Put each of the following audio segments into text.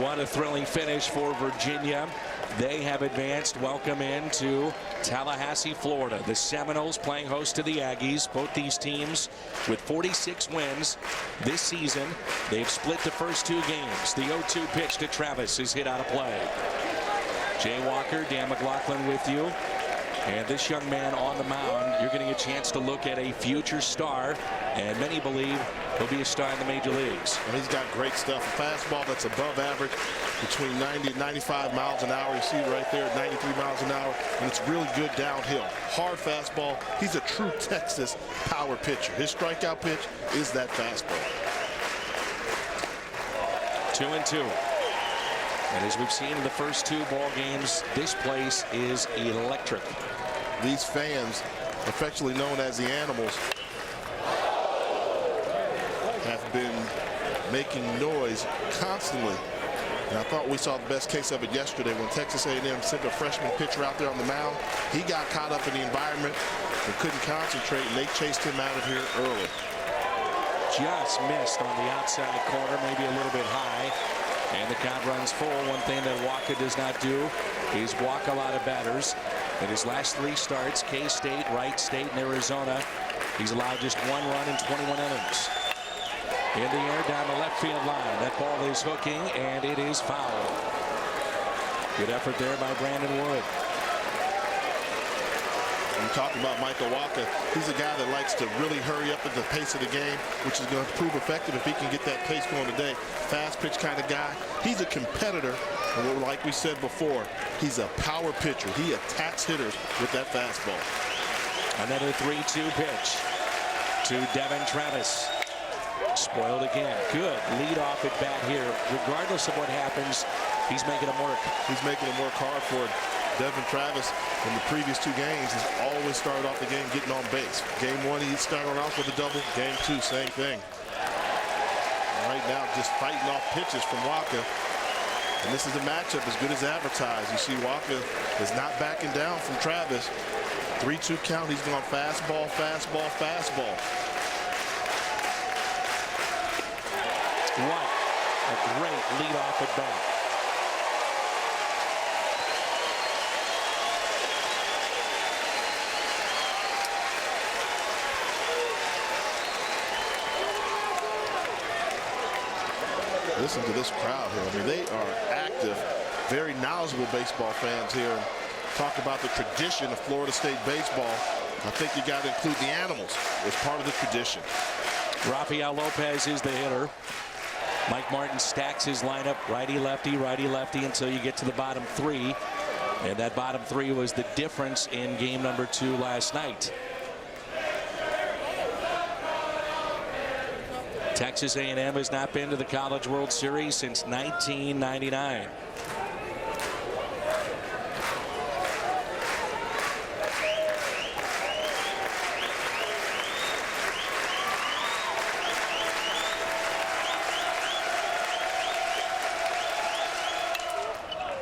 What a thrilling finish for Virginia. They have advanced. Welcome into Tallahassee, Florida. The Seminoles playing host to the Aggies. Both these teams with 46 wins this season. They've split the first two games. The 0-2 pitch to Travis is hit out of play. Jay Walker, Dan McLaughlin with you. And this young man on the mound, you're getting a chance to look at a future star, and many believe he'll be a star in the major leagues. And he's got great stuff. A fastball that's above average, between 90 and 95 miles an hour. You see it right there at 93 miles an hour, and it's really good downhill. Hard fastball. He's a true Texas power pitcher. His strikeout pitch is that fastball. 2-2. And as we've seen in the first two ball games, this place is electric. These fans, affectionately known as the Animals, have been making noise constantly. And I thought we saw the best case of it yesterday when Texas A&M sent a freshman pitcher out there on the mound. He got caught up in the environment and couldn't concentrate, and they chased him out of here early. Just missed on the outside corner, maybe a little bit high. And the count runs full. One thing that Wacha does not do is walk a lot of batters. In his last three starts, K-State, Wright State, and Arizona, he's allowed just one run in 21 innings. In the air down the left field line. That ball is hooking, and it is foul. Good effort there by Brandon Wood. You talk about Michael Wacha. He's a guy that likes to really hurry up at the pace of the game, which is going to prove effective if he can get that pace going today. Fast pitch kind of guy. He's a competitor, and like we said before, he's a power pitcher. He attacks hitters with that fastball. Another 3-2 pitch to Devin Travis. Spoiled again. Good lead off at bat here. Regardless of what happens, he's making him work. He's making him work hard for it. Devin Travis in the previous two games has always started off the game getting on base. Game one, he started off with a double. Game two, same thing. Right now, just fighting off pitches from Wacha. And this is a matchup as good as advertised. You see Wacha is not backing down from Travis. 3-2 count. He's going fastball, fastball, fastball. What a great leadoff at bat. Listen to this crowd here. I mean, they are active, very knowledgeable baseball fans here. And talk about the tradition of Florida State baseball. I think you got to include the Animals as part of the tradition. Rafael Lopez is the hitter. Mike Martin stacks his lineup righty-lefty until you get to the bottom three. And that bottom three was the difference in game number 2 last night. Texas A&M has not been to the College World Series since 1999.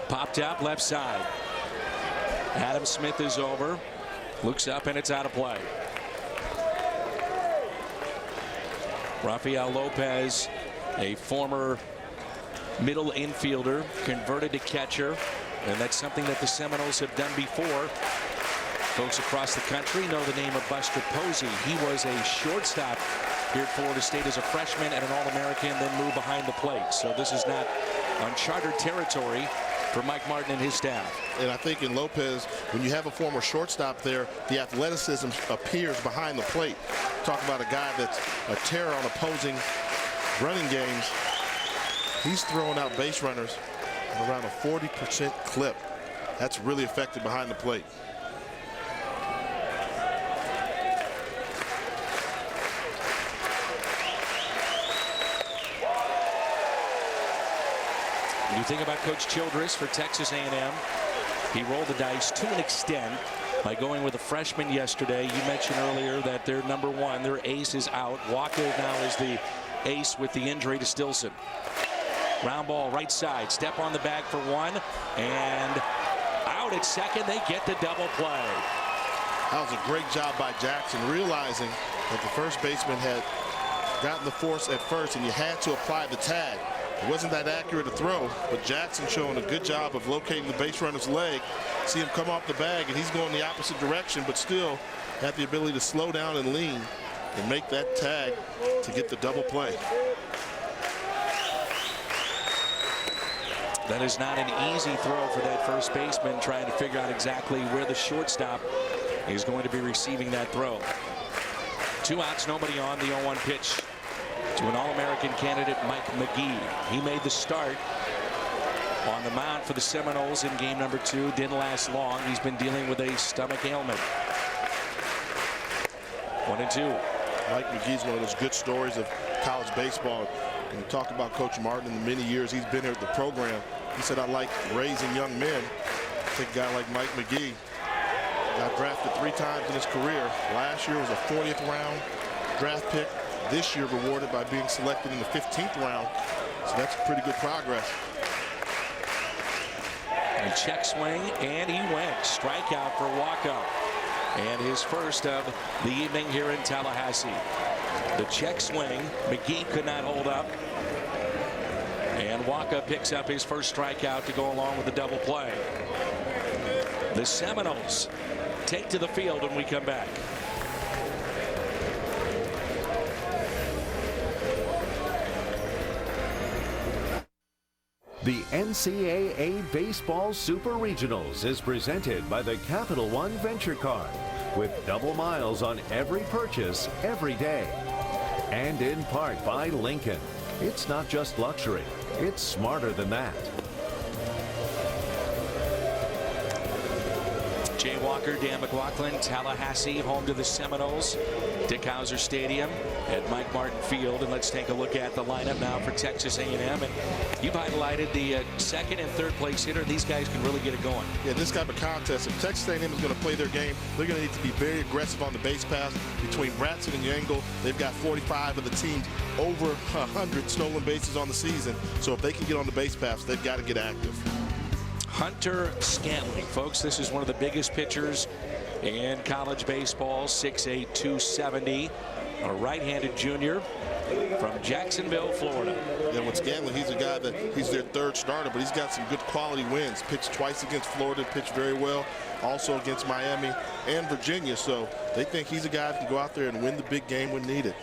Popped up left side. Adam Smith is over. Looks up and it's out of play. Rafael Lopez, a former middle infielder, converted to catcher, and that's something that the Seminoles have done before. Folks across the country know the name of Buster Posey. He was a shortstop here at Florida State as a freshman and an All-American, then moved behind the plate. So this is not uncharted territory for Mike Martin and his staff. And I think in Lopez, when you have a former shortstop there, the athleticism appears behind the plate. Talk about a guy that's a terror on opposing running games. He's throwing out base runners at around a 40% clip. That's really effective behind the plate. When you think about Coach Childress for Texas A&M, he rolled the dice to an extent by going with a freshman yesterday. You mentioned earlier that their number one, their ace, is out. Wacha now is the ace with the injury to Stilson. Ground ball right side. Step on the bag for one. And out at second. They get the double play. That was a great job by Jackson, realizing that the first baseman had gotten the force at first and you had to apply the tag. It wasn't that accurate a throw, but Jackson showing a good job of locating the base runner's leg. See him come off the bag, and he's going the opposite direction, but still had the ability to slow down and lean and make that tag to get the double play. That is not an easy throw for that first baseman, trying to figure out exactly where the shortstop is going to be receiving that throw. 2 outs, nobody on. The 0-1 pitch to an All-American candidate, Mike McGee. He made the start on the mound for the Seminoles in game number 2. Didn't last long. He's been dealing with a stomach ailment. 1-2. Mike McGee's one of those good stories of college baseball. When you talk about Coach Martin in the many years he's been here at the program, he said, I like raising young men. Take a guy like Mike McGee. Got drafted 3 times in his career. Last year was a 40th round draft pick. This year rewarded by being selected in the 15th round. So that's pretty good progress. And check swing, and he went. Strikeout for Wacha. And his first of the evening here in Tallahassee. The check swing, McGee could not hold up. And Wacha picks up his first strikeout to go along with the double play. The Seminoles take to the field when we come back. The NCAA Baseball Super Regionals is presented by the Capital One Venture Card with double miles on every purchase every day. And in part by Lincoln. It's not just luxury, it's smarter than that. Jay Walker, Dan McLaughlin, Tallahassee, home to the Seminoles. Dick Howser Stadium at Mike Martin Field. And let's take a look at the lineup now for Texas A&M. And you've highlighted the second and third place hitter. These guys can really get it going. Yeah, this type of contest, if Texas A&M is going to play their game, they're going to need to be very aggressive on the base pass. Between Bratson and Yangle, they've got 45 of the teams over 100 stolen bases on the season. So if they can get on the base pass, they've got to get active. Hunter Scantling, folks, this is one of the biggest pitchers in college baseball. 6'8", 270, a right-handed junior from Jacksonville, Florida. And with Scantling, he's a guy that he's their 3rd starter, but he's got some good quality wins. Pitched twice against Florida, pitched very well, also against Miami and Virginia. So they think he's a guy that can go out there and win the big game when needed.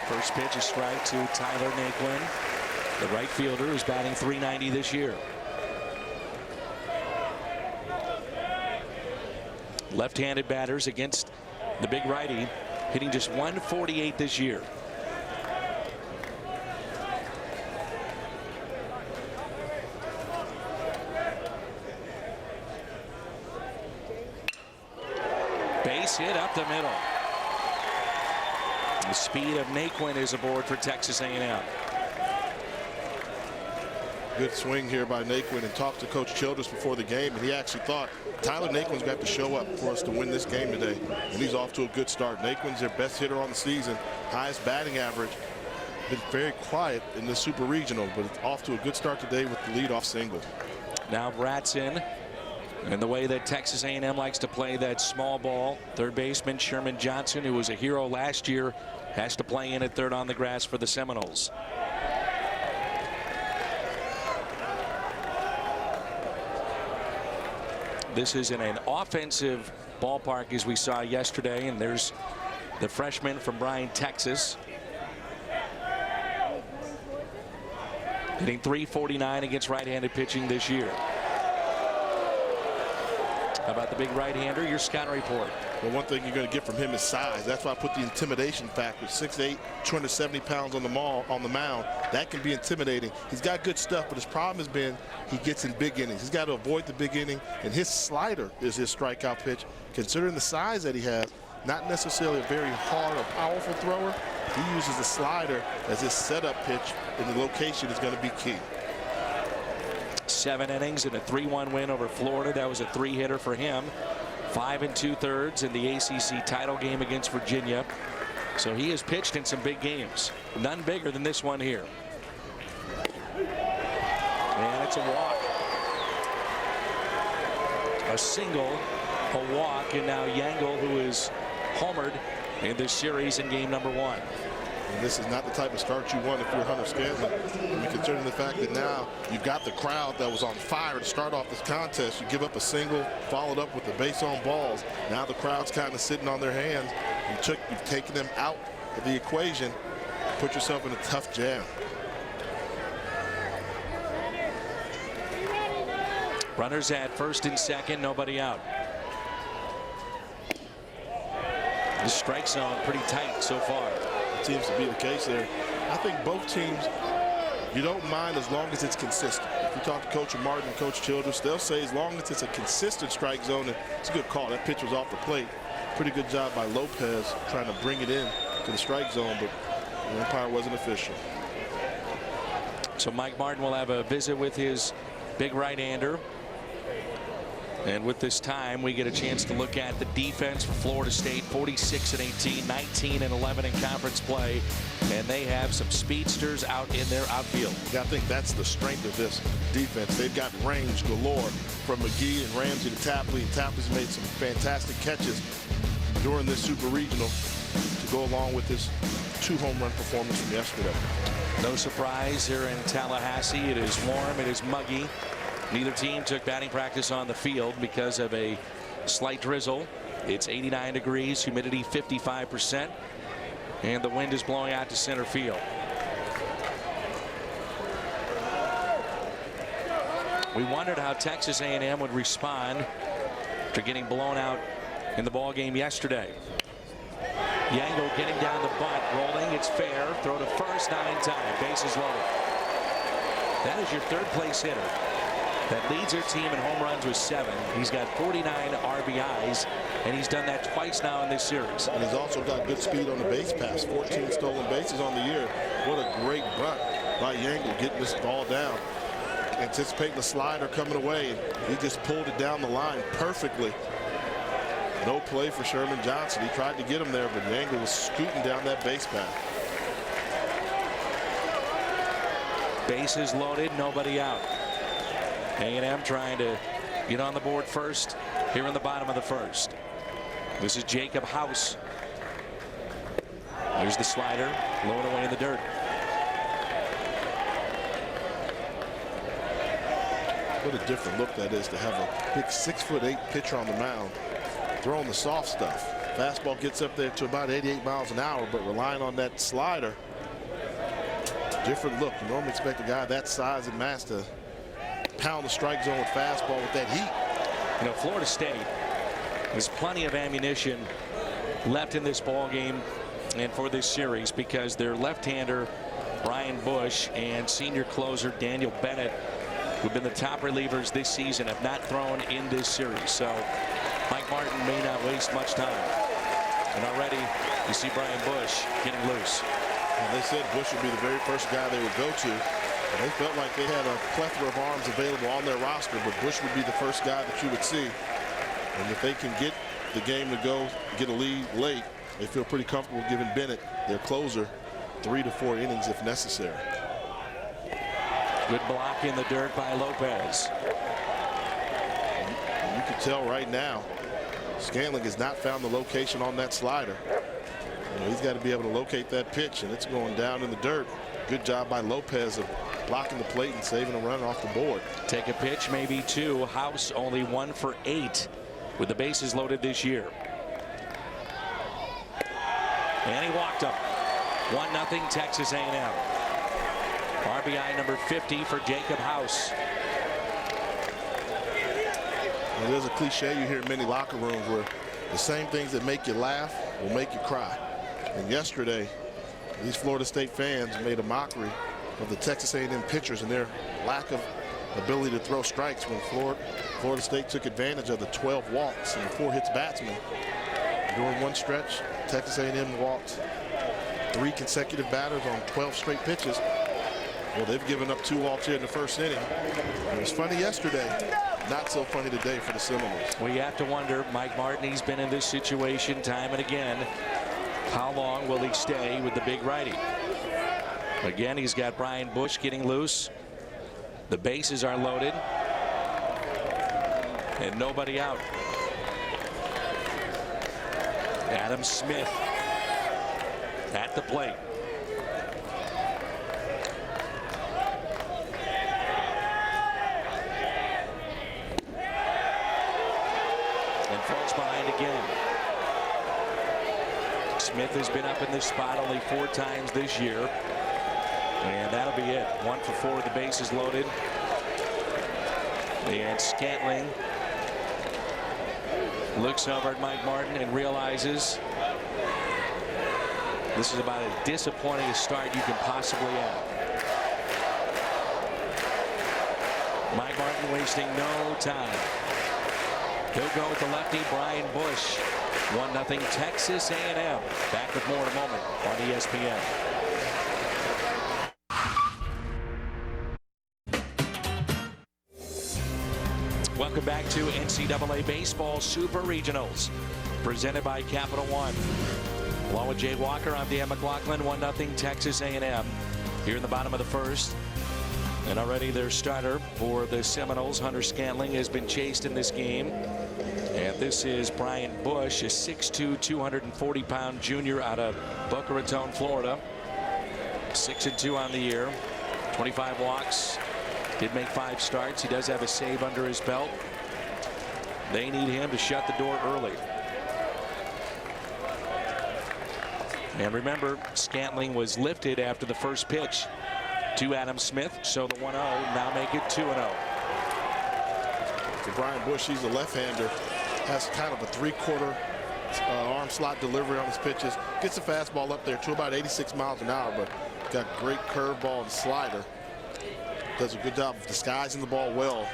First pitch, a strike to Tyler Naquin, the right fielder who's batting .390 this year. Left-handed batters against the big righty, hitting just .148 this year. Base hit up the middle. The speed of Naquin is aboard for Texas A&M. Good swing here by Naquin, and talked to Coach Childress before the game, and he actually thought Tyler Naquin's going to have to show up for us to win this game today, and he's off to a good start. Naquin's their best hitter on the season, highest batting average. Been very quiet in the Super Regional, but it's off to a good start today with the leadoff single. Now Bratson, and the way that Texas A&M likes to play that small ball, third baseman Sherman Johnson, who was a hero last year, has to play in at third on the grass for the Seminoles. This is in an offensive ballpark as we saw yesterday, and there's the freshman from Bryan, Texas, hitting .349 against right-handed pitching this year. How about the big right-hander? Your scouting report. Well, one thing you're going to get from him is size. That's why I put the intimidation factor. 6'8", 270 pounds on the mound. That can be intimidating. He's got good stuff, but his problem has been he gets in big innings. He's got to avoid the big inning, and his slider is his strikeout pitch. Considering the size that he has, not necessarily a very hard or powerful thrower. He uses the slider as his setup pitch, and the location is going to be key. 7 innings and a 3-1 win over Florida. That was a 3-hitter for him. 5 2/3 in the ACC title game against Virginia. So he has pitched in some big games. None bigger than this one here. And it's a walk. A single, a walk, and now Yangle, who is homered in this series in game number 1. And this is not the type of start you want if you're Hunter Scanlon. I mean, considering the fact that now you've got the crowd that was on fire to start off this contest. You give up a single, followed up with the base on balls. Now the crowd's kind of sitting on their hands. You've taken them out of the equation. Put yourself in a tough jam. Runners at first and second, nobody out. The strike zone pretty tight so far. It seems to be the case there. I think both teams, you don't mind as long as it's consistent. If you talk to Coach Martin and Coach Childress, they'll say as long as it's a consistent strike zone, and it's a good call. That pitch was off the plate. Pretty good job by Lopez trying to bring it in to the strike zone, but the umpire wasn't official. So Mike Martin will have a visit with his big right-hander. And with this time, we get a chance to look at the defense for Florida State. 46-18, 19-11 in conference play. And they have some speedsters out in their outfield. Yeah, I think that's the strength of this defense. They've got range galore from McGee and Ramsey to Tapley. And Tapley's made some fantastic catches during this super regional to go along with this 2-home run performance from yesterday. No surprise here in Tallahassee. It is warm. It is muggy. Neither team took batting practice on the field because of a slight drizzle. It's 89 degrees, humidity 55%, and the wind is blowing out to center field. We wondered how Texas A&M would respond to getting blown out in the ball game yesterday. Yango getting down the bunt, rolling. It's fair. Throw to first, 9 times. Bases loaded. That is your third place hitter that leads their team in home runs with 7. He's got 49 RBIs, and he's done that twice now in this series. And he's also got good speed on the base pass. 14 stolen bases on the year. What a great bunt by Yango getting this ball down. Anticipating the slider coming away. He just pulled it down the line perfectly. No play for Sherman Johnson. He tried to get him there, but Yango was scooting down that base path. Bases loaded, nobody out. A&M trying to get on the board first here in the bottom of the first. This is Jacob House. There's the slider, lowered away in the dirt. What a different look that is to have a big 6'8" pitcher on the mound throwing the soft stuff. Fastball gets up there to about 88 miles an hour, but relying on that slider. Different look. You normally expect a guy that size and mass to pound the strike zone with fastball with that heat. You know, Florida State has plenty of ammunition left in this ball game and for this series because their left-hander Brian Bush and senior closer Daniel Bennett, who've been the top relievers this season, have not thrown in this series. So Mike Martin may not waste much time. And already you see Brian Bush getting loose. And they said Bush would be the very first guy they would go to. And they felt like they had a plethora of arms available on their roster, but Bush would be the first guy that you would see. And if they can get the game to go, get a lead late, they feel pretty comfortable giving Bennett, their closer, 3 to 4 innings if necessary. Good block in the dirt by Lopez. And you can tell right now, Scanlon has not found the location on that slider. You know, he's got to be able to locate that pitch, and it's going down in the dirt. Good job by Lopez of blocking the plate and saving a run off the board. Take a pitch, maybe 2. House only 1 for 8 with the bases loaded this year. And he walked him. 1-0 Texas A&M. RBI number 50 for Jacob House. Well, there's a cliche you hear in many locker rooms where the same things that make you laugh will make you cry. And yesterday, these Florida State fans made a mockery of the Texas A&M pitchers and their lack of ability to throw strikes when Florida State took advantage of the 12 walks and 4 hits batsmen. During one stretch, Texas A&M walked 3 consecutive batters on 12 straight pitches. Well, they've given up 2 walks here in the first inning. It was funny yesterday, not so funny today for the Seminoles. Well, you have to wonder, Mike Martin, he's been in this situation time and again. How long will he stay with the big righty? Again, he's got Brian Bush getting loose. The bases are loaded. And nobody out. Adam Smith at the plate. and falls behind again. Smith has been up in this spot only 4 times this year. And that'll be it. 1 for 4 with the bases loaded. And Scantling looks over at Mike Martin and realizes this is about as disappointing a start you can possibly have. Mike Martin wasting no time. He'll go with the lefty Brian Bush. 1-0 Texas A&M. Back with more in a moment on ESPN. Welcome back to NCAA Baseball Super Regionals, presented by Capital One. Along with Jay Walker, I'm Dan McLaughlin. 1-0 Texas A&M here in the bottom of the first. And already their starter for the Seminoles, Hunter Scantling, has been chased in this game. And this is Brian Bush, a 6'2", 240-pound junior out of Boca Raton, Florida. 6-2 on the year, 25 walks. Did make 5 starts. He does have a save under his belt. They need him to shut the door early. And remember, Scantling was lifted after the first pitch to Adam Smith. So the 1-0 now make it 2-0. For Brian Bush, he's a left-hander. Has kind of a 3/4 arm slot delivery on his pitches. Gets the fastball up there to about 86 miles an hour, but got great curveball and slider. Does a good job of disguising the ball well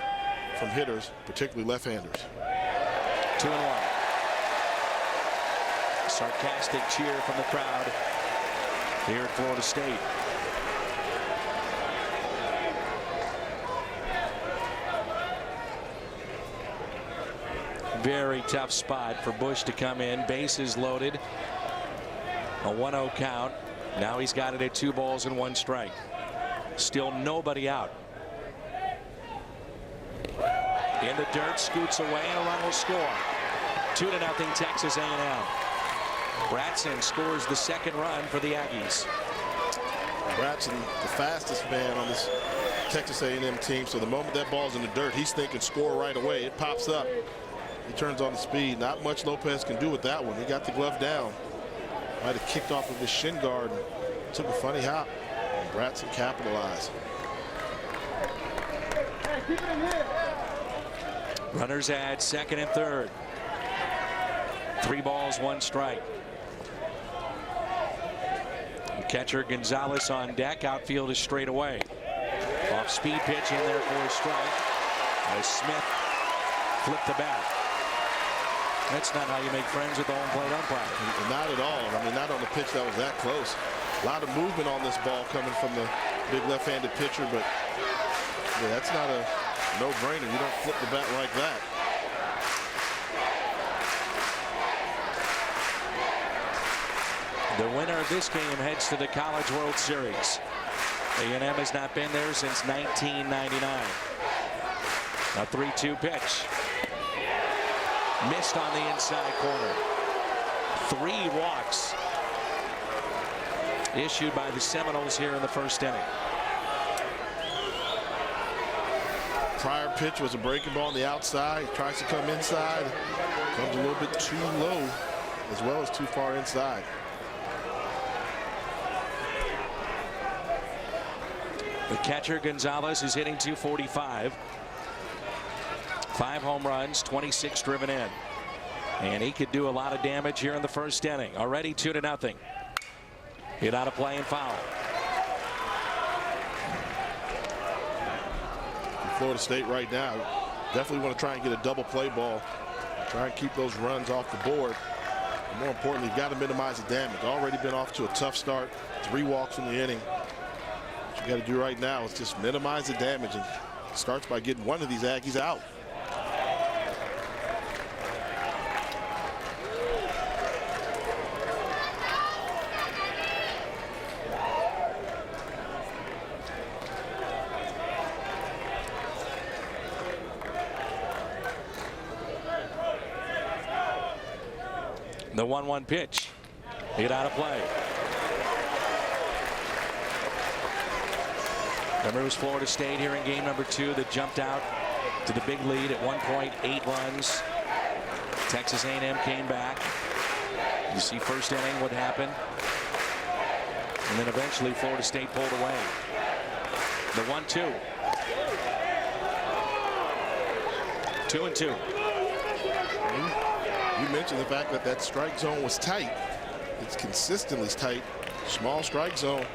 from hitters, particularly left-handers. 2-1. Sarcastic cheer from the crowd here at Florida State. Very tough spot for Bush to come in. Bases loaded. A 1-0 count. Now he's got it at 2 balls and 1 strike. Still nobody out. In the dirt, scoots away, and a run will score. 2-0 Texas A&M. Bratson scores the second run for the Aggies. Bratson, the fastest man on this Texas A&M team. So the moment that ball's in the dirt, he's thinking score right away. It pops up. He turns on the speed. Not much Lopez can do with that one. He got the glove down. Might have kicked off of his shin guard and took a funny hop. And Bratson capitalized. Runners at second and third. 3 balls, 1 strike. Catcher Gonzalez on deck. Outfield is straight away. Off speed pitch in there for a strike. As Smith flipped the bat. That's not how you make friends with the home plate umpire. Not at all. I mean, not on the pitch that was that close. A lot of movement on this ball coming from the big left-handed pitcher, but yeah, that's not a no-brainer. You don't flip the bat like that. The winner of this game heads to the College World Series. A&M has not been there since 1999. A 3-2 pitch. Missed on the inside corner. 3 walks issued by the Seminoles here in the first inning. Prior pitch was a breaking ball on the outside. He tries to come inside. Comes a little bit too low as well as too far inside. The catcher Gonzalez is hitting .245. 5 home runs, 26 driven in. And he could do a lot of damage here in the first inning. Already 2-0. Hit out of play and foul. Florida State right now definitely want to try and get a double play ball. Try and keep those runs off the board. And more importantly, you've got to minimize the damage. Already been off to a tough start. 3 walks in the inning. What you got to do right now is just minimize the damage, and it starts by getting one of these Aggies out. The 1-1 pitch. Hit out of play. Remember, it was Florida State here in game number 2 that jumped out to the big lead at 1 point, 8 runs. Texas A&M came back. You see first inning what happened. And then eventually Florida State pulled away. The 1-2. 2-2. You mentioned the fact that that strike zone was tight. It's consistently tight. Small strike zone.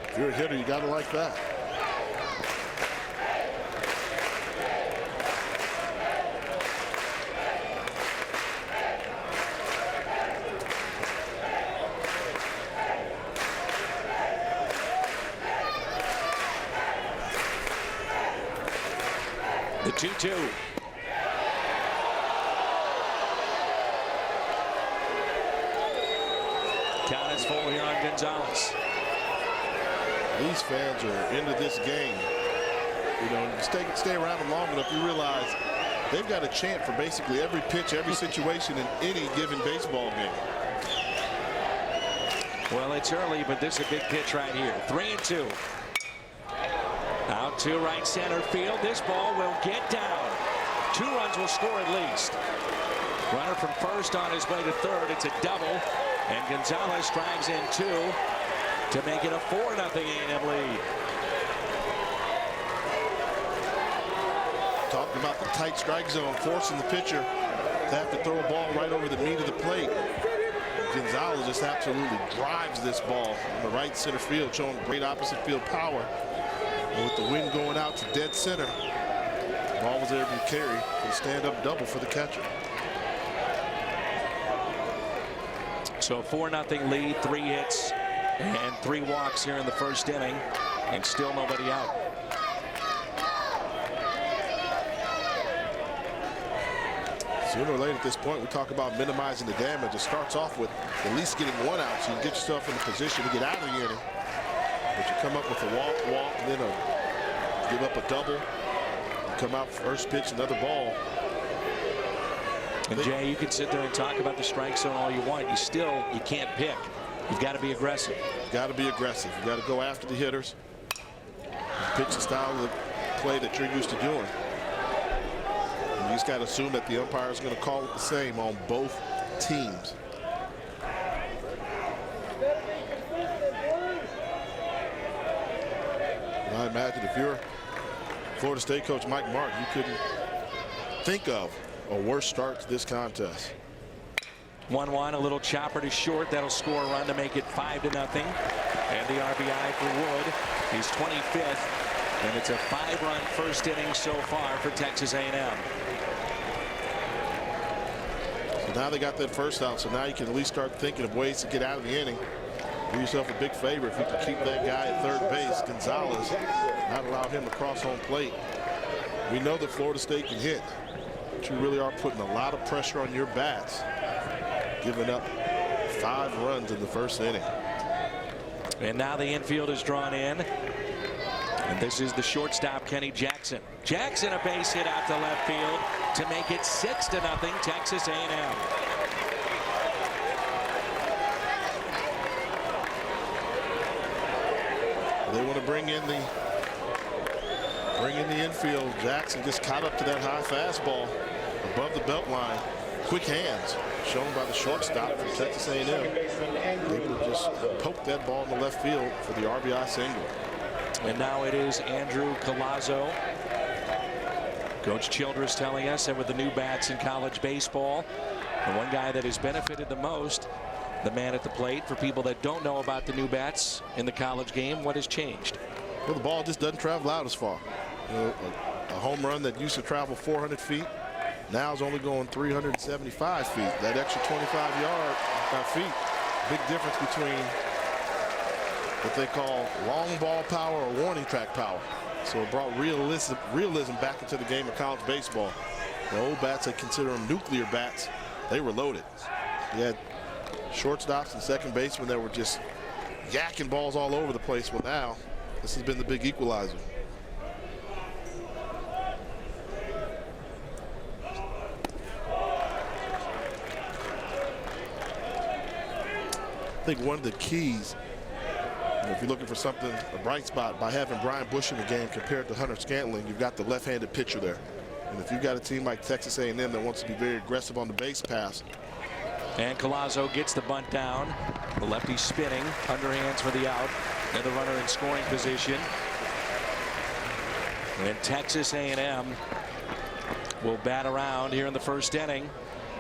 If you're a hitter, you got to like that. The 2-2. Count is full here on Gonzalez. These fans are into this game. You know, stay around long enough, you realize they've got a chant for basically every pitch, every situation in any given baseball game. Well, it's early, but this is a big pitch right here. 3-2. Out to right center field. This ball will get down. 2 runs will score at least. Runner from first on his way to third. It's a double. And Gonzalez drives in 2 to make it a 4-0 A&M lead. Talking about the tight strike zone, forcing the pitcher to have to throw a ball right over the meat of the plate. Gonzalez just absolutely drives this ball in the right center field, showing great opposite field power. And with the wind going out to dead center, the ball was able to carry for the stand-up double for the catcher. So 4-0 lead, 3 hits and 3 walks here in the first inning, and still nobody out. Sooner or later at this point, we talk about minimizing the damage. It starts off with at least getting 1 out, so you get yourself in a position to get out of the inning. But you come up with a walk, and then give up a double. You come out first pitch, another ball. And Jay, you can sit there and talk about the strike zone all you want. You can't pick. You've got to be aggressive. You've got to be aggressive. You've got to go after the hitters. Pitch the style of the play that you're used to doing. And you just got to assume that the umpire is going to call it the same on both teams. And I imagine if you're Florida State coach Mike Martin, you couldn't think of a worse start to this contest. 1-1, a little chopper to short. That'll score a run to make it 5-0. And the RBI for Wood. He's 25th. And it's a 5-run first inning so far for Texas A&M. So now they got that first out. So now you can at least start thinking of ways to get out of the inning. Do yourself a big favor if you can keep that guy at third base, Gonzalez, not allow him to cross home plate. We know that Florida State can hit, but you really are putting a lot of pressure on your bats, giving up 5 runs in the first inning. And now the infield is drawn in. And this is the shortstop, Kenny Jackson. Jackson, a base hit out to left field to make it 6-0 Texas A&M. They want to bring in the infield. Jackson just caught up to that high fastball above the belt line. Quick hands shown by the shortstop from Texas A&M. They would just poke that ball in the left field for the RBI single. And now it is Andrew Collazo. Coach Childress telling us that with the new bats in college baseball, the one guy that has benefited the most, the man at the plate. For people that don't know about the new bats in the college game, what has changed? Well, the ball just doesn't travel out as far. You know, a home run that used to travel 400 feet now is only going 375 feet. That extra 25 feet, big difference between what they call long ball power or warning track power. So it brought realism back into the game of college baseball. The old bats, they consider them nuclear bats. They were loaded. You had shortstops and second basemen that were just yakking balls all over the place. Well, now this has been the big equalizer. I think one of the keys, if you're looking for something, a bright spot, by having Brian Bush in the game compared to Hunter Scantling, you've got the left-handed pitcher there. And if you've got a team like Texas A&M that wants to be very aggressive on the base pass. And Collazo gets the bunt down. The lefty spinning, underhands for the out, and the runner in scoring position. And Texas A&M will bat around here in the first inning.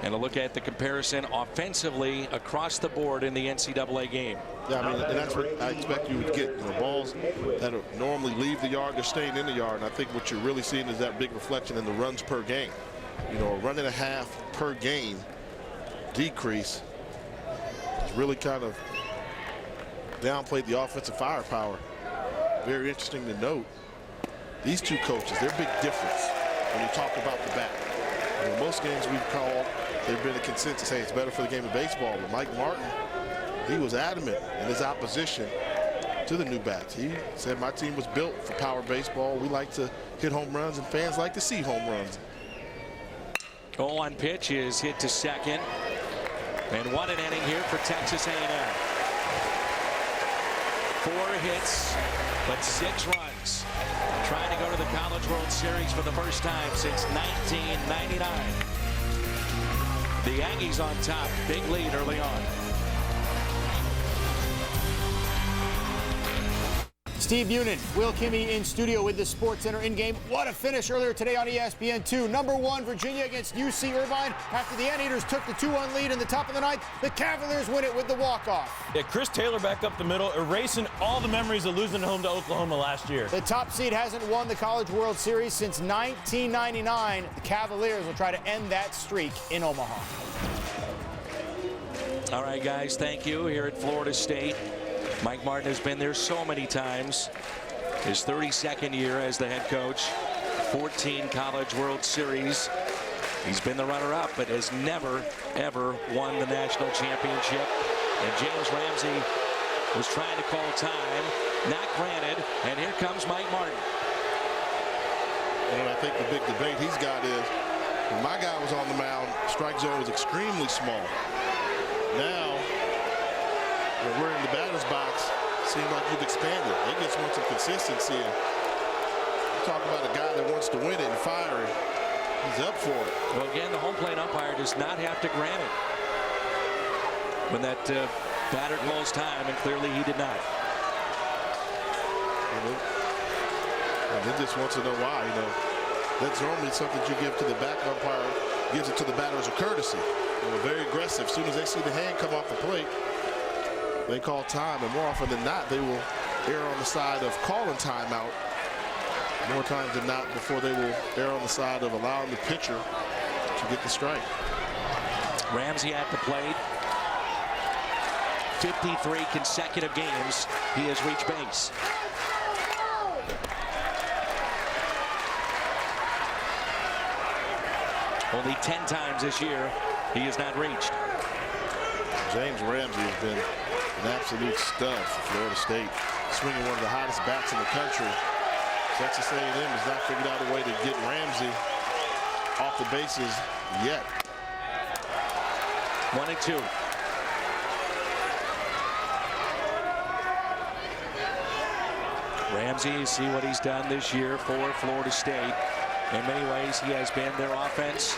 And a look at the comparison offensively across the board in the NCAA game. Yeah, I mean, and that's what I expect you would get. You know, balls that normally leave the yard, they're staying in the yard. And I think what you're really seeing is that big reflection in the runs per game. You know, a run and a half per game decrease has really kind of downplayed the offensive firepower. Very interesting to note. These two coaches, they're big difference when you talk about the bat. In most games we've called, there's been a consensus, hey, it's better for the game of baseball. But Mike Martin, he was adamant in his opposition to the new bats. He said, my team was built for power baseball. We like to hit home runs, and fans like to see home runs. 0-1 pitch is hit to second. And what an inning here for Texas A&M. 4 hits, but 6 runs. Trying to go to the College World Series for the first time since 1999. The Aggies on top. Big lead early on. Steve Bunin, Will Kimmey in studio with the SportsCenter in-game. What a finish earlier today on ESPN2. #1 Virginia against UC Irvine. After the Anteaters took the 2-1 lead in the top of the ninth, the Cavaliers win it with the walk-off. Yeah, Chris Taylor back up the middle, erasing all the memories of losing at home to Oklahoma last year. The top seed hasn't won the College World Series since 1999. The Cavaliers will try to end that streak in Omaha. All right, guys, thank you. Here at Florida State, Mike Martin has been there so many times. His 32nd year as the head coach, 14 College World Series. He's been the runner-up, but has never, ever won the national championship. And James Ramsey was trying to call time, not granted, and here comes Mike Martin. And I think the big debate he's got is, when my guy was on the mound, strike zone was extremely small. Now, when we're in the batter's box, seems like you've expanded. They just want some consistency. And you talk about a guy that wants to win it and fire it. He's up for it. Well, again, the home plate umpire does not have to grant it when that batter calls time, and clearly he did not. And he just wants to know why. You know, that's normally something you give to the back umpire, gives it to the batter as a courtesy. You know, very aggressive. As soon as they see the hand come off the plate, they call time, and more often than not, they will err on the side of calling timeout more times than not before they will err on the side of allowing the pitcher to get the strike. Ramsey at the plate. 53 consecutive games he has reached base. Only 10 times this year he has not reached. James Ramsey has been an absolute stud for Florida State, swinging one of the hottest bats in the country. Texas A&M has not figured out a way to get Ramsey off the bases yet. 1-2. Ramsey, see what he's done this year for Florida State. In many ways, he has been their offense,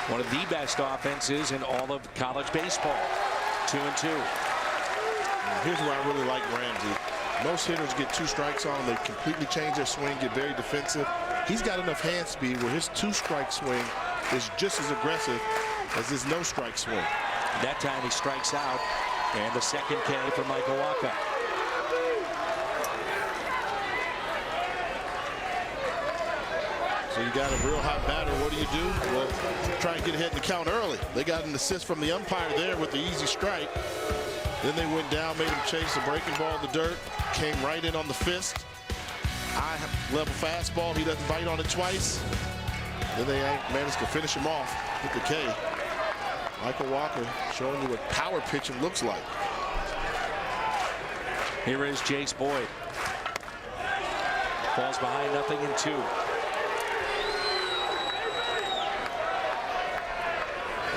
one of the best offenses in all of college baseball. 2-2. Here's where I really like Ramsey. Most hitters get 2 strikes on them. They completely change their swing, get very defensive. He's got enough hand speed where his 2-strike swing is just as aggressive as his no-strike swing. That time he strikes out, and the second K for Michael Wacha. So you got a real hot batter. What do? Well, try and get ahead in the count early. They got an assist from the umpire there with the easy strike. Then they went down, made him chase the breaking ball in the dirt, came right in on the fist. High level fastball. He doesn't bite on it twice. Then they managed to finish him off with the K. Michael Wacha showing you what power pitching looks like. Here is Jace Boyd. Falls behind 0-2.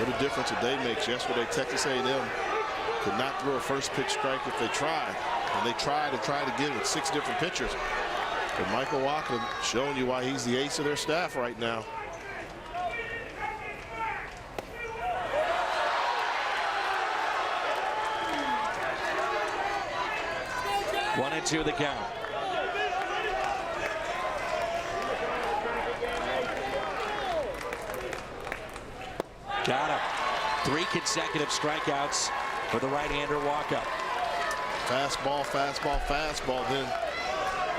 What a difference a day makes. Yesterday, Texas A&M could not throw a first pitch strike if they tried. And they tried again with 6 different pitchers. But Michael Wacha showing you why he's the ace of their staff right now. 1-2 the count. Got him. 3 consecutive strikeouts for the right-hander Wacha. Fastball, fastball, fastball. Then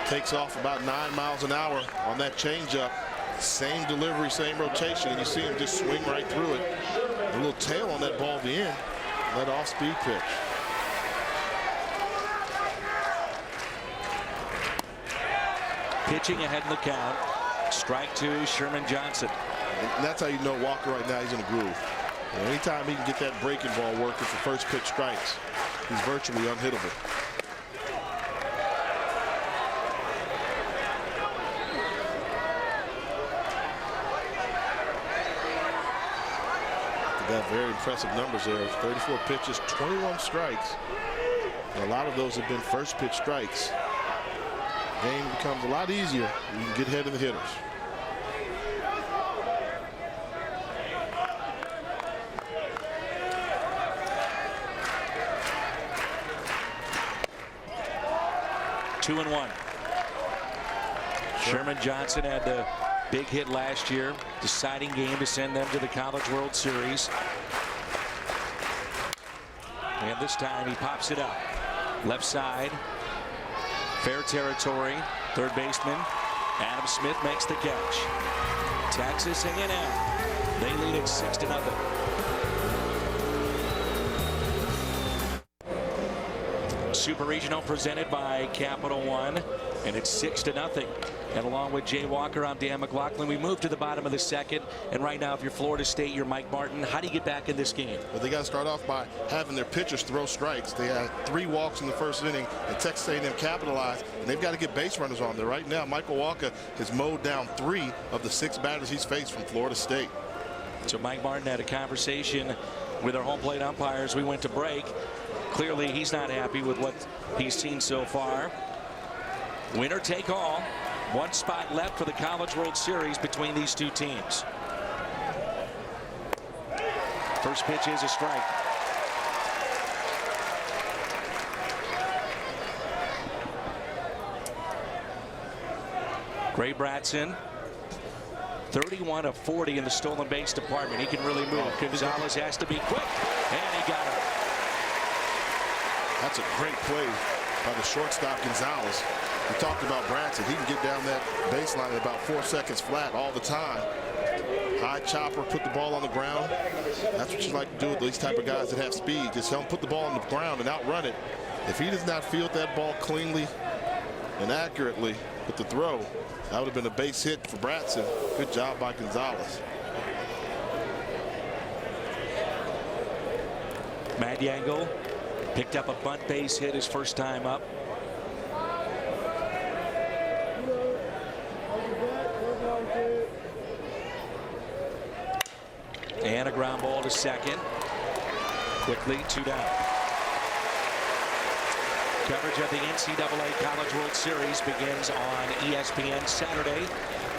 takes off about 9 miles an hour on that changeup. Same delivery, same rotation, and you see him just swing right through it. A little tail on that ball at the end. That off-speed pitch. Pitching ahead in the count. Strike 2, Sherman Johnson. And that's how you know Walker right now, he's in a groove. And anytime he can get that breaking ball working for first pitch strikes, he's virtually unhittable. They got very impressive numbers there. 34 pitches, 21 strikes. And a lot of those have been first pitch strikes. Game becomes a lot easier when you can get ahead of the hitters. Two and 1. Sherman Johnson had the big hit last year, deciding game to send them to the College World Series. And this time he pops it up. Left side. Fair territory. Third baseman Adam Smith makes the catch. Texas A&M. They lead it 6-0. Super Regional presented by Capital One, and it's 6-0. And along with Jay Walker, I'm Dan McLaughlin. We move to the bottom of the second, and right now, if you're Florida State, you're Mike Martin. How do you get back in this game? Well, they got to start off by having their pitchers throw strikes. They had 3 walks in the first inning, and Texas A&M capitalized, and they've got to get base runners on there. Right now, Michael Wacha has mowed down 3 of the 6 batters he's faced from Florida State. So Mike Martin had a conversation with our home plate umpires. We went to break. Clearly, he's not happy with what he's seen so far. Winner take all. 1 spot left for the College World Series between these 2 teams. First pitch is a strike. Gray Bratson, 31 of 40 in the stolen base department. He can really move. Gonzalez has to be quick, and he got it. That's a great play by the shortstop Gonzalez. We talked about Branson. He can get down that baseline in about 4 seconds flat all the time. High chopper, put the ball on the ground. That's what you like to do with these type of guys that have speed. Just help him put the ball on the ground and outrun it. If he does not field that ball cleanly and accurately with the throw, that would have been a base hit for Branson. Good job by Gonzalez. Matt Yangle picked up a bunt base hit his first time up. And a ground ball to second. Quickly, 2 down. Coverage of the NCAA College World Series begins on ESPN Saturday.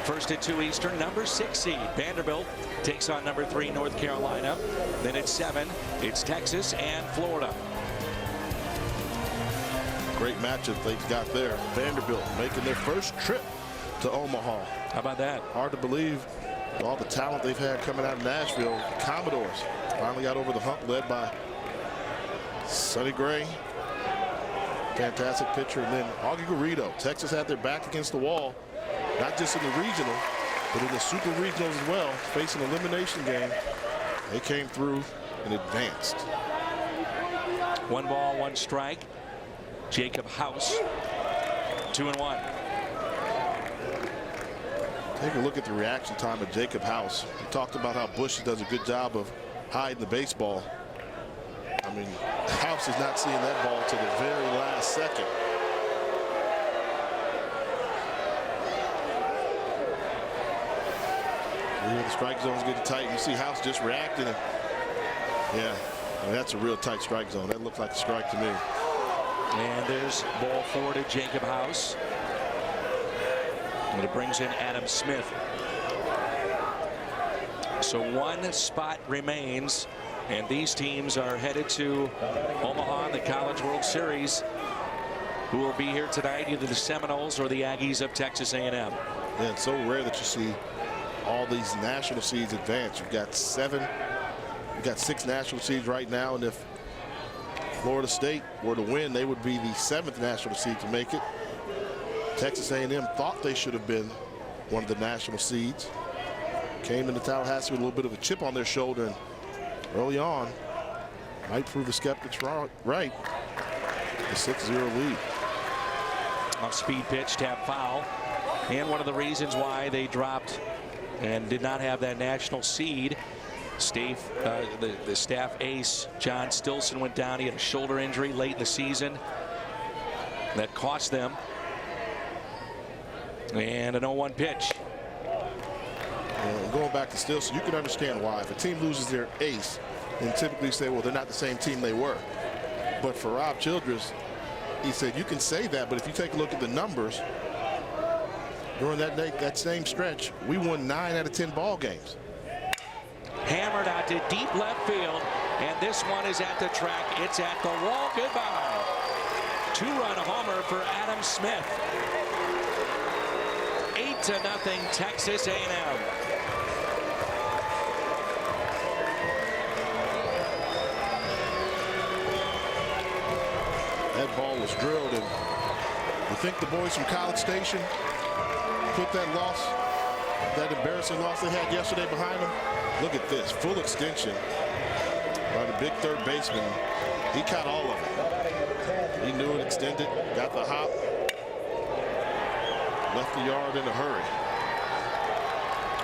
First at 2 Eastern, number 6 seed Vanderbilt takes on number 3 North Carolina. Then at 7, it's Texas and Florida. Great matchup they've got there. Vanderbilt making their first trip to Omaha. How about that? Hard to believe all the talent they've had coming out of Nashville. Commodores finally got over the hump, led by Sonny Gray. Fantastic pitcher. And then Augie Garrido. Texas had their back against the wall, not just in the regional, but in the super regionals as well. Facing an elimination game, they came through and advanced. 1 ball, 1 strike. Jacob House, 2-1. Take a look at the reaction time of Jacob House. We talked about how Bush does a good job of hiding the baseball. I mean, House is not seeing that ball to the very last second. The strike zone's getting tight. You see House just reacting. And yeah, I mean, that's a real tight strike zone. That looked like a strike to me. And there's ball 4 to Jacob House. And it brings in Adam Smith. So 1 spot remains, and these teams are headed to Omaha in the College World Series. who will be here tonight, either the Seminoles or the Aggies of Texas A&M. Yeah, it's so rare that you see all these national seeds advance. You've got 6 national seeds right now, and if Florida State were to win, they would be the 7th national seed to make it. Texas A&M thought they should have been one of the national seeds. Came into Tallahassee with a little bit of a chip on their shoulder, and early on might prove the skeptics right. The 6-0 lead. Off-speed pitch, tap foul. And one of the reasons why they dropped and did not have that national seed, the staff ace, John Stilson, went down. He had a shoulder injury late in the season that cost them. And an 0-1 pitch. Going back to Stilson, you can understand why. If a team loses their ace, then typically say, well, they're not the same team they were. But for Rob Childress, he said, you can say that, but if you take a look at the numbers, during that same stretch, we won 9 out of 10 ball games. Hammered out to deep left field, and this one is at the track. It's at the wall. Goodbye. 2-run homer for Adam Smith. 8-0 Texas A&M. That ball was drilled, and you think the boys from College Station put that loss, that embarrassing loss they had yesterday behind them? Look at this, full extension by the big third baseman. He caught all of it. He knew it extended, got the hop, left the yard in a hurry.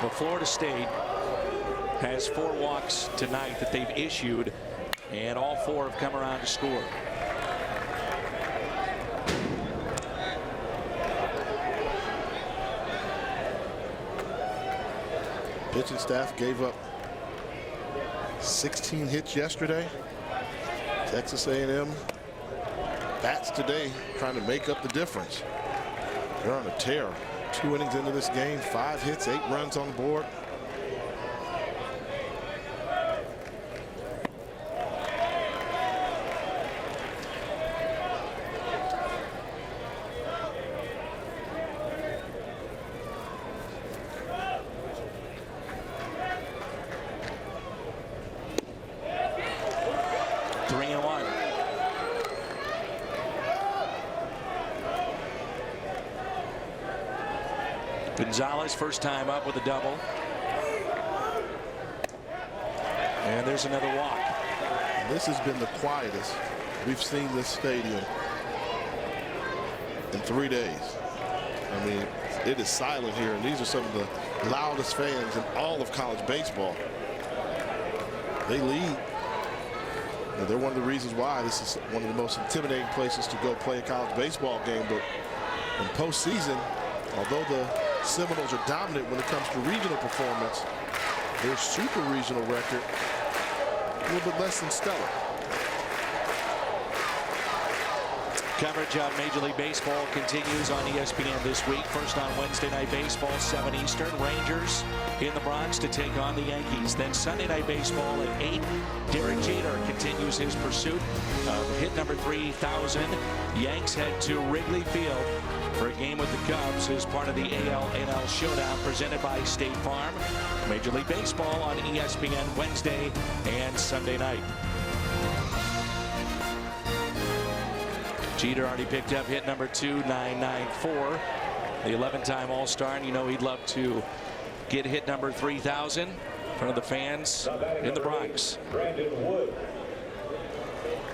Well, Florida State has 4 walks tonight that they've issued, and all 4 have come around to score. Pitching staff gave up 16 hits yesterday. Texas A&M bats today trying to make up the difference. They're on a tear. 2 innings into this game, 5 hits, 8 runs on the board. Gonzalez, first time up with a double. And there's another walk. This has been the quietest we've seen this stadium in 3 days. I mean, it is silent here, and these are some of the loudest fans in all of college baseball. They lead. And they're one of the reasons why this is one of the most intimidating places to go play a college baseball game. But in postseason, although the Seminoles are dominant when it comes to regional performance, their super regional record a little bit less than stellar. Coverage of Major League Baseball continues on ESPN this week. First on Wednesday Night Baseball, 7 Eastern. Rangers in the Bronx to take on the Yankees. Then Sunday Night Baseball at 8. Derek Jeter continues his pursuit of hit number 3,000. Yanks head to Wrigley Field for a game with the Cubs as part of the AL-NL Showdown presented by State Farm. Major League Baseball on ESPN Wednesday and Sunday night. Jeter already picked up hit number 2,994. The 11-time All-Star, and you know he'd love to get hit number 3,000 in front of the fans in the Bronx.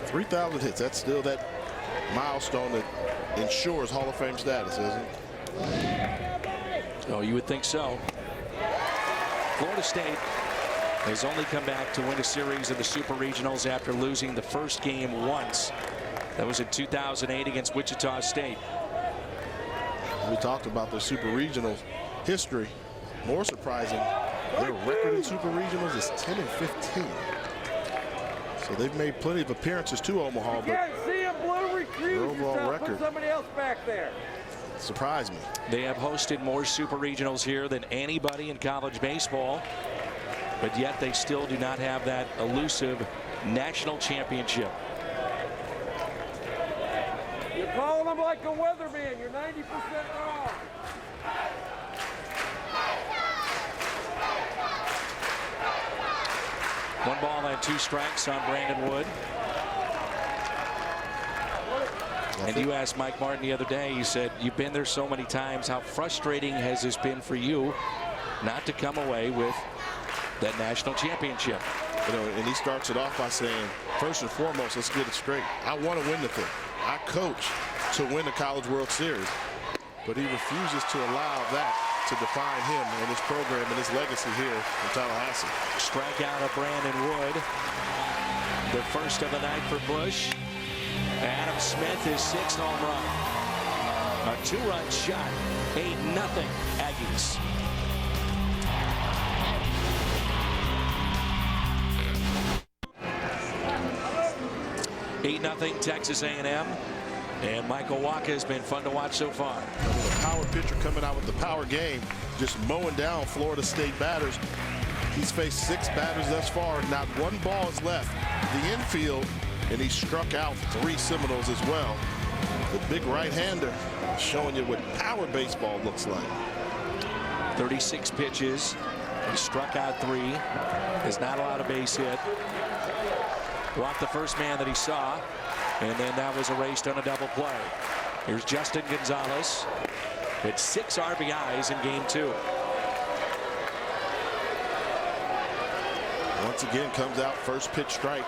3,000 hits, that's still that milestone that ensures Hall of Fame status, isn't it? Oh, you would think so. Florida State has only come back to win a series of the Super Regionals after losing the first game once. That was in 2008 against Wichita State. We talked about the Super Regionals history. More surprising, their record in Super Regionals is 10-15. So they've made plenty of appearances to Omaha, but their overall record, somebody else back there, surprised me. They have hosted more Super Regionals here than anybody in college baseball, but yet they still do not have that elusive national championship. calling him like a weatherman. You're 90% wrong. One ball and 2 strikes on Brandon Wood. And you asked Mike Martin the other day, you said, you've been there so many times. How frustrating has this been for you not to come away with that national championship? You know, and he starts it off by saying, first and foremost, let's get it straight. I want to win the thing. I coach to win the College World Series. But he refuses to allow that to define him and his program and his legacy here in Tallahassee. Strikeout of Brandon Wood. The first of the night for Bush. Adam Smith, his 6th home run. A 2-run shot. 8-0 Aggies. Nothing Texas A&M. And Michael Wacha has been fun to watch so far. The power pitcher coming out with the power game, just mowing down Florida State batters. He's faced 6 batters thus far. Not one ball is left. The infield, and he struck out 3 Seminoles as well. The big right-hander showing you what power baseball looks like. 36 pitches. He struck out 3. Has not allowed a base hit. Walked the first man that he saw, and then that was erased on a double play. Here's Justin Gonzalez with 6 RBIs in game 2. Once again comes out first pitch strike,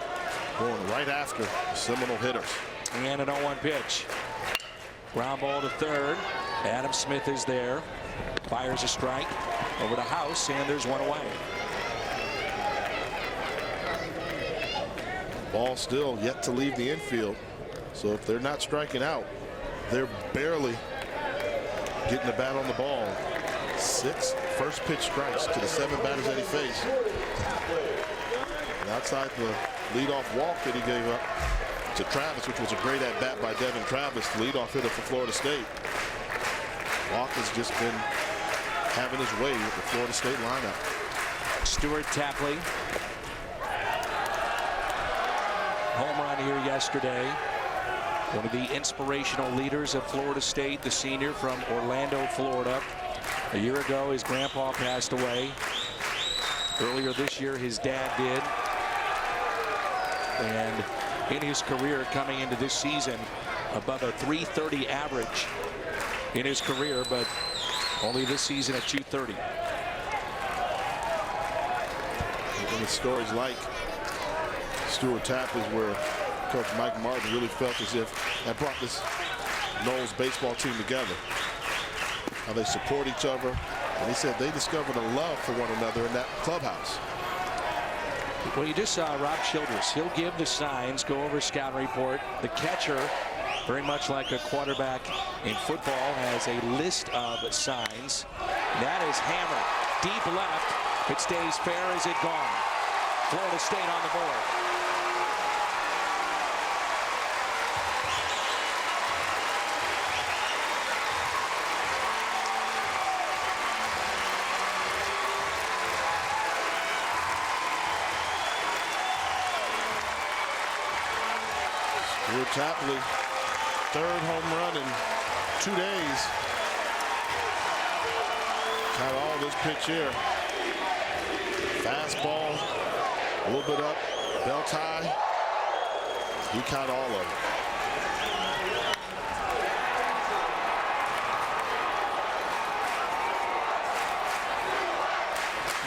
going right after the Seminole hitters. And an 0-1 pitch. Ground ball to third. Adam Smith is there. Fires a strike over to House, and there's 1 away. Ball still yet to leave the infield. So if they're not striking out, they're barely getting the bat on the ball. 6 first pitch strikes to the 7 batters that he faced. And outside the leadoff walk that he gave up to Travis, which was a great at bat by Devin Travis, the leadoff hitter for Florida State. Walk has just been having his way with the Florida State lineup. Stuart Tapley. Home run here yesterday. One of the inspirational leaders of Florida State, the senior from Orlando, Florida. A year ago, his grandpa passed away. Earlier this year, his dad did. And in his career coming into this season, above a .330 average in his career, but only this season at .230. And the stories like Stuart Tapley, where Coach Mike Martin really felt as if that brought this Knowles baseball team together. How they support each other. And he said they discovered a love for one another in that clubhouse. Well, you just saw Rob Childress. He'll give the signs, go over scout report. The catcher, very much like a quarterback in football, has a list of signs. That is hammered deep left. It stays fair as it gone. Florida State on the board. Stuart Tapley, 3rd home run in 2 days. Got all this pitch here. Fastball, a little bit up, belt high. He caught all of it.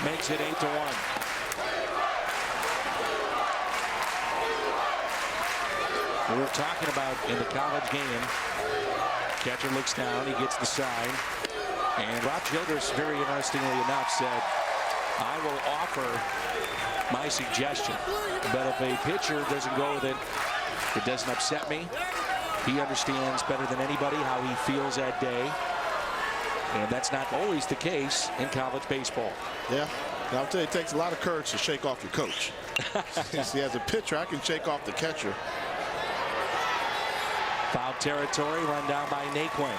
Makes it 8-1. We were talking about in the college game. Catcher looks down, he gets the sign. And Rob Childress, very interestingly enough, said, I will offer my suggestion. But if a pitcher doesn't go with it, it doesn't upset me. He understands better than anybody how he feels that day. And that's not always the case in college baseball. Yeah. Now, I'll tell you, it takes a lot of courage to shake off your coach. See, as a pitcher, I can shake off the catcher. Foul territory, run down by Naquin.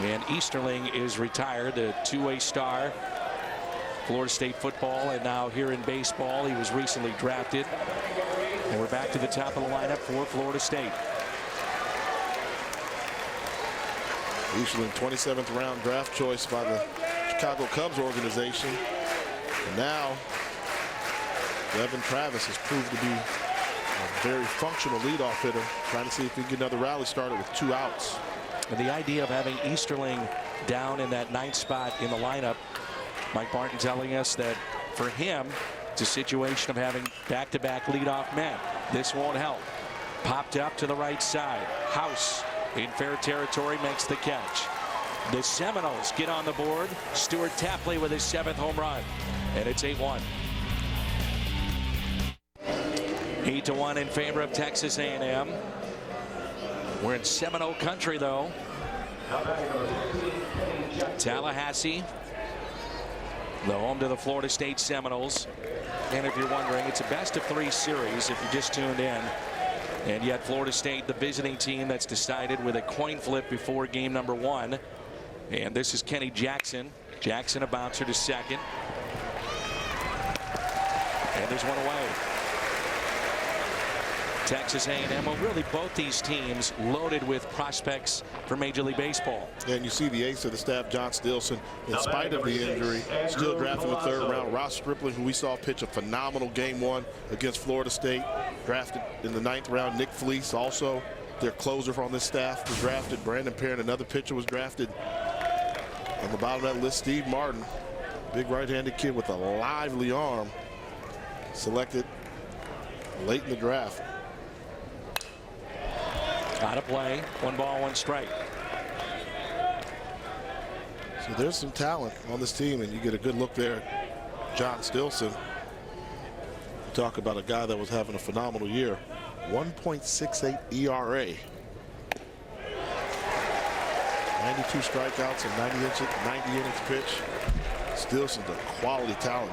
And Easterling is retired, the two-way star. Florida State football and now here in baseball. He was recently drafted. And we're back to the top of the lineup for Florida State. Easterling, 27th round draft choice by the Chicago Cubs organization. And now Devin Travis has proved to be a very functional leadoff hitter, trying to see if he can get another rally started with 2 outs. And the idea of having Easterling down in that 9th spot in the lineup, Mike Martin telling us that for him, it's a situation of having back-to-back leadoff men. This won't help. Popped up to the right side. House in fair territory makes the catch. The Seminoles get on the board. Stuart Tapley with his 7th home run. And it's 8-1. 8-1 in favor of Texas A&M. We're in Seminole country, though. Tallahassee, the home to the Florida State Seminoles. And if you're wondering, it's a best-of-3 series if you just tuned in. And yet Florida State, the visiting team that's decided with a coin flip before game number 1. And this is Kenny Jackson. Jackson a bouncer to second. And there's one away. Texas A&M, well, really both these teams loaded with prospects for Major League Baseball. And you see the ace of the staff, John Stilson, in spite of the injury, still drafted in the 3rd round. Ross Stripling, who we saw pitch a phenomenal game 1 against Florida State, drafted in the 9th round. Nick Fleece, also their closer on this staff, was drafted. Brandon Perrin, another pitcher, was drafted. On the bottom of that list, Steve Martin, big right-handed kid with a lively arm, selected late in the draft. Out of play. 1 ball, 1 strike. So there's some talent on this team, and you get a good look there at John Stilson. You talk about a guy that was having a phenomenal year. 1.68 ERA. 92 strikeouts and 90 innings pitch. Stilson's a quality talent.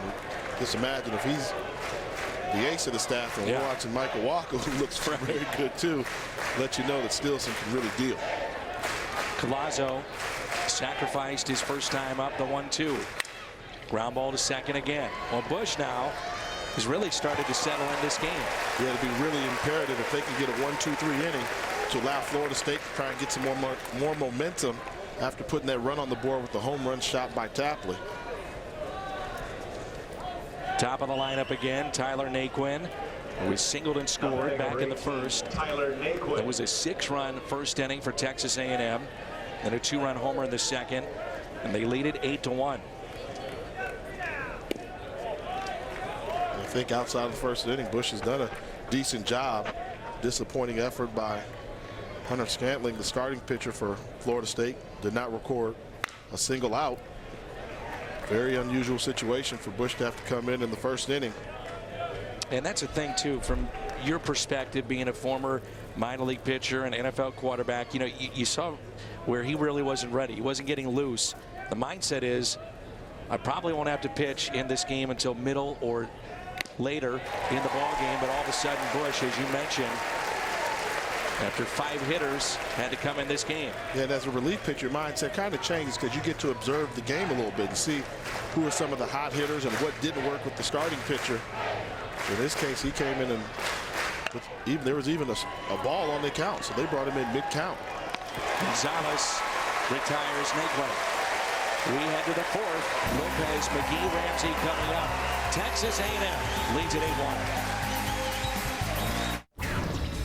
Just imagine if he's the ace of the staff, and we're watching Michael Walker, who looks very good too, let you know that Stilson can really deal. Collazo sacrificed his first time up, the 1-2. Ground ball to second again. Well, Bush now has really started to settle in this game. Yeah, it'd be really imperative if they can get a 1-2-3 inning to allow Florida State to try and get some more momentum after putting that run on the board with the home run shot by Tapley. Top of the lineup again, Tyler Naquin, who was singled and scored back in the 1st. It was a 6-run first inning for Texas A&M, and a 2-run homer in the 2nd, and they lead it 8-1. I think outside of the 1st inning, Bush has done a decent job. Disappointing effort by Hunter Scantling, the starting pitcher for Florida State, did not record a single out. Very unusual situation for Bush to have to come in the 1st inning. And that's a thing too, from your perspective, being a former minor league pitcher and NFL quarterback, you know, you saw where he really wasn't ready. He wasn't getting loose. The mindset is, I probably won't have to pitch in this game until middle or later in the ball game. But all of a sudden, Bush, as you mentioned, after 5 hitters, had to come in this game. Yeah, and as a relief pitcher, your mindset kind of changes because you get to observe the game a little bit and see who are some of the hot hitters and what didn't work with the starting pitcher. In this case, he came in and there was even a ball on the count, so they brought him in mid-count. Gonzalez retires Naquin. We head to the 4th. Lopez, McGee, Ramsey coming up. Texas A&M leads at 8-1.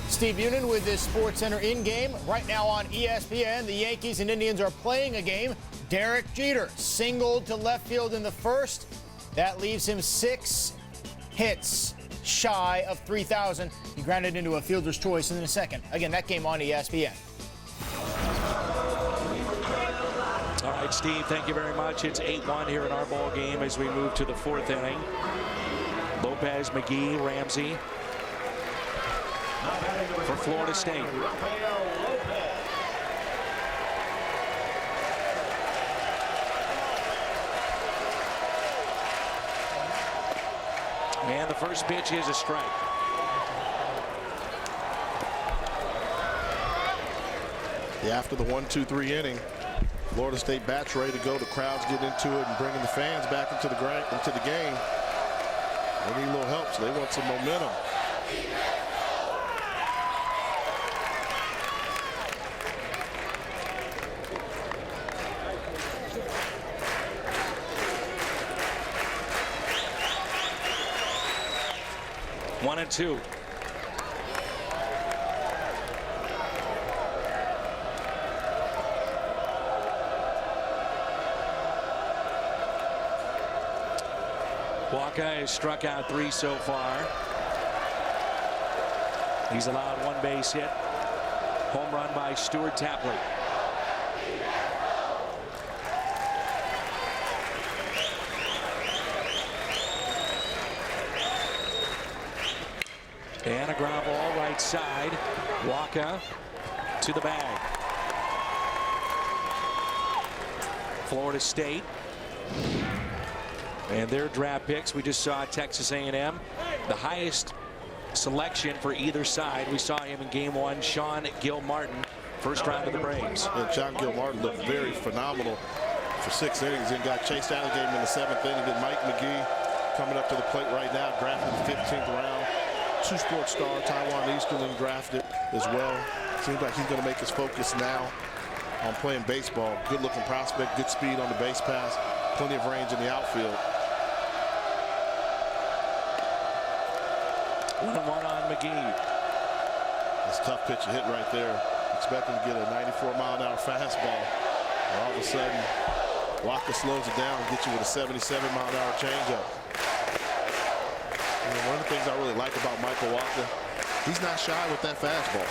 Steve Bunin with this SportsCenter in-game. Right now on ESPN, the Yankees and Indians are playing a game. Derek Jeter singled to left field in the 1st. That leaves him 6 hits shy of 3,000. He grounded into a fielder's choice in the 2nd. Again, that game on ESPN. All right, Steve, thank you very much. It's 8-1 here in our ball game as we move to the 4th inning. Lopez, McGee, Ramsey for Florida State. And the first pitch is a strike. Yeah, after the 1-2-3 inning, Florida State bats ready to go. The crowd's getting into it and bringing the fans back into the game. They need a little help, so they want some momentum. 1-2. Wacha has struck out 3 so far. He's allowed 1 base hit. Home run by Stuart Tapley. And a ground ball right side. Wacha to the bag. Florida State. And their draft picks, we just saw Texas A&M, the highest selection for either side. We saw him in game 1, Sean Gilmartin, first round of the Braves. And Sean Gilmartin looked very phenomenal for 6 innings and got chased out of the game in the 7th inning. Then Mike McGee coming up to the plate right now, drafted in the 15th round. 2-sport star, Taiwan Easterling drafted as well. Seems like he's going to make his focus now on playing baseball. Good looking prospect, good speed on the base pass, plenty of range in the outfield. 1-1 on McGee. That's a tough pitch to hit right there. Expecting to get a 94-mile-an-hour fastball. And all of a sudden, Wacha slows it down and gets you with a 77-mile-an-hour changeup. And one of the things I really like about Michael Wacha, he's not shy with that fastball.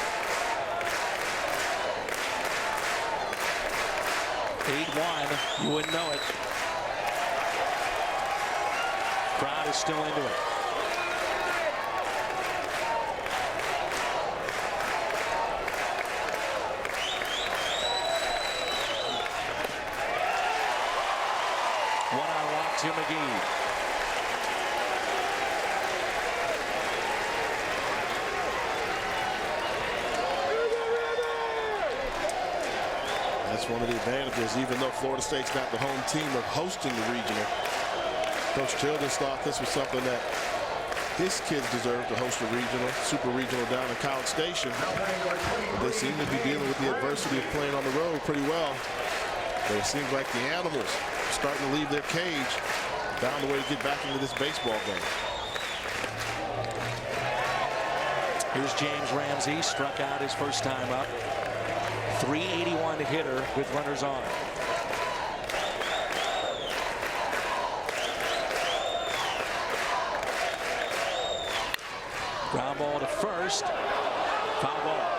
8-1, you wouldn't know it. Crowd is still into it. To McGee. That's one of the advantages, even though Florida State's not the home team of hosting the regional. Coach Childers thought this was something that his kids deserve to host a regional, super regional down in College Station. But they seem to be dealing with the adversity of playing on the road pretty well. But it seems like the animals starting to leave their cage, found a way to get back into this baseball game. Here's James Ramsey, struck out his first time up. 381 hitter with runners on. Ground ball to first. Foul ball.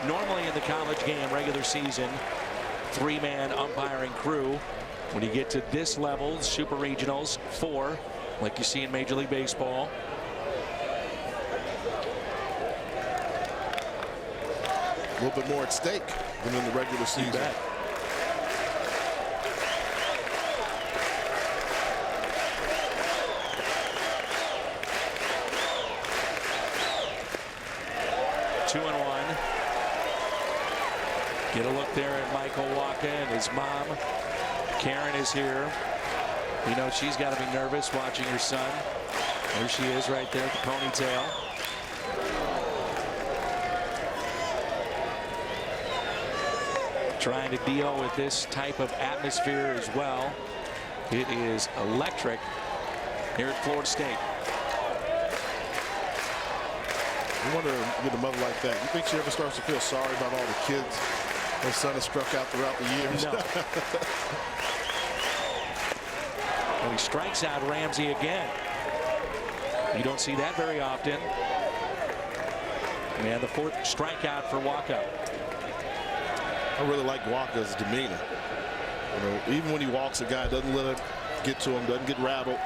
Normally in the college game, regular season, 3-man umpiring crew. When you get to this level, super regionals, 4, like you see in Major League Baseball. A little bit more at stake than in the regular season. You bet. Get a look there at Michael Wacha and his mom. Karen is here. You know she's got to be nervous watching her son. There she is right there, the ponytail. Trying to deal with this type of atmosphere as well. It is electric here at Florida State. I wonder with a mother like that, you think she ever starts to feel sorry about all the kids her son has struck out throughout the years? No. And he strikes out Ramsey again. You don't see that very often. And the 4th strikeout for Wacha. I really like Wacha's demeanor. You know, even when he walks a guy, doesn't let it get to him, doesn't get rattled.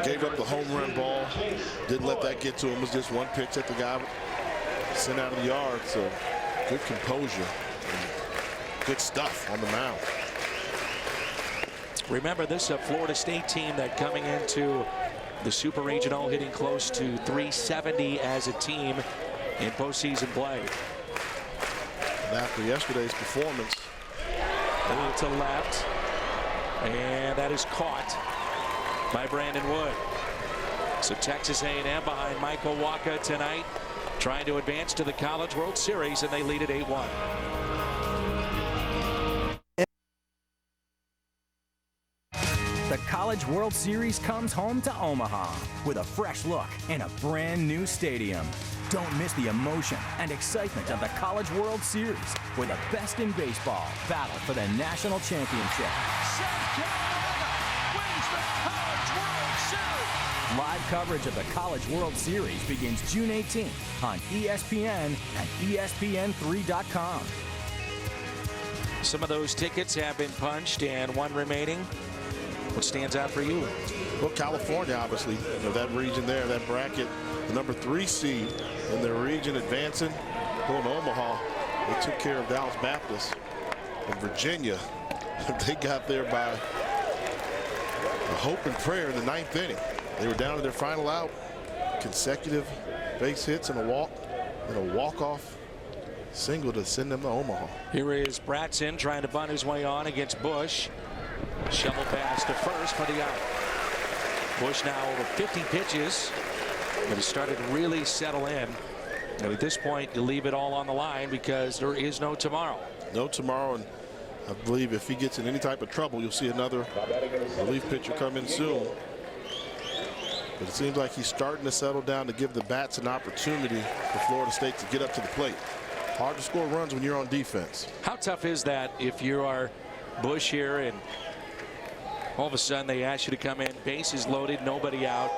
Gave up the home run ball, didn't let that get to him. It was just one pitch at the guy sent out of the yard. So good composure, and good stuff on the mound. Remember, this is a Florida State team that coming into the Super Regional hitting close to 370 as a team in postseason play. And after yesterday's performance, out to left, and that is caught by Brandon Wood. So Texas A&M behind Michael Wacha tonight, trying to advance to the College World Series, and they lead at 8-1. The College College World Series comes home to Omaha with a fresh look and a brand new stadium. Don't miss the emotion and excitement of the College World Series with the best in baseball battle for the national championship. South Carolina wins the College World Series. Live coverage of the College World Series begins June 18th on ESPN and ESPN3.com. Some of those tickets have been punched and one remaining. What stands out for you? Well, California, obviously, that region there, that bracket, the number 3 seed in their region advancing, going to Omaha. They took care of Dallas Baptist. And Virginia, they got there by a hope and prayer in the 9th inning. They were down to their final out, consecutive base hits and a walk-off single to send them to Omaha. Here is Bratson trying to bunt his way on against Bush. Shovel pass to first for the out. Bush now over 50 pitches, but he started to really settle in. And at this point, you leave it all on the line because there is no tomorrow. No tomorrow, and I believe if he gets in any type of trouble, you'll see another relief pitcher come in soon. But it seems like he's starting to settle down to give the bats an opportunity for Florida State to get up to the plate. Hard to score runs when you're on defense. How tough is that if you are Bush here and all of a sudden they ask you to come in, bases loaded, nobody out,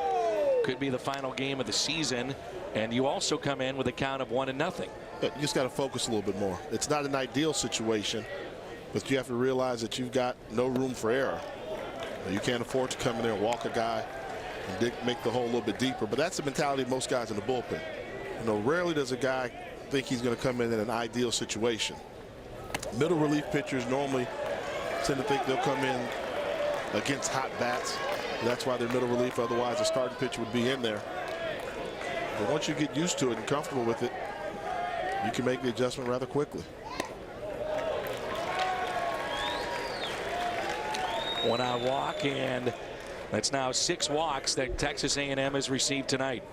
could be the final game of the season, and you also come in with a count of 1-0. You just got to focus a little bit more. It's not an ideal situation, but you have to realize that you've got no room for error. You can't afford to come in there and walk a guy and make the hole a little bit deeper, but that's the mentality of most guys in the bullpen. Rarely does a guy think he's going to come in an ideal situation. Middle relief pitchers normally tend to think they'll come in against hot bats. That's why they're middle relief. Otherwise, the starting pitcher would be in there. But once you get used to it and comfortable with it, you can make the adjustment rather quickly. One out walk, and that's now 6 walks that Texas A&M has received tonight.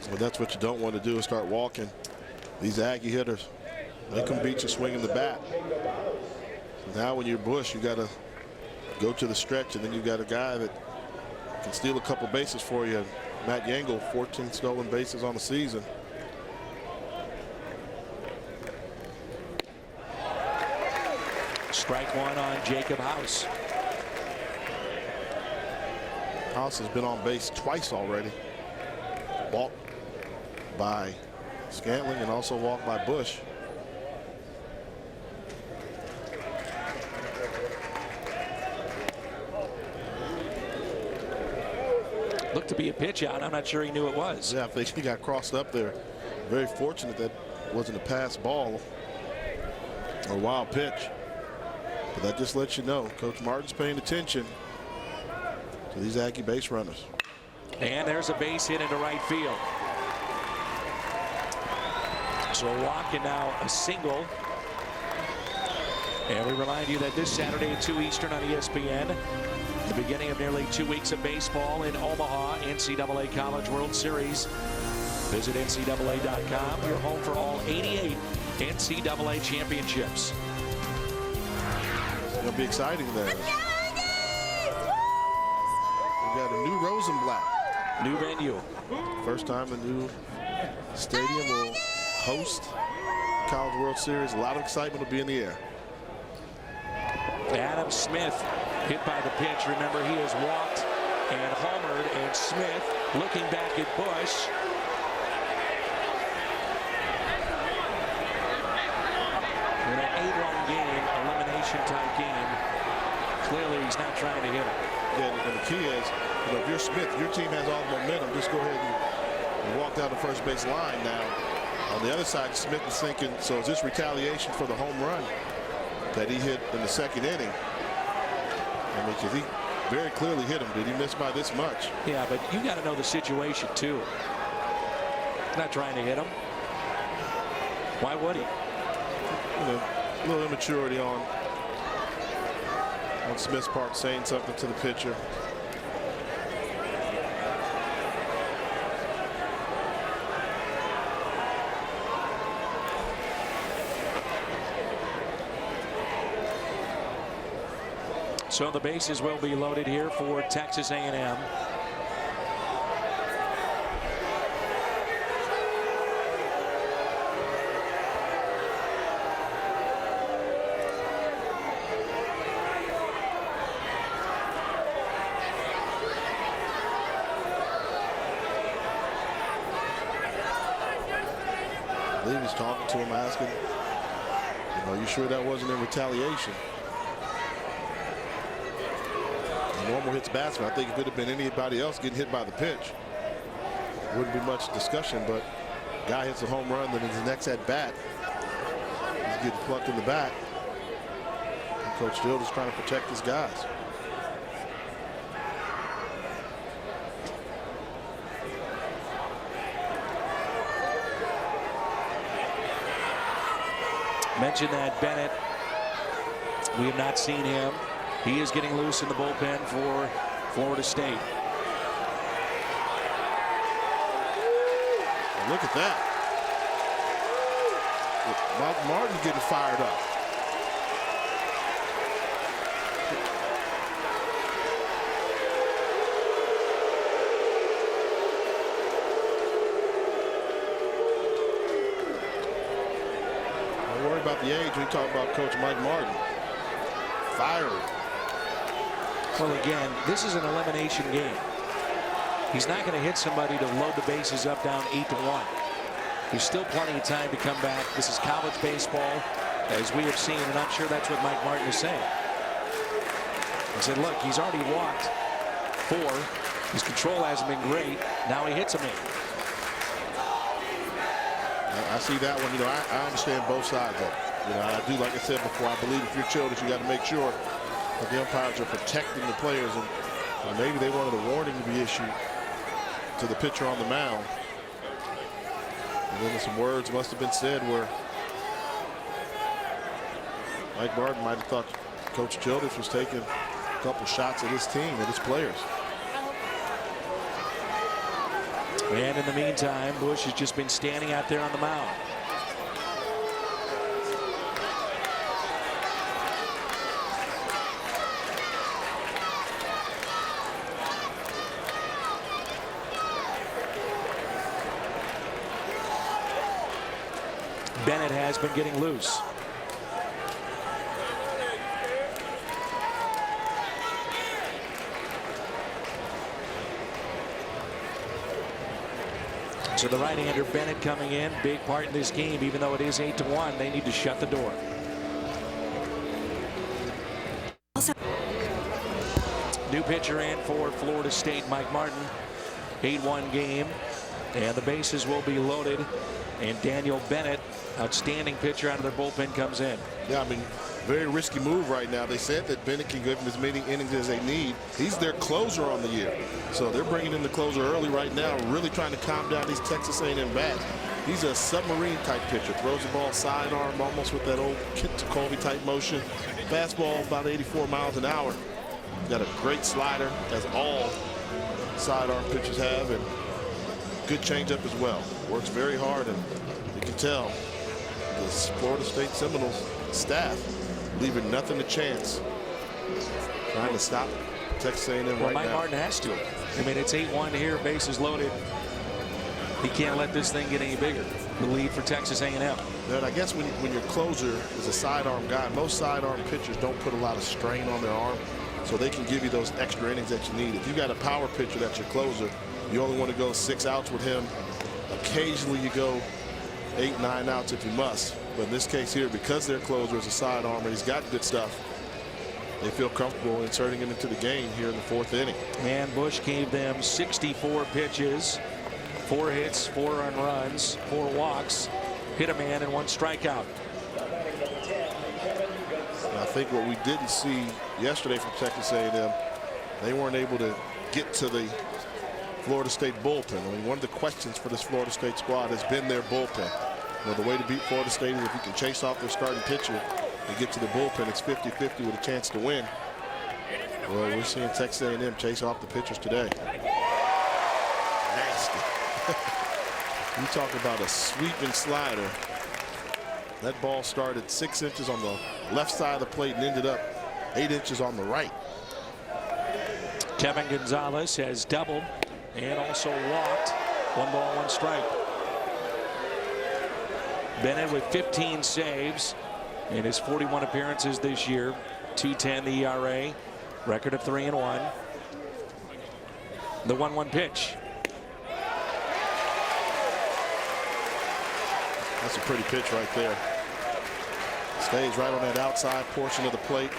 Well, that's what you don't want to do, is start walking these Aggie hitters. They can beat you swinging the bat. So now when you're Bush, you got to go to the stretch, and then you got a guy that can steal a couple bases for you. Matt Yangle, 14 stolen bases on the season. Strike one on Jacob House. House has been on base twice already. Walked by Scantling and also walked by Bush. Looked to be a pitch out. I'm not sure he knew it was. Yeah, I think he got crossed up there. Very fortunate that wasn't a pass ball or a wild pitch. But that just lets you know Coach Martin's paying attention to these Aggie base runners. And there's a base hit into right field. So a walk and now a single. And we remind you that this Saturday at 2 Eastern on ESPN, the beginning of nearly 2 weeks of baseball in Omaha, NCAA College World Series. Visit NCAA.com, your home for all 88 NCAA championships. It's going to be exciting there. We got a new Rosenblatt. New venue. First time the new stadium will host College World Series. A lot of excitement will be in the air. Adam Smith hit by the pitch. Remember, he has walked and homered, and Smith looking back at Bush. In an 8-run game, elimination type game, clearly he's not trying to hit him. Yeah, and the key is, if you're Smith, your team has all the momentum. Just go ahead and walk down the first base line now. On the other side, Smith is thinking, so is this retaliation for the home run that he hit in the second inning? I mean, because he very clearly hit him. Did he miss by this much? Yeah, but you got to know the situation, too. Not trying to hit him. Why would he? A little immaturity on Smith's part, saying something to the pitcher. So the bases will be loaded here for Texas A&M. I believe he's talking to him, asking, are you sure that wasn't in retaliation? Normal hits batsman. I think if it had been anybody else getting hit by the pitch, wouldn't be much discussion, but guy hits a home run, then his next at bat, he's getting plucked in the back. And Coach Field is trying to protect his guys. Mentioned that Bennett, we have not seen him. He is getting loose in the bullpen for Florida State. Look at that. Mike Martin getting fired up. Don't worry about the age when you talk about Coach Mike Martin. Fiery. Well, again, this is an elimination game. He's not going to hit somebody to load the bases up down 8-1. There's still plenty of time to come back. This is college baseball, as we have seen, and I'm sure that's what Mike Martin is saying. He said, look, he's already walked 4. His control hasn't been great. Now he hits them in. I see that one. You know, I understand both sides of it. You know, I do, like I said before, I believe if you're children, you got to make sure that the umpires are protecting the players, and maybe they wanted a warning to be issued to the pitcher on the mound. And then some words must have been said where Mike Martin might have thought Coach Childress was taking a couple shots at his team, at his players. And in the meantime, Bush has just been standing out there on the mound. Bennett has been getting loose. So the right-hander Bennett coming in, big part in this game, even though it is 8-1, they need to shut the door. New pitcher in for Florida State, Mike Martin. 8-1 game, and the bases will be loaded. And Daniel Bennett, outstanding pitcher out of their bullpen, comes in. Yeah, I mean, very risky move right now. They said that Bennett can give them as many innings as they need. He's their closer on the year. So they're bringing in the closer early right now, really trying to calm down these Texas A&M bats. He's a submarine-type pitcher. Throws the ball sidearm almost with that old Kent Colby-type motion. Fastball about 84 miles an hour. Got a great slider, as all sidearm pitchers have, and good changeup as well. Works very hard, and you can tell the Florida State Seminoles staff leaving nothing to chance, trying to stop Texas A&M right now. Mike Martin has to. I mean, it's 8-1 here, bases loaded. He can't let this thing get any bigger. The lead for Texas A&M. And I guess when your closer is a sidearm guy, most sidearm pitchers don't put a lot of strain on their arm, so they can give you those extra innings that you need. If you got a power pitcher that's your closer, you only want to go 6 outs with him. Occasionally you go 8, 9 outs if you must. But in this case here, because their closer is a sidearm and he's got good stuff, they feel comfortable inserting him into the game here in the 4th inning. And Bush gave them 64 pitches, 4 hits, 4 earned runs, 4 walks, hit a man, and 1 strikeout. And I think what we didn't see yesterday from Texas A&M, they weren't able to get to the Florida State bullpen. I mean, one of the questions for this Florida State squad has been their bullpen. You know, the way to beat Florida State is if you can chase off their starting pitcher and get to the bullpen. It's 50-50 with a chance to win. Well, we're seeing Texas A&M chase off the pitchers today. Nasty. You talk about a sweeping slider. That ball started 6 inches on the left side of the plate and ended up 8 inches on the right. Kevin Gonzalez has doubled and also walked. 1 ball, 1 strike. Bennett with 15 saves in his 41 appearances this year. 2.10 the ERA. Record of 3-1. The 1-1 pitch. That's a pretty pitch right there. Stays right on that outside portion of the plate.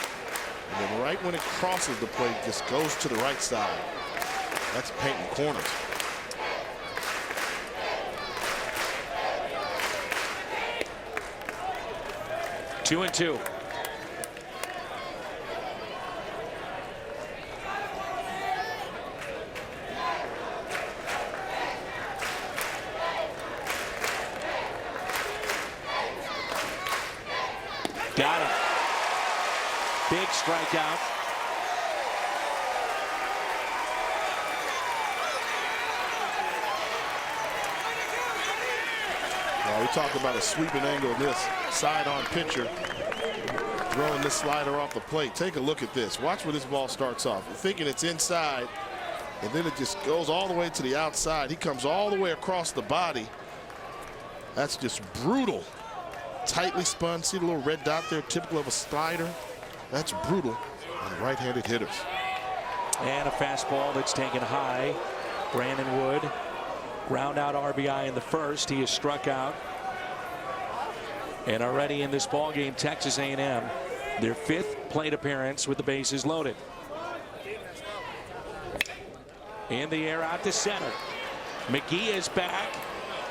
And then right when it crosses the plate, just goes to the right side. That's painting corners. Two and two. Got him. Big strikeout. Well, we talked about a sweeping angle in this side-on pitcher throwing this slider off the plate. Take a look at this. Watch where this ball starts off. You're thinking it's inside, and then it just goes all the way to the outside. He comes all the way across the body. That's just brutal. Tightly spun. See the little red dot there, typical of a slider. That's brutal on right-handed hitters. And a fastball that's taken high. Brandon Wood, ground out RBI in the first. He is struck out. And already in this ball game, Texas A&M, their 5th plate appearance with the bases loaded. In the air out to center. McGee is back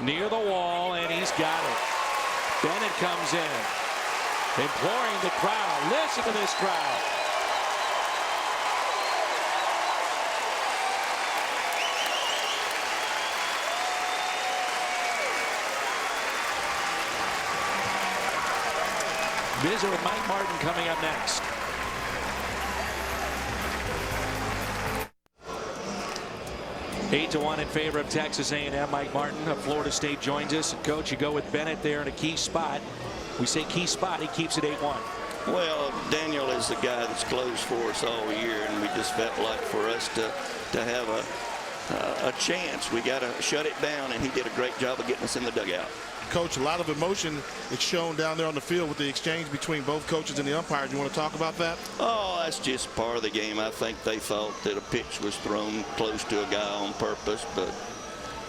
near the wall, and he's got it. Bennett comes in, imploring the crowd. Listen to this crowd. Visit with Mike Martin coming up next. Eight to 1 in favor of Texas A&M. Mike Martin of Florida State joins us. And Coach, you go with Bennett there in a key spot. We say key spot. He keeps it 8-1. Well, Daniel is the guy that's closed for us all year, and we just felt like for us to have a chance, we got to shut it down, and he did a great job of getting us in the dugout. Coach, a lot of emotion is shown down there on the field with the exchange between both coaches and the umpires. You want to talk about that? Oh, that's just part of the game. I think they thought that a pitch was thrown close to a guy on purpose, but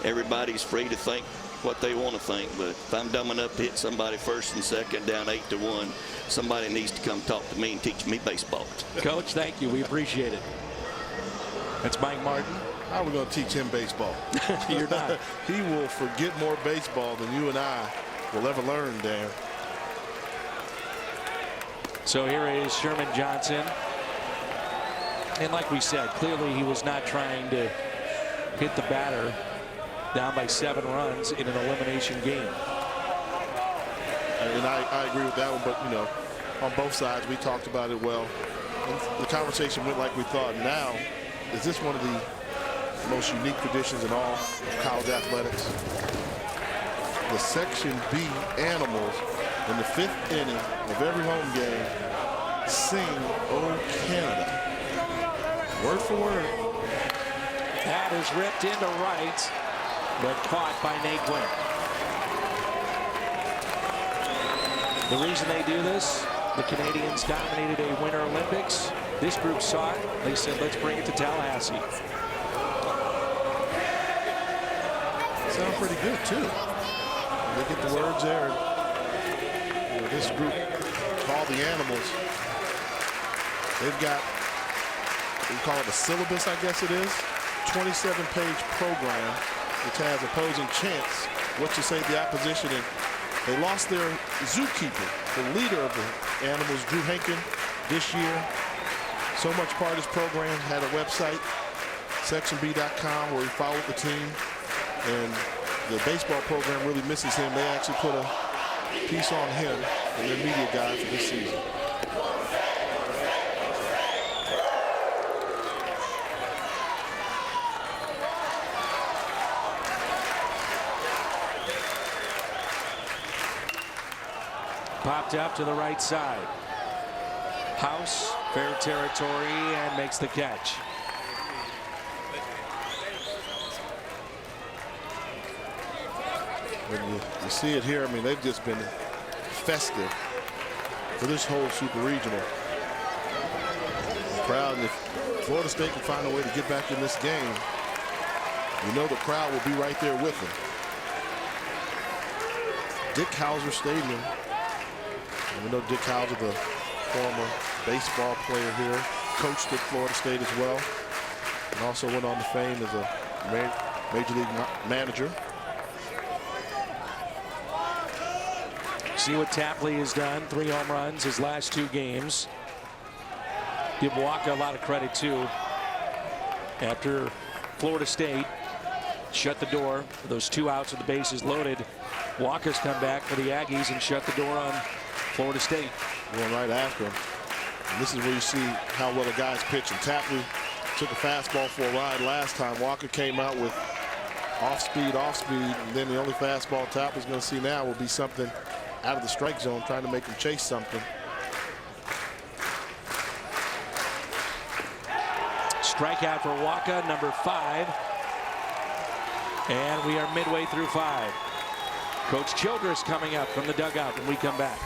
everybody's free to think what they want to think. But if I'm dumb enough to hit somebody first and second down 8-1, somebody needs to come talk to me and teach me baseball. Coach, thank you. We appreciate it. That's Mike Martin. How are we going to teach him baseball? You're not. He will forget more baseball than you and I will ever learn, Dan. So here is Sherman Johnson. And like we said, clearly he was not trying to hit the batter down by 7 runs in an elimination game. And I agree with that one, but, you know, on both sides, we talked about it well. And the conversation went like we thought. Now, is this one of the most unique traditions in all of college athletics? The Section B animals in the 5th inning of every home game sing "Oh Canada." Word for word. That is ripped into right, but caught by Nate Wynn. The reason they do this, the Canadians dominated a Winter Olympics. This group saw it. They said, let's bring it to Tallahassee. Sound pretty good too. They get the words there. You know, this group called the Animals. They've got, we call it a syllabus, I guess it is. 27-page program which has opposing chants what to say to the opposition. And they lost their zookeeper, the leader of the Animals, Drew Hankin, this year. So much part of this program had a website, sectionb.com, where he followed the team. And the baseball program really misses him. They actually put a piece on him in their media guide for this season. Popped up to the right side. House Fair territory and makes the catch. When you see it here, I mean, they've just been festive for this whole Super Regional. The crowd, and if Florida State can find a way to get back in this game, you know the crowd will be right there with them. Dick Hauser Stadium. And we know Dick Hauser, the former baseball player here, coached at Florida State as well, and also went on to fame as a Major League manager. See what Tapley has done. 3 home runs his last 2 games. Give Wacha a lot of credit too. After Florida State shut the door, those 2 outs with the bases loaded, Wacha's come back for the Aggies and shut the door on Florida State. Going right after him. And this is where you see how well the guys pitch. And Tapley took a fastball for a ride last time. Wacha came out with off speed, and then the only fastball Tapley's going to see now will be something out of the strike zone, trying to make him chase something. Strikeout for Wacha, number 5. And we are midway through 5. Coach Childress coming up from the dugout when we come back.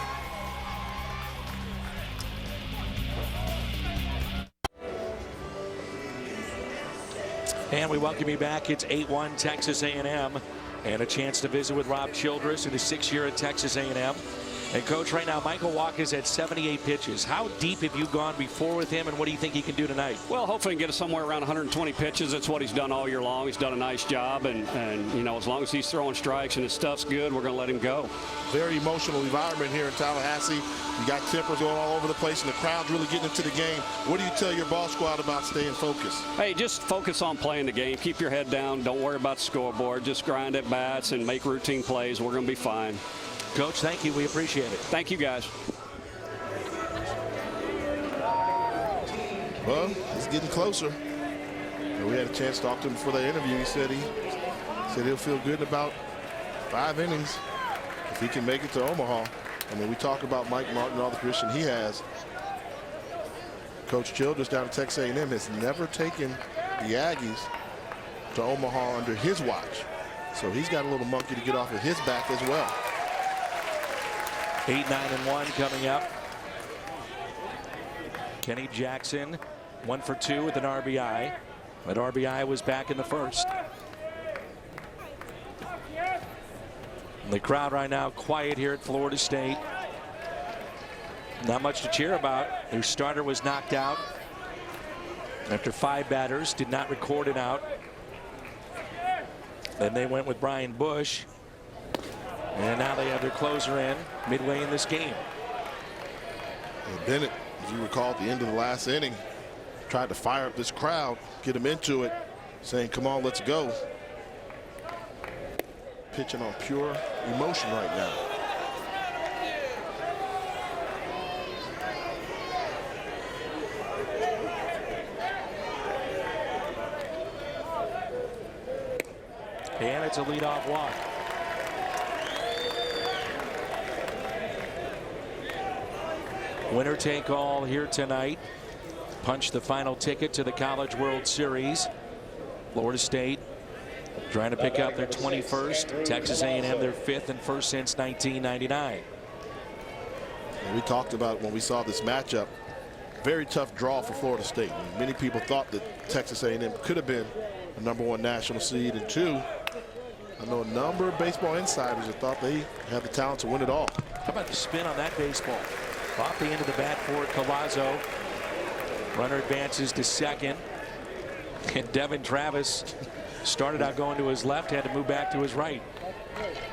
And we welcome you back. It's 8-1 Texas A&M, and a chance to visit with Rob Childress, who's the 6th year at Texas A&M. And Coach, right now, Michael Wacha's at 78 pitches. How deep have you gone before with him, and what do you think he can do tonight? Well, hopefully he can get us somewhere around 120 pitches. That's what he's done all year long. He's done a nice job, and you know, as long as he's throwing strikes and his stuff's good, we're going to let him go. Very emotional environment here in Tallahassee. You got tempers going all over the place, and the crowd's really getting into the game. What do you tell your ball squad about staying focused? Hey, just focus on playing the game. Keep your head down. Don't worry about the scoreboard. Just grind at bats and make routine plays. We're going to be fine. Coach, thank you. We appreciate it. Thank you, guys. Well, it's getting closer. We had a chance to talk to him before the interview. He said he'll feel good in about 5 innings if he can make it to Omaha. I mean, we talk about Mike Martin and all the tradition he has. Coach Childress down at Texas A&M has never taken the Aggies to Omaha under his watch. So he's got a little monkey to get off of his back as well. 8-9-1 coming up. Kenny Jackson 1 for 2 with an RBI. But RBI was back in the first. And the crowd right now quiet here at Florida State. Not much to cheer about. Their starter was knocked out after 5 batters, did not record an out. Then they went with Brian Bush. And now they have their closer in midway in this game. And Bennett, as you recall, at the end of the last inning, tried to fire up this crowd, get them into it, saying, come on, let's go. Pitching on pure emotion right now. And it's a leadoff walk. Winner take all here tonight. Punch the final ticket to the College World Series. Florida State trying to pick up their 21st. Texas A&M their 5th and first since 1999. And we talked about when we saw this matchup, very tough draw for Florida State. And many people thought that Texas A&M could have been a #1 national seed. And 2, I know a number of baseball insiders that thought they had the talent to win it all. How about the spin on that baseball? Off the end of the bat for Colazo. Runner advances to second. And Devin Travis started out going to his left, had to move back to his right.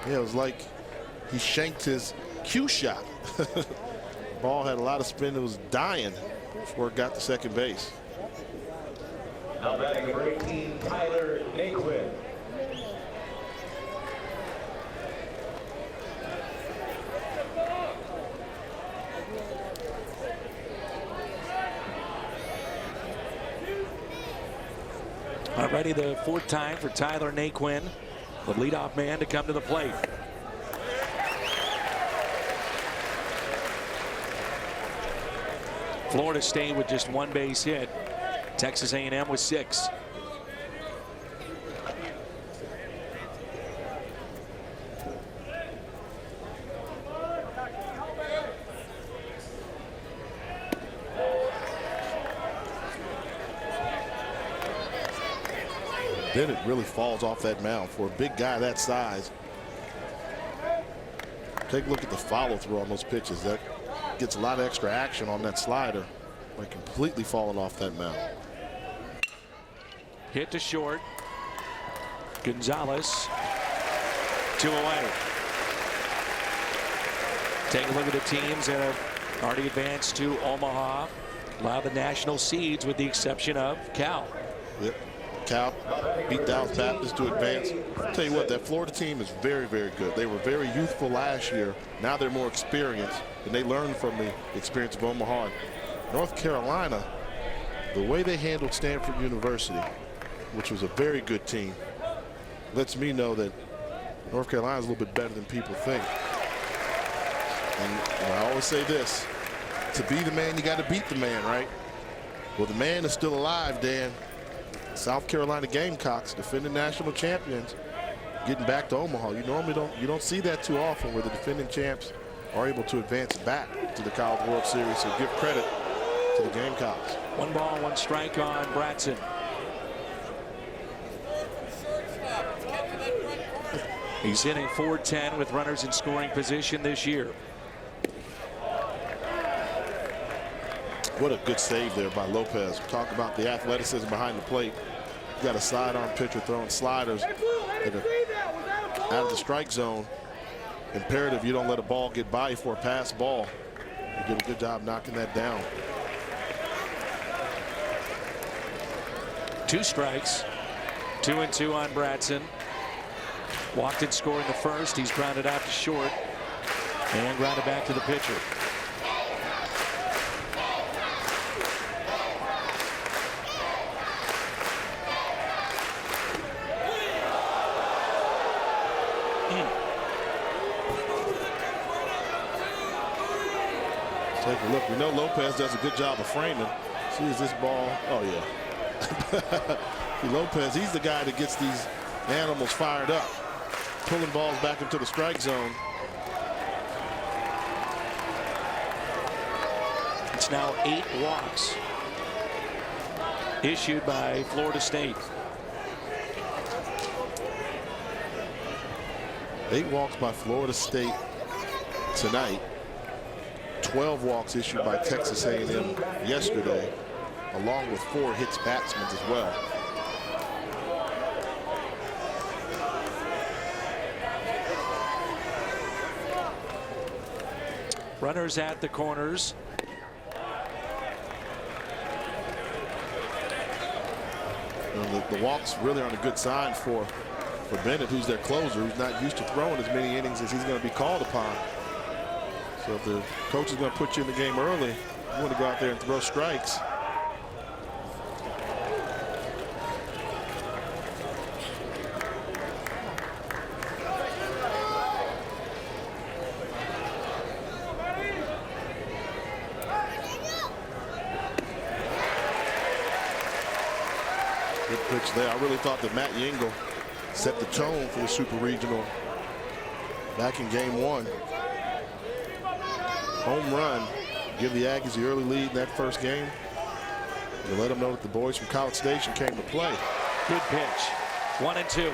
Yeah, it was like he shanked his cue shot. Ball had a lot of spin. It was dying before it got to second base. Now batting number 18, Tyler Naquin. Already the 4th time for Tyler Naquin, the leadoff man, to come to the plate. Florida State with just one base hit. Texas A&M with 6. Bennett really falls off that mound for a big guy that size. Take a look at the follow through on those pitches. That gets a lot of extra action on that slider by completely falling off that mound. Hit to short. Gonzalez 2 away. Take a look at the teams that have already advanced to Omaha. A lot of the national seeds with the exception of Cal. Yep. Cal beat Dallas Baptist to advance. I'll tell you what, that Florida team is very, very good. They were very youthful last year. Now they're more experienced, and they learned from the experience of Omaha. North Carolina, the way they handled Stanford University, which was a very good team, lets me know that North Carolina is a little bit better than people think. And I always say this, to be the man, you got to beat the man, right? Well, the man is still alive, Dan. South Carolina Gamecocks, defending national champions, getting back to Omaha. You don't see that too often, where the defending champs are able to advance back to the College World Series. So give credit to the Gamecocks. 1 ball, 1 strike on Bratson. He's hitting .410 with runners in scoring position this year. What a good save there by Lopez. Talk about the athleticism behind the plate. You got a sidearm pitcher throwing sliders that are out of the strike zone. Imperative you don't let a ball get by you for a pass ball. You did a good job knocking that down. 2 strikes. 2-2 on Bratson. Walked and scored in the first. He's grounded out to short and grounded back to the pitcher. Take a look. We know Lopez does a good job of framing. See, is this ball? Oh, yeah. See, Lopez, he's the guy that gets these animals fired up, pulling balls back into the strike zone. It's now 8 walks issued by Florida State. 8 walks by Florida State tonight. 12 walks issued by Texas A&M yesterday, along with 4 hits batsmen as well. Runners at the corners. The walks really aren't a good sign for Bennett, who's their closer, who's not used to throwing as many innings as he's going to be called upon. So if the coach is going to put you in the game early, you want to go out there and throw strikes. Good pitch there. I really thought that Matt Yingle set the tone for the Super Regional back in game 1. Home run, give the Aggies the early lead in that first game. To let them know that the boys from College Station came to play. Good pitch. 1-2.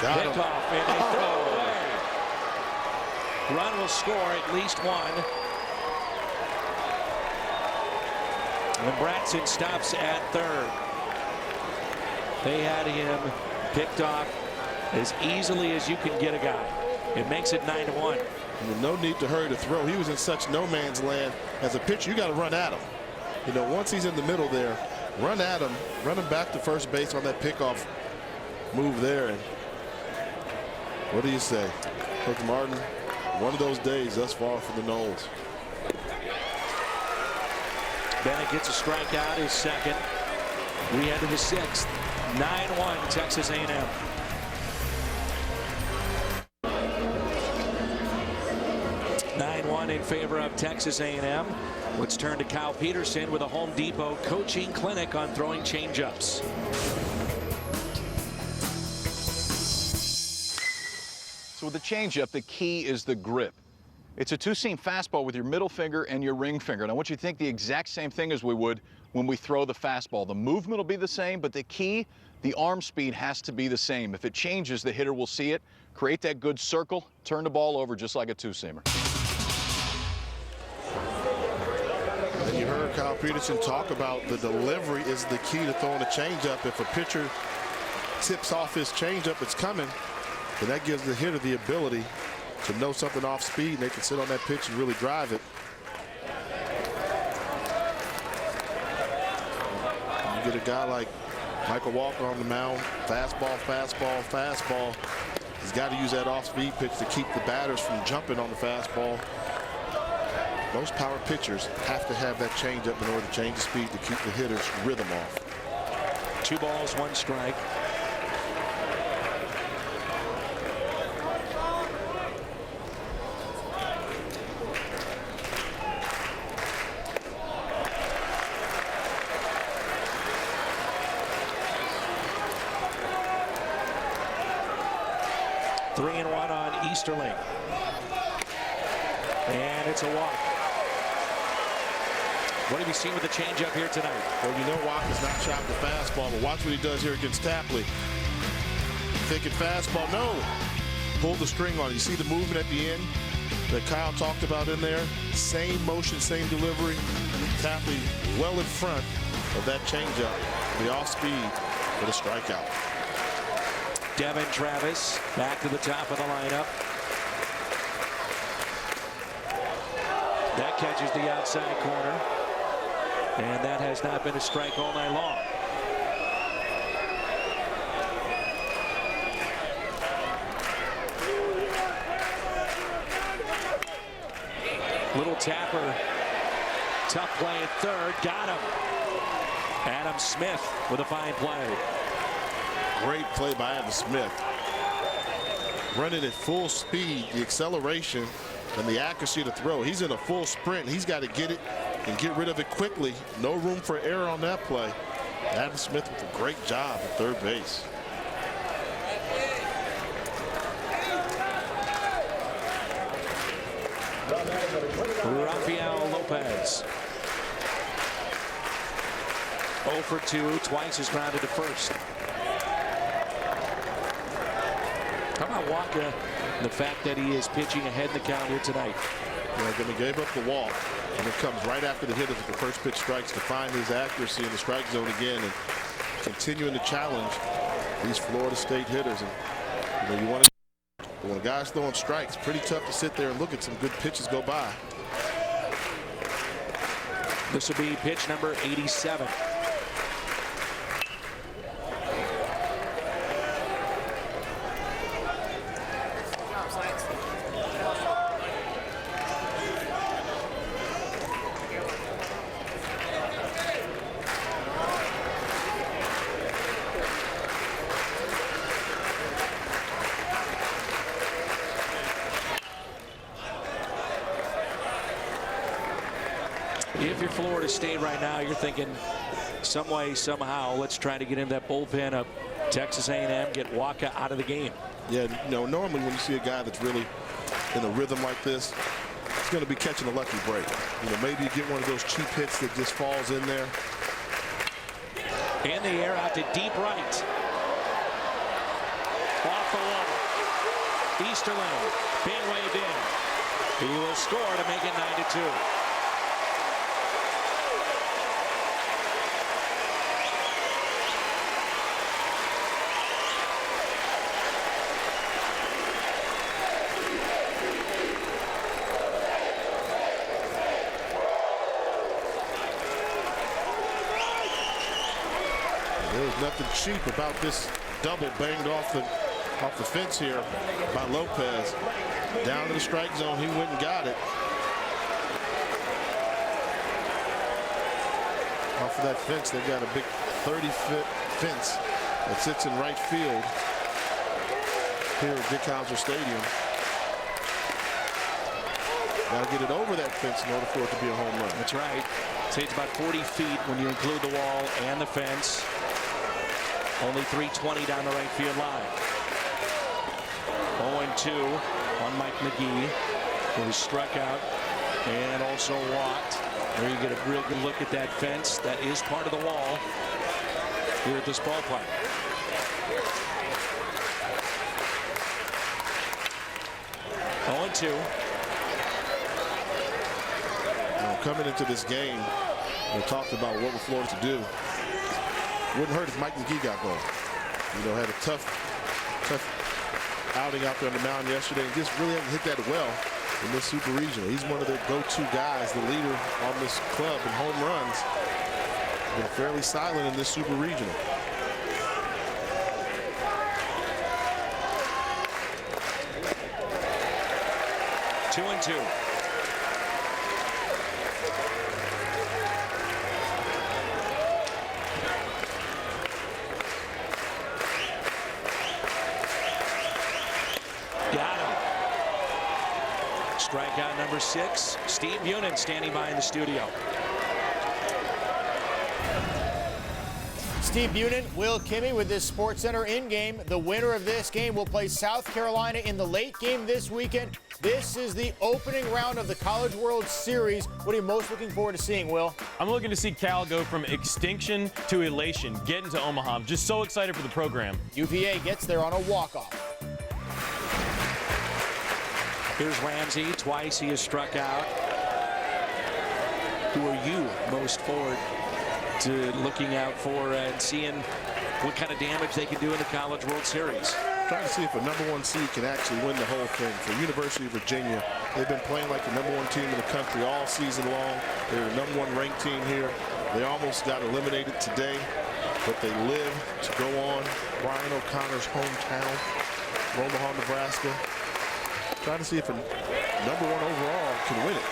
Picked off and they throw away. Run will score at least 1. And Bratson stops at third. They had him picked off as easily as you can get a guy. It makes it 9-1. No need to hurry to throw. He was in such no man's land. As a pitcher, you got to run at him. You know, once he's in the middle there, run at him, run him back to first base on that pickoff move there. And what do you say, Coach Martin? One of those days thus far for the Noles. Bennett gets a strikeout, his second. We head to the 6th. 9-1 Texas A&M. In favor of Texas A&M. Let's turn to Kyle Peterson with a Home Depot coaching clinic on throwing changeups. So with the changeup, the key is the grip. It's a two-seam fastball with your middle finger and your ring finger. And I want you to think the exact same thing as we would when we throw the fastball. The movement will be the same, but the key, the arm speed has to be the same. If it changes, the hitter will see it, create that good circle, turn the ball over just like a two-seamer. And you heard Kyle Peterson talk about the delivery is the key to throwing a changeup. If a pitcher tips off his changeup, it's coming, then that gives the hitter the ability to know something off speed, and they can sit on that pitch and really drive it. You get a guy like Michael Walker on the mound, fastball, fastball, fastball. He's got to use that off-speed pitch to keep the batters from jumping on the fastball. Most power pitchers have to have that changeup in order to change the speed to keep the hitter's rhythm off. 2 balls, 1 strike. Three and 1 on Easterling. And it's a walk. What have you seen with the changeup here tonight? Well, you know Wacha's not chopped the fastball, but watch what he does here against Tapley. Thinking fastball, no. Pull the string on it. You see the movement at the end that Kyle talked about in there? Same motion, same delivery. Tapley well in front of that changeup. The off speed for the strikeout. Devin Travis back to the top of the lineup. That catches the outside corner. And that has not been a strike all night long. Little tapper. Tough play at third. Got him. Adam Smith with a fine play. Great play by Adam Smith. Running at full speed, the acceleration and the accuracy to throw. He's in a full sprint. He's got to get it and get rid of it quickly. No room for error on that play. Adam Smith with a great job at third base. Rafael Lopez. 0 for 2, twice is grounded to first. How about Wacha, the fact that he is pitching ahead in the count here tonight? Yeah, then he gave up the walk, and it comes right after the hitter with the first pitch strikes to find his accuracy in the strike zone again and continuing to challenge these Florida State hitters. And you want to, when a guy's throwing strikes, pretty tough to sit there and look at some good pitches go by. This will be pitch number 87. If you're Florida State right now, you're thinking some way, somehow, let's try to get in that bullpen of Texas A&M, get Wacha out of the game. Yeah, you know, normally when you see a guy that's really in a rhythm like this, it's going to be catching a lucky break. You know, maybe you get one of those cheap hits that just falls in there. In the air out to deep right. Off the wall. Easterling being waved in. He will score to make it 9-2. There was nothing cheap about this double banged off the fence here by Lopez. Down to the strike zone, he went and got it. Off of that fence, they've got a big 30-foot fence that sits in right field here at Dick Howser Stadium. Got to get it over that fence in order for it to be a home run. That's right. Say it's about 40 feet when you include the wall and the fence. Only 320 down the right field line. 0-2 on Mike McGee, who was struck out and also walked. There you get a real good look at that fence. That is part of the wall here at this ballpark. Coming into this game, we talked about what was Florida to do. Wouldn't hurt if Mike McGee got going. You know, had a tough outing out there on the mound yesterday, and just really hasn't hit that well in this Super Regional. He's one of their go-to guys, the leader on this club in home runs. Been fairly silent in this Super Regional. Two and two. Strikeout number 6. Steve Bunin standing by in the studio. Steve Bunin, Will Kimmey with this SportsCenter in-game. The winner of this game will play South Carolina in the late game this weekend. This is the opening round of the College World Series. What are you most looking forward to seeing, Will? I'm looking to see Cal go from extinction to elation, get into Omaha. I'm just so excited for the program. UVA gets there on a walk-off. Here's Ramsey. Twice he has struck out. Who are you most forward to looking out for and seeing what kind of damage they can do in the College World Series? Trying to see if a #1 seed can actually win the whole thing. For University of Virginia, they've been playing like the #1 team in the country all season long. They're the #1 ranked team here. They almost got eliminated today, but they live to go on. Brian O'Connor's hometown, Omaha, Nebraska. Trying to see if a #1 overall can win it.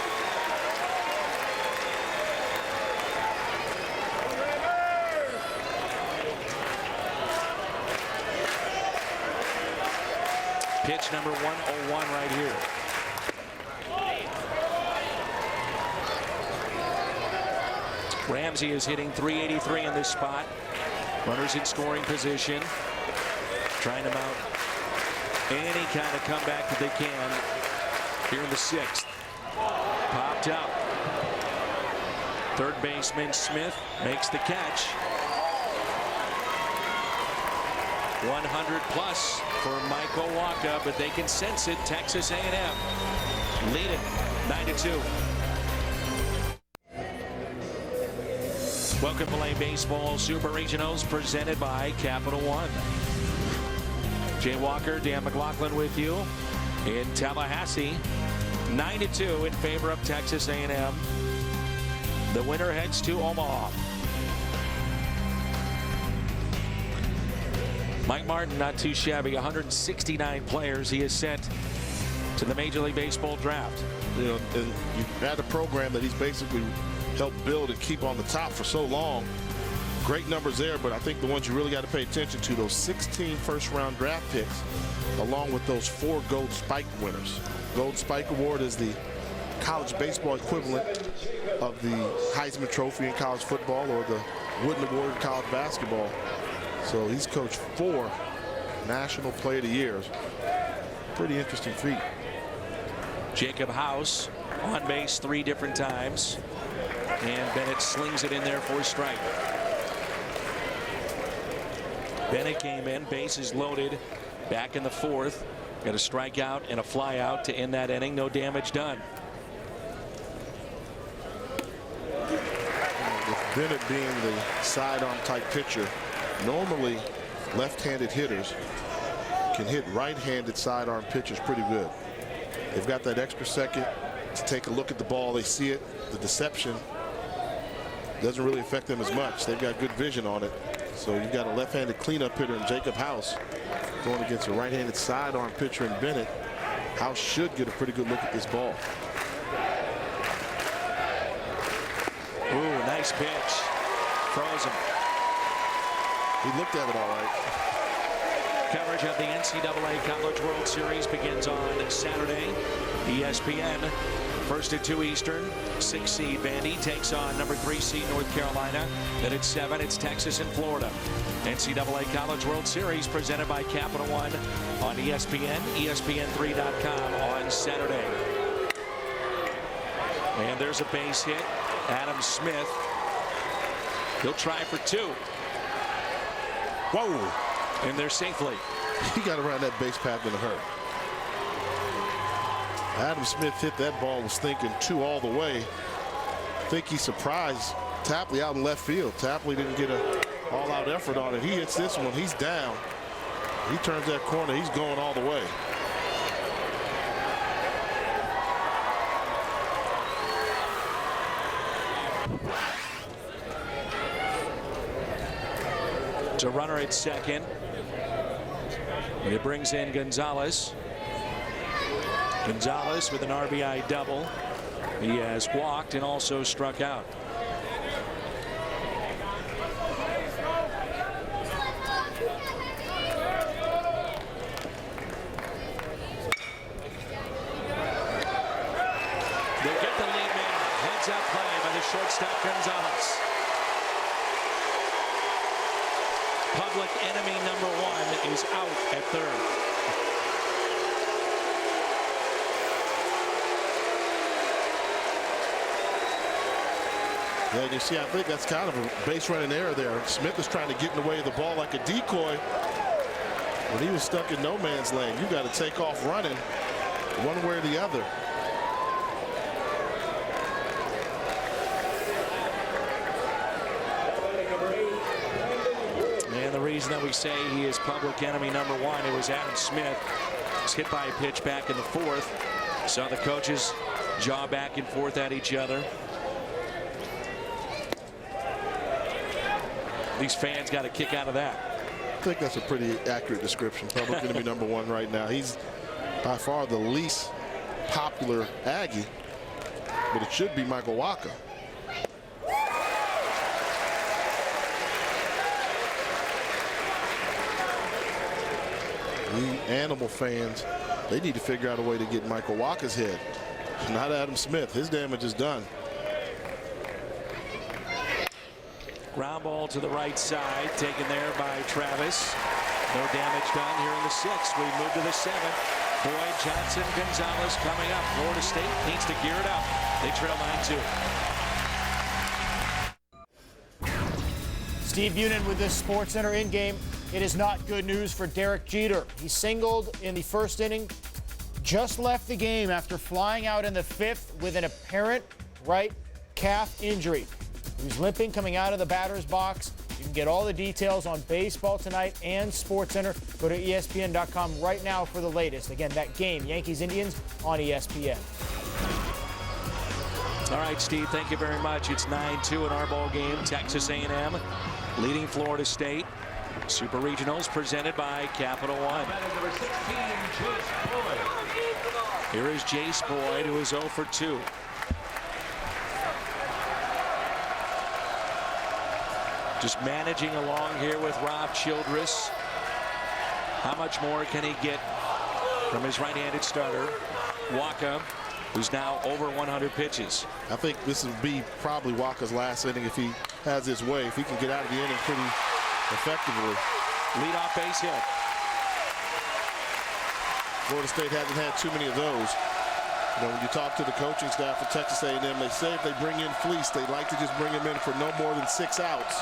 Pitch number 101 right here. Ramsey is hitting .383 in this spot. Runners in scoring position. Trying to mount any kind of comeback that they can here in the 6th. Popped up. Third baseman Smith makes the catch. 100 plus for Michael Wacha, but they can sense it. Texas A&M lead it 9-2. Welcome to Lane Baseball Super Regionals presented by Capital One. Jay Walker, Dan McLaughlin with you in Tallahassee. 9-2 in favor of Texas A&M. The winner heads to Omaha. Mike Martin, not too shabby. 169 players he has sent to the Major League Baseball draft. You know, and you've had a program that he's basically helped build and keep on the top for so long. Great numbers there, but I think the ones you really got to pay attention to, those 16 first-round draft picks, along with those 4 Gold Spike winners. Gold Spike Award is the college baseball equivalent of the Heisman Trophy in college football or the Wooden Award in college basketball. So he's coached 4 National Player of the Years. Pretty interesting feat. Jacob House on base 3 different times, and Bennett slings it in there for a strike. Bennett came in, bases loaded, back in the 4th. Got a strikeout and a flyout to end that inning. No damage done. With Bennett being the sidearm type pitcher, normally left-handed hitters can hit right-handed sidearm pitchers pretty good. They've got that extra second to take a look at the ball. They see it. The deception doesn't really affect them as much. They've got good vision on it. So you've got a left-handed cleanup hitter in Jacob House going against a right-handed sidearm pitcher in Bennett. House should get a pretty good look at this ball. Ooh, nice pitch. Throws him. He looked at it all right. Coverage of the NCAA College World Series begins on Saturday. ESPN, 1 at 2 Eastern. 6 seed Vandy takes on number 3 seed North Carolina. Then at 7, it's Texas and Florida. NCAA College World Series presented by Capital One on ESPN, ESPN3.com on Saturday. And there's a base hit. Adam Smith. He'll try for 2. Whoa! And they're safely. He got around that base path in a hurry. Adam Smith hit that ball, was thinking 2 all the way. I think he surprised Tapley out in left field. Tapley didn't get an all-out effort on it. He hits this one, he's down. He turns that corner, he's going all the way. It's a runner at second. And it brings in Gonzalez. Gonzalez with an RBI double. He has walked and also struck out. They get the lead man. Heads up play by the shortstop Gonzalez. Public enemy number 1 is out at third. Yeah, you see, I think that's kind of a base running error there. Smith is trying to get in the way of the ball like a decoy. When he was stuck in no man's land, you got to take off running one way or the other. And the reason that we say he is public enemy number 1, it was Adam Smith. Was hit by a pitch back in the 4th. Saw the coaches jaw back and forth at each other. These fans got a kick out of that. I think that's a pretty accurate description. Public enemy number 1 right now. He's by far the least popular Aggie, but it should be Michael Wacha. The Animal fans, they need to figure out a way to get Michael Wacha's head. Not Adam Smith. His damage is done. Ground ball to the right side, taken there by Travis. No damage done here in the 6th. We move to the 7th. Boyd, Johnson, Gonzalez coming up. Florida State needs to gear it up. They trail 9-2. Steve Bunin with this SportsCenter in-game. It is not good news for Derek Jeter. He singled in the 1st inning, just left the game after flying out in the 5th with an apparent right calf injury. He was limping coming out of the batter's box. You can get all the details on Baseball Tonight and SportsCenter. Go to ESPN.com right now for the latest. Again, that game, Yankees-Indians, on ESPN. All right, Steve, thank you very much. It's 9-2 in our ball game. Texas A&M leading Florida State. Super Regionals presented by Capital One. Here is Jace Boyd, who is 0 for 2. Just managing along here with Rob Childress. How much more can he get from his right-handed starter, Wacha, who's now over 100 pitches? I think this will be probably Wacha's last inning if he has his way. If he can get out of the inning pretty effectively. Leadoff base hit. Florida State hasn't had too many of those. You know, when you talk to the coaching staff for Texas A&M, they say if they bring in Fleece, they like to just bring him in for no more than 6 outs.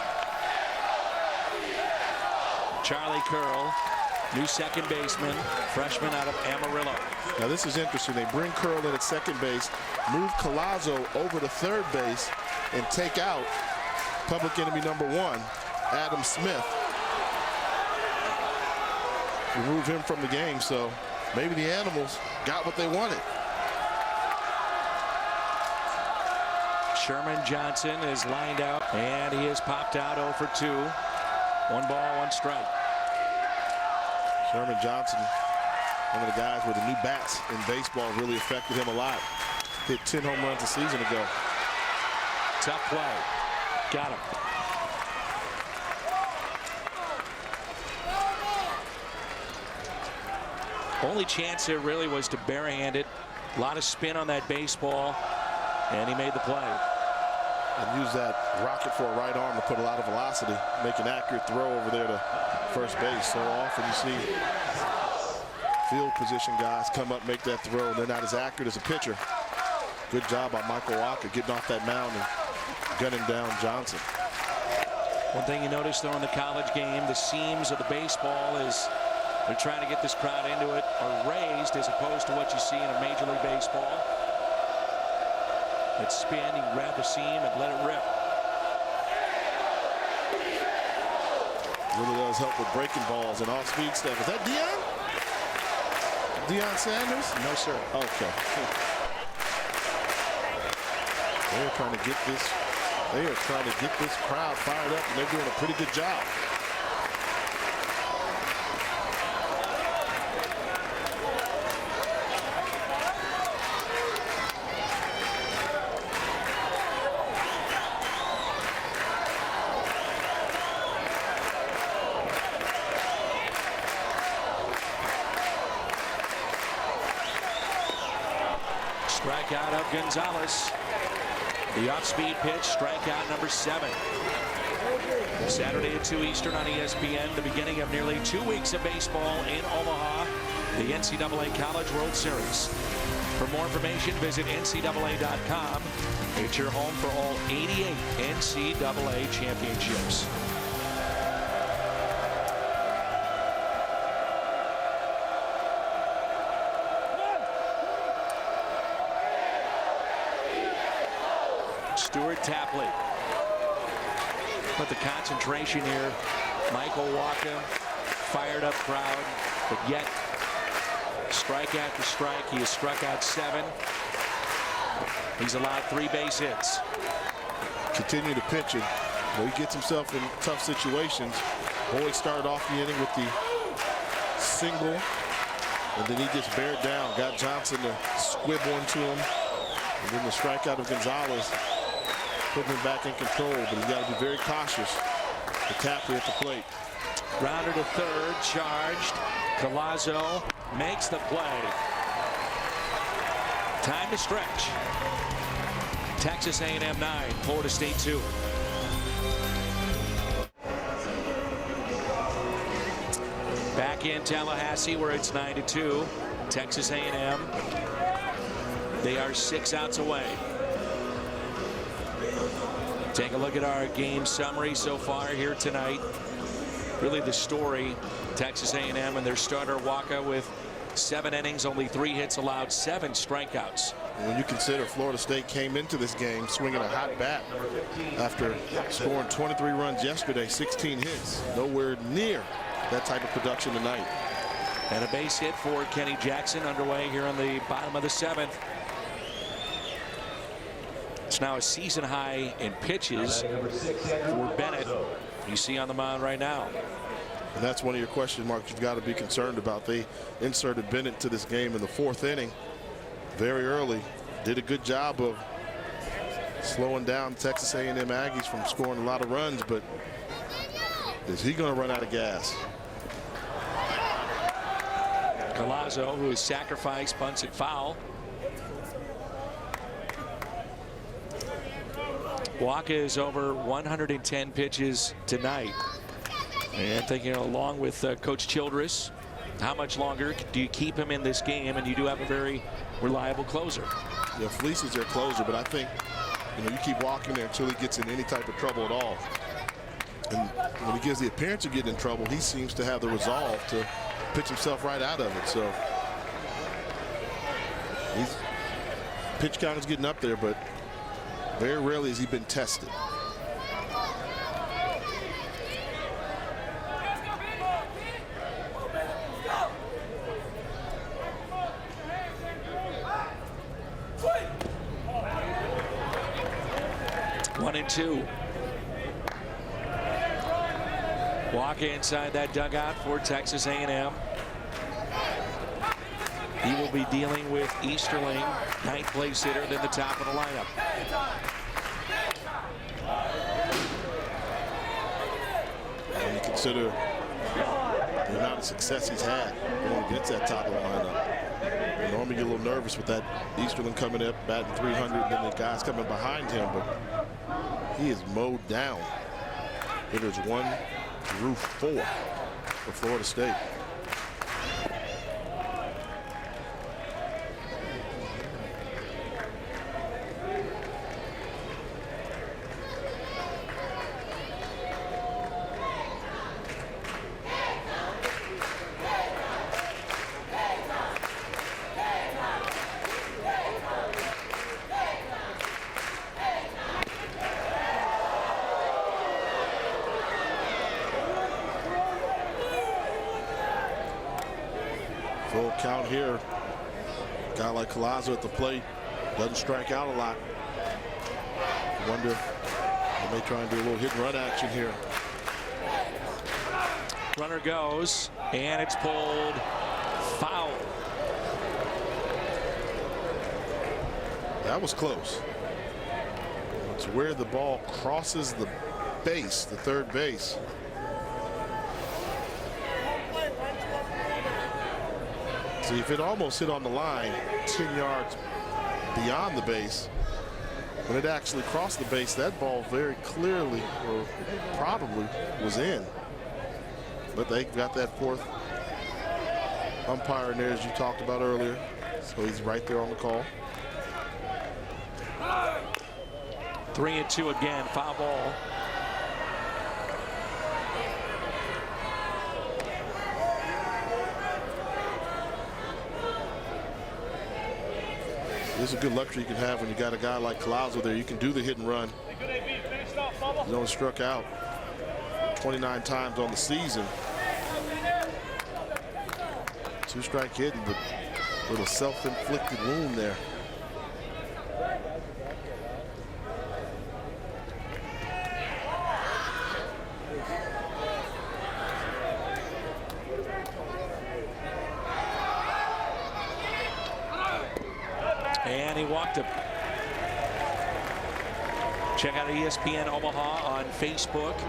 Charlie Curl, new second baseman, freshman out of Amarillo. Now this is interesting. They bring Curl in at second base, move Collazo over to third base, and take out public enemy number 1, Adam Smith. Remove him from the game, so maybe the Animals got what they wanted. Sherman Johnson is lined up, and he has popped out 0 for 2. 1 ball, 1 strike. Sherman Johnson, one of the guys where the new bats in baseball really affected him a lot. Hit 10 home runs a season ago. Tough play. Got him. Only chance here really was to barehand it. A lot of spin on that baseball, and he made the play. And use that rocket for a right arm to put a lot of velocity, make an accurate throw over there to first base. So often you see field position guys come up, make that throw, and they're not as accurate as a pitcher. Good job by Michael Wacha getting off that mound and gunning down Johnson. One thing you notice though in the college game, the seams of the baseball is they're trying to get this crowd into it are raised as opposed to what you see in a Major League Baseball. That spin, you grab the seam and let it rip. Really does help with breaking balls and off-speed stuff. Is that Deion? Deion Sanders? No, sir. Okay. They're trying to get this. They are trying to get this crowd fired up, and they're doing a pretty good job. Strikeout of Gonzalez. The off-speed pitch, strikeout number 7. Saturday at 2 Eastern on ESPN, the beginning of nearly 2 weeks of baseball in Omaha, the NCAA College World Series. For more information, visit ncaa.com. It's your home for all 88 NCAA championships. Stuart Tapley. But the concentration here, Michael Wacha, fired up crowd, but yet strike after strike. He has struck out 7. He's allowed 3 base hits. Continue to pitch it. He gets himself in tough situations. Boyd started off the inning with the single, and then he gets bared down. Got Johnson to squib one to him, and then the strikeout of Gonzalez putting him back in control, but he's got to be very cautious. The Tapley at the plate. Rounder to third, charged. Collazo makes the play. Time to stretch. Texas A&M 9, Florida State 2. Back in Tallahassee where it's 9-2. Texas A&M. They are 6 outs away. Take a look at our game summary so far here tonight. Really the story, Texas A&M and their starter Wacha with 7 innings, only 3 hits allowed, 7 strikeouts. When you consider Florida State came into this game swinging a hot bat after scoring 23 runs yesterday, 16 hits. Nowhere near that type of production tonight. And a base hit for Kenny Jackson underway here on the bottom of the 7th. It's now a season high in pitches for Bennett. You see on the mound right now. And that's one of your question marks you've got to be concerned about. They inserted Bennett to this game in the 4th inning very early. Did a good job of slowing down Texas A&M Aggies from scoring a lot of runs, but is he going to run out of gas? Collazo, who is sacrificed, bunts it foul. Wacha is over 110 pitches tonight. And thinking along with Coach Childress, how much longer do you keep him in this game? And you do have a very reliable closer. Yeah, Fleece is their closer, but I think you keep walking there until he gets in any type of trouble at all. And when he gives the appearance of getting in trouble, he seems to have the resolve to pitch himself right out of it. So his pitch count is getting up there, but very rarely has he been tested. Wacha inside that dugout for Texas A&M. He will be dealing with Easterling, 9th place hitter, than the top of the lineup. When you consider the amount of success he's had going against that top of the lineup. You normally get a little nervous with that Easterling coming up, batting 300, and then the guys coming behind him, but he is mowed down. Hitters 1 through 4 for Florida State. Full count here. A guy like Collazo at the plate doesn't strike out a lot. I wonder if they may try and do a little hit and run action here. Runner goes, and it's pulled foul. That was close. It's where the ball crosses the base, the third base. See, if it almost hit on the line 10 yards beyond the base, when it actually crossed the base, that ball very clearly or probably was in. But they got that fourth umpire in there, as you talked about earlier. So he's right there on the call. 3-2 again, foul ball. This is a good luxury you can have when you got a guy like Collazo there. You can do the hit and run. He's only struck out 29 times on the season. 2-strike hitting, but a little self-inflicted wound there. And he walked him. Check out ESPN Omaha on Facebook,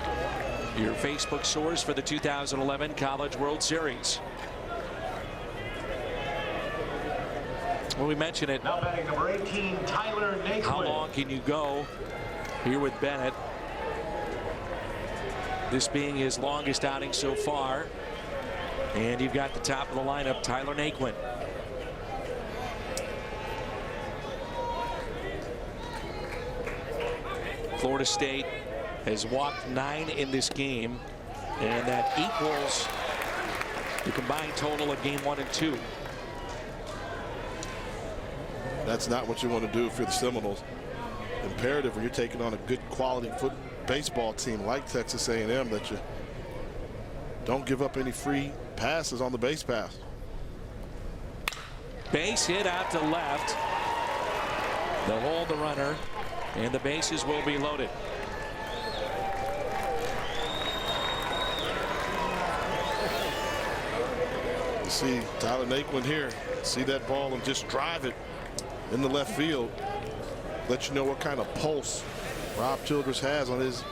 your Facebook source for the 2011 College World Series. Well, we mentioned it. Now batting number 18, Tyler Naquin. How long can you go here with Bennett? This being his longest outing so far. And you've got the top of the lineup, Tyler Naquin. Florida State has walked 9 in this game, and that equals the combined total of game 1 and 2. That's not what you want to do if you're the Seminoles. Imperative when you're taking on a good quality baseball team like Texas A&M that you don't give up any free passes on the base pass. Base hit out to left. They'll hold the runner, and the bases will be loaded. You see Tyler Naquin here. See that ball and just drive it in the left field. Let you know what kind of pulse Rob Childress has on his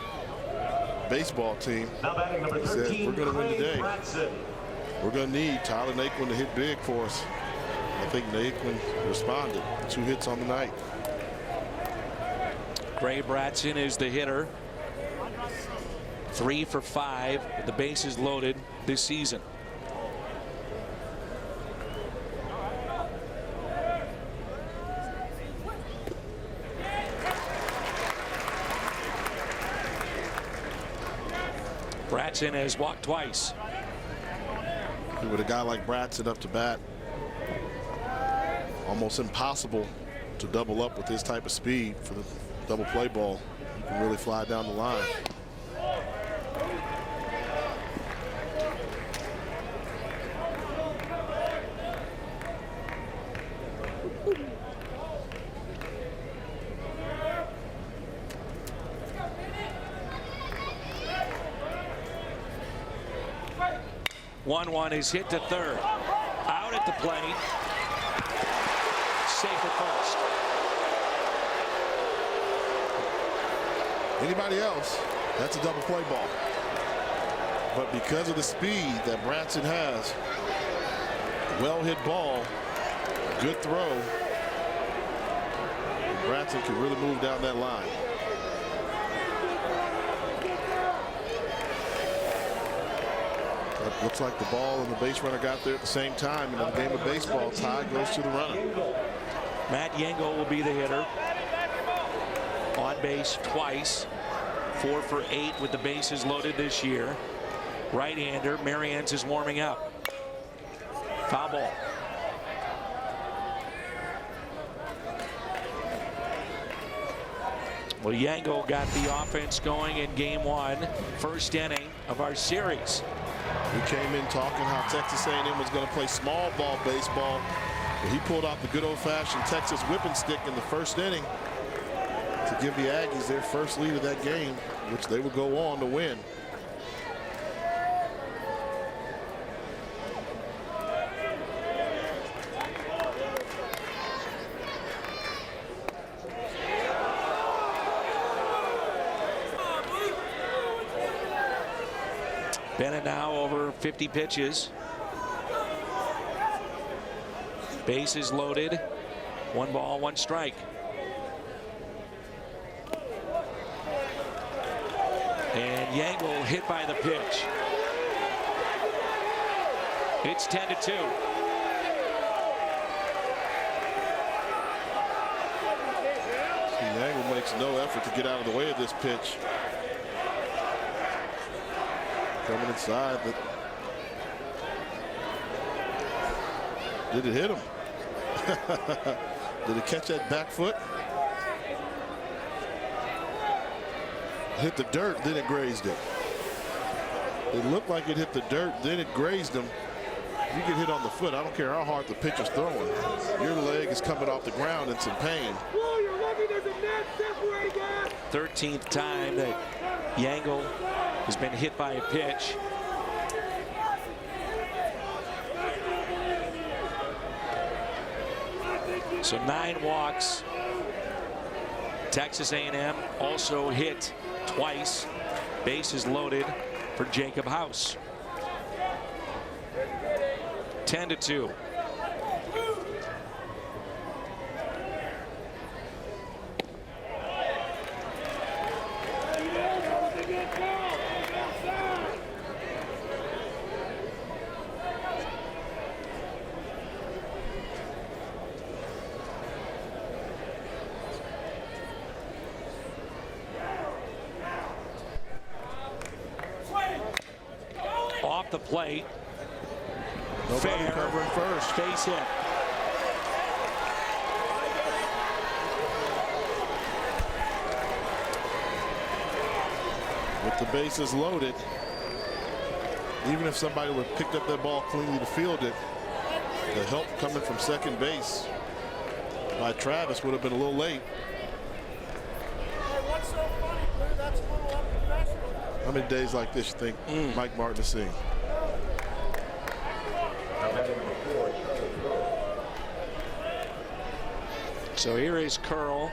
baseball team. He said, we're going to win today. We're going to need Tyler Naquin to hit big for us. I think Naquin responded. 2 hits on the night. Gray Bratson is the hitter. 3 for 5. The bases loaded this season. Bratson has walked twice. With a guy like Bratson up to bat, almost impossible to double up with this type of speed for the double play ball. You can really fly down the line. 1-1 is hit to third. Out at the plate. Safe at first. Anybody else, that's a double play ball. But because of the speed that Branson has, well hit ball, good throw, Branson can really move down that line. That looks like the ball and the base runner got there at the same time. And in the game of baseball, tie goes to the runner. Matt Yango will be the hitter. On base twice. 4 for 8 with the bases loaded this year. Right-hander. Marians is warming up. Foul ball. Well, Yango got the offense going in game 1, first inning of our series. We came in talking how Texas A&M was going to play small ball baseball. But he pulled out the good old-fashioned Texas whipping stick in the first inning to give the Aggies their first lead of that game, which they would go on to win. Bennett now over 50 pitches. Bases loaded. 1 ball, 1 strike. And Yangle hit by the pitch. It's 10-2. Yangle makes no effort to get out of the way of this pitch. Coming inside, but did it hit him? Did it catch that back foot? Hit the dirt, then it grazed it. It looked like it hit the dirt, then it grazed him. You get hit on the foot, I don't care how hard the pitcher's throwing. Your leg is coming off the ground in some pain. 13th time that Yangle has been hit by a pitch. So 9 walks. Texas A&M also hit twice. Bases loaded for Jacob House. 10-2. Off the plate. Nobody Fair. covering first. Base hit. With the bases loaded, even if somebody would have picked up that ball cleanly to field it, the help coming from second base by Travis would have been a little late. How many days like this you think Mike Martin is seeing? So here is Curl.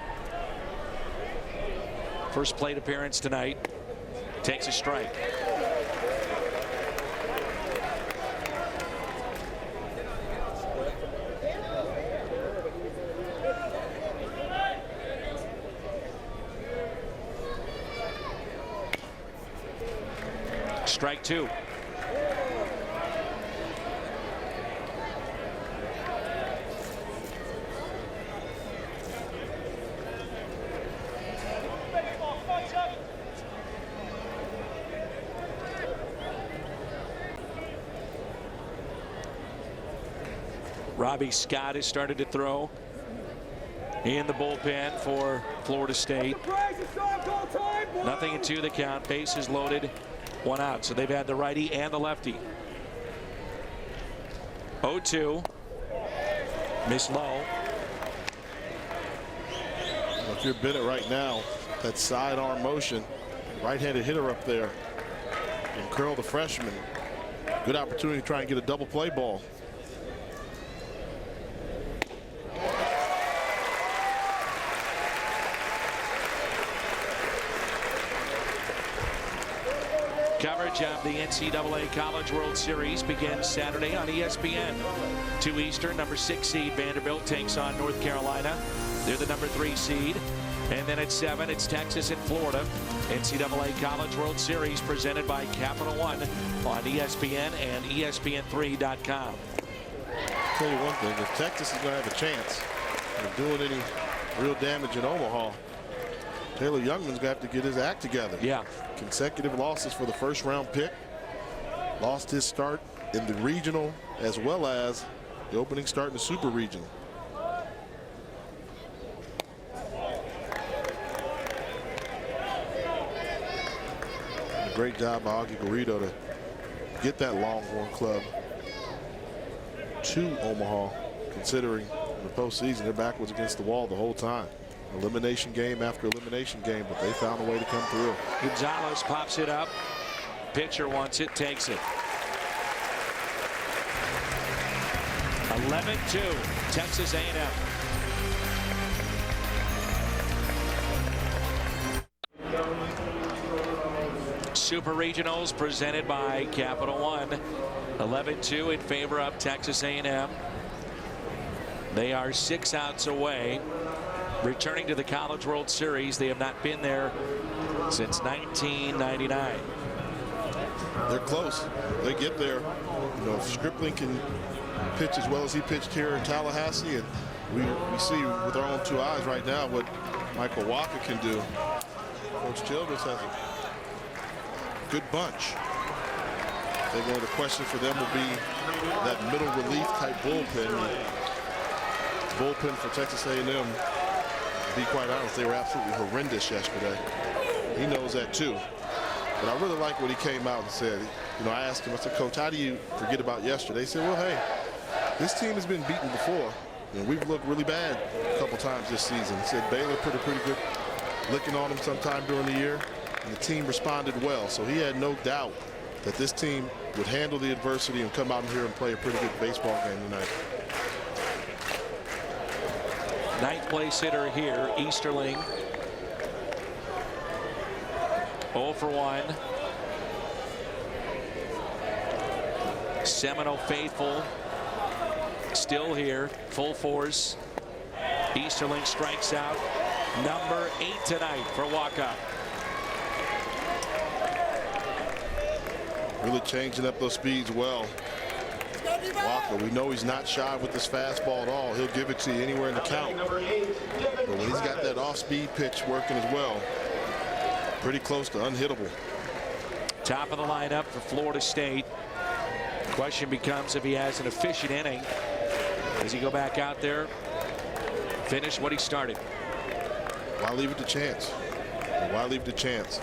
First plate appearance tonight. Takes a strike. Strike 2. Robbie Scott has started to throw in the bullpen for Florida State. Nothing in 2 the count. Bases loaded. 1 out. So they've had the righty and the lefty. 0-2. Miss low. If you're Bennett right now, that sidearm motion, right-handed hitter up there, and Curl the freshman, Good opportunity to try and get a double play ball. Coverage of the NCAA College World Series begins Saturday on ESPN. 2 Eastern, number 6 seed Vanderbilt takes on North Carolina. They're the number 3 seed. And then at 7, it's Texas and Florida. NCAA College World Series presented by Capital One on ESPN and ESPN3.com. I'll tell you one thing, if Texas is going to have a chance of doing any real damage in Omaha, Taylor Youngman's got to get his act together. Yeah. Consecutive losses for the first-round pick. Lost his start in the regional as well as the opening start in the super regional. A great job by Augie Garrido to get that Longhorn club to Omaha, considering in the postseason they're backwards against the wall the whole time. Elimination game after elimination game, but they found a way to come through. Gonzalez pops it up. Pitcher wants it, takes it. 11-2, Texas A&M. Super Regionals presented by Capital One. 11-2 in favor of Texas A&M. They are 6 outs away. Returning to the College World Series, they have not been there since 1999. They're close. They get there. You know, if Stripling can pitch as well as he pitched here in Tallahassee, and we see with our own 2 eyes right now what Michael Wacha can do. Coach Childress has a good bunch. I think one of the questions for them will be that middle relief type bullpen. Bullpen for Texas A&M. To be quite honest, they were absolutely horrendous yesterday. He knows that too. But I really like what he came out and said. You know, I asked him, I said, Coach, how do you forget about yesterday? He said, well, hey, this team has been beaten before. And we've looked really bad a couple times this season. He said Baylor put a pretty good licking on him sometime during the year, and the team responded well. So he had no doubt that this team would handle the adversity and come out here and play a pretty good baseball game tonight. 9th place hitter here, Easterling. 0 for 1. Seminole faithful still here, full force. Easterling strikes out. Number 8 tonight for Wacha. Really changing up those speeds well. Wacha, we know he's not shy with this fastball at all. He'll give it to you anywhere in the count. But when he's got that off-speed pitch working as well, pretty close to unhittable. Top of the lineup for Florida State. Question becomes if he has an efficient inning. Does he go back out there, finish what he started? Why leave it to chance? Why leave it to chance?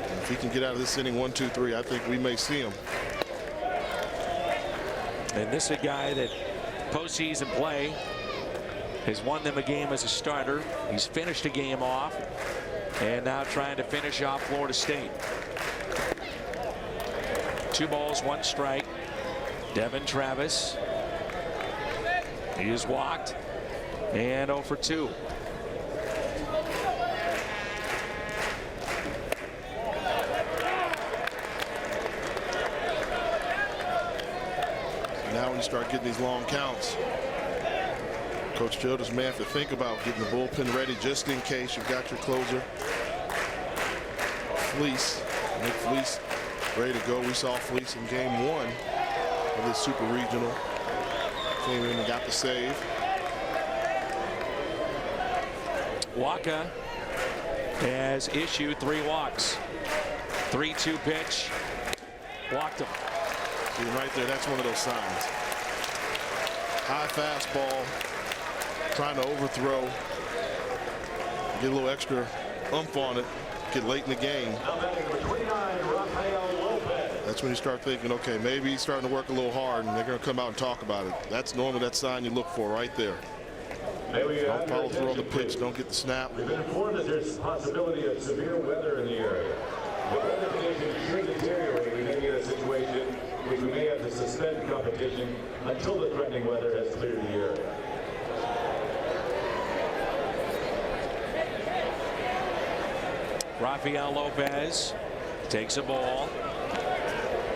And if he can get out of this inning 1, 2, 3, I think we may see him. And this is a guy that postseason play has won them a game as a starter. He's finished a game off and now trying to finish off Florida State. 2 balls, 1 strike. Devin Travis. He is walked and 0 for 2. Now when you start getting these long counts, Coach Childress may have to think about getting the bullpen ready just in case you've got your closer. Fleece, Nick Fleece, ready to go. We saw Fleece in game 1 of this super regional. Came in and got the save. Wacha has issued 3 walks. 3-2 pitch. Walked him. See right there, that's one of those signs. High fastball, trying to overthrow, get a little extra oomph on it, get late in the game. That's when you start thinking, okay, maybe he's starting to work a little hard and they're going to come out and talk about it. That's normally that sign you look for right there. Don't follow through on the pitch, don't get the snap. We've been informed that there's a possibility of severe weather in the area. The weather conditions should deteriorate. We may get a situation with competition until the threatening weather has cleared the air. Rafael Lopez takes a ball.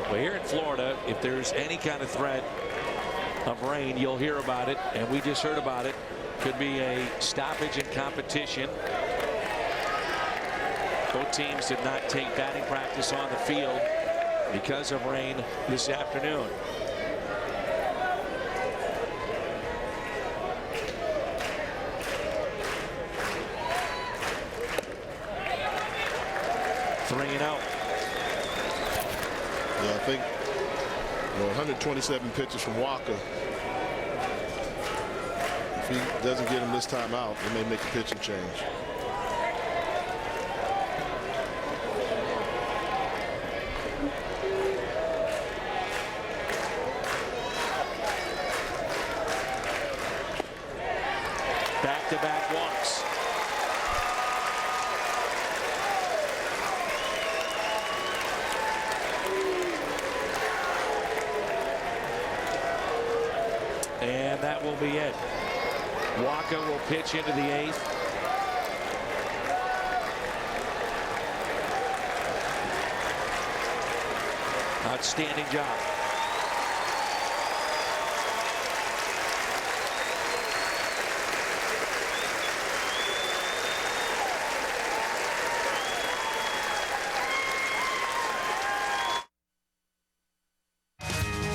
Well, here in Florida, if there's any kind of threat of rain, you'll hear about it, and we just heard about it. Could be a stoppage in competition. Both teams did not take batting practice on the field because of rain this afternoon. Three and out. Yeah, I think 127 pitches from Wacha. If he doesn't get him this time out, they may make a pitching change. Back-to-back walks. And that will be it. Wacha will pitch into the eighth. Outstanding job.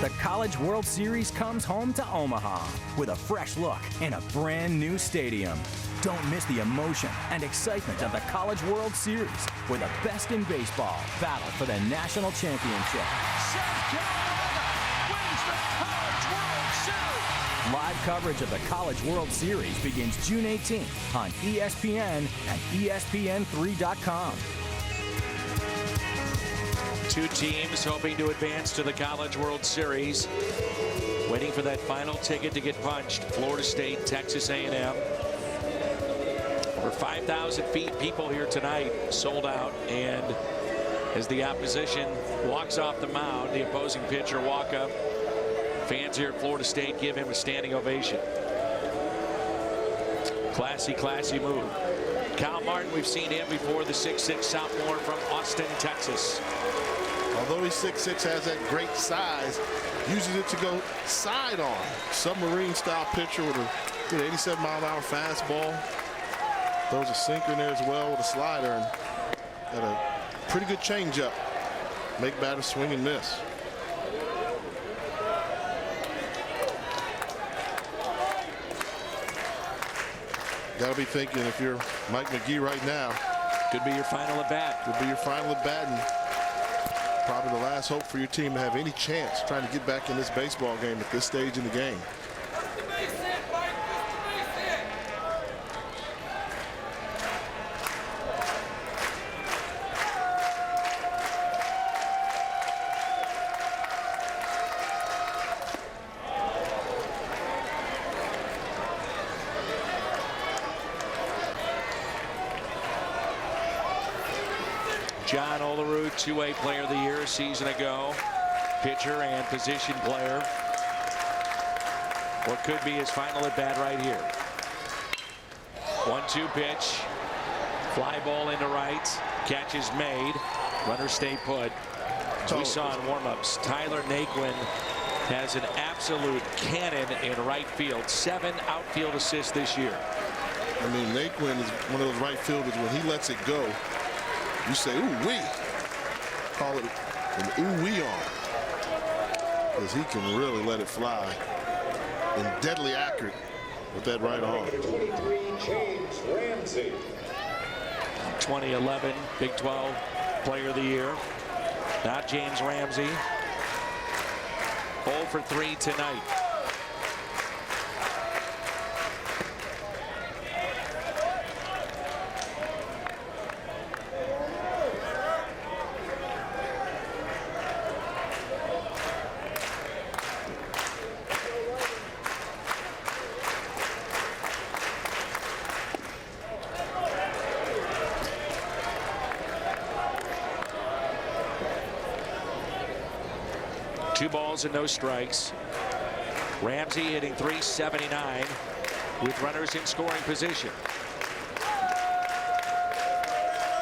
The College World Series comes home to Omaha with a fresh look and a brand new stadium. Don't miss the emotion and excitement of the College World Series with the best in baseball battle for the national championship. South Carolina wins the College World Series. Live coverage of the College World Series begins June 18th on ESPN and ESPN3.com. Two teams hoping to advance to the College World Series. Waiting for that final ticket to get punched. Florida State, Texas A&M. Over 5,000 people here tonight, sold out. And as the opposition walks off the mound, the opposing pitcher, Wacha, fans here at Florida State give him a standing ovation. Classy, classy move. Kyle Martin, we've seen him before, the 6'6" sophomore from Austin, Texas. Although he's 6'6", has that great size, uses it to go side on. Submarine style pitcher with a good 87-mile-an-hour fastball. Throws a sinker in there as well with a slider, and got a pretty good changeup. Make batters swing and miss. Got to be thinking, if you're Mike McGee right now, could be your final at bat. Could be your final at bat, and probably the last hope for your team to have any chance trying to get back in this baseball game at this stage in the game. John Olerud, 2A Player of the Year a season ago. Pitcher and position player. What could be his final at bat right here. 1-2 pitch. Fly ball into right. Catch is made. Runner stay put. As we saw in warmups, Tyler Naquin has an absolute cannon in right field. 7 outfield assists this year. I mean, Naquin is one of those right fielders, when he lets it go, you say, ooh-wee. Call it an ooh-wee arm. Because he can really let it fly. And deadly accurate with that right arm. 23, James Ramsey. 2011 Big 12 Player of the Year. Now James Ramsey. 0 for 3 tonight. 2 balls and no strikes. Ramsey hitting .379 with runners in scoring position.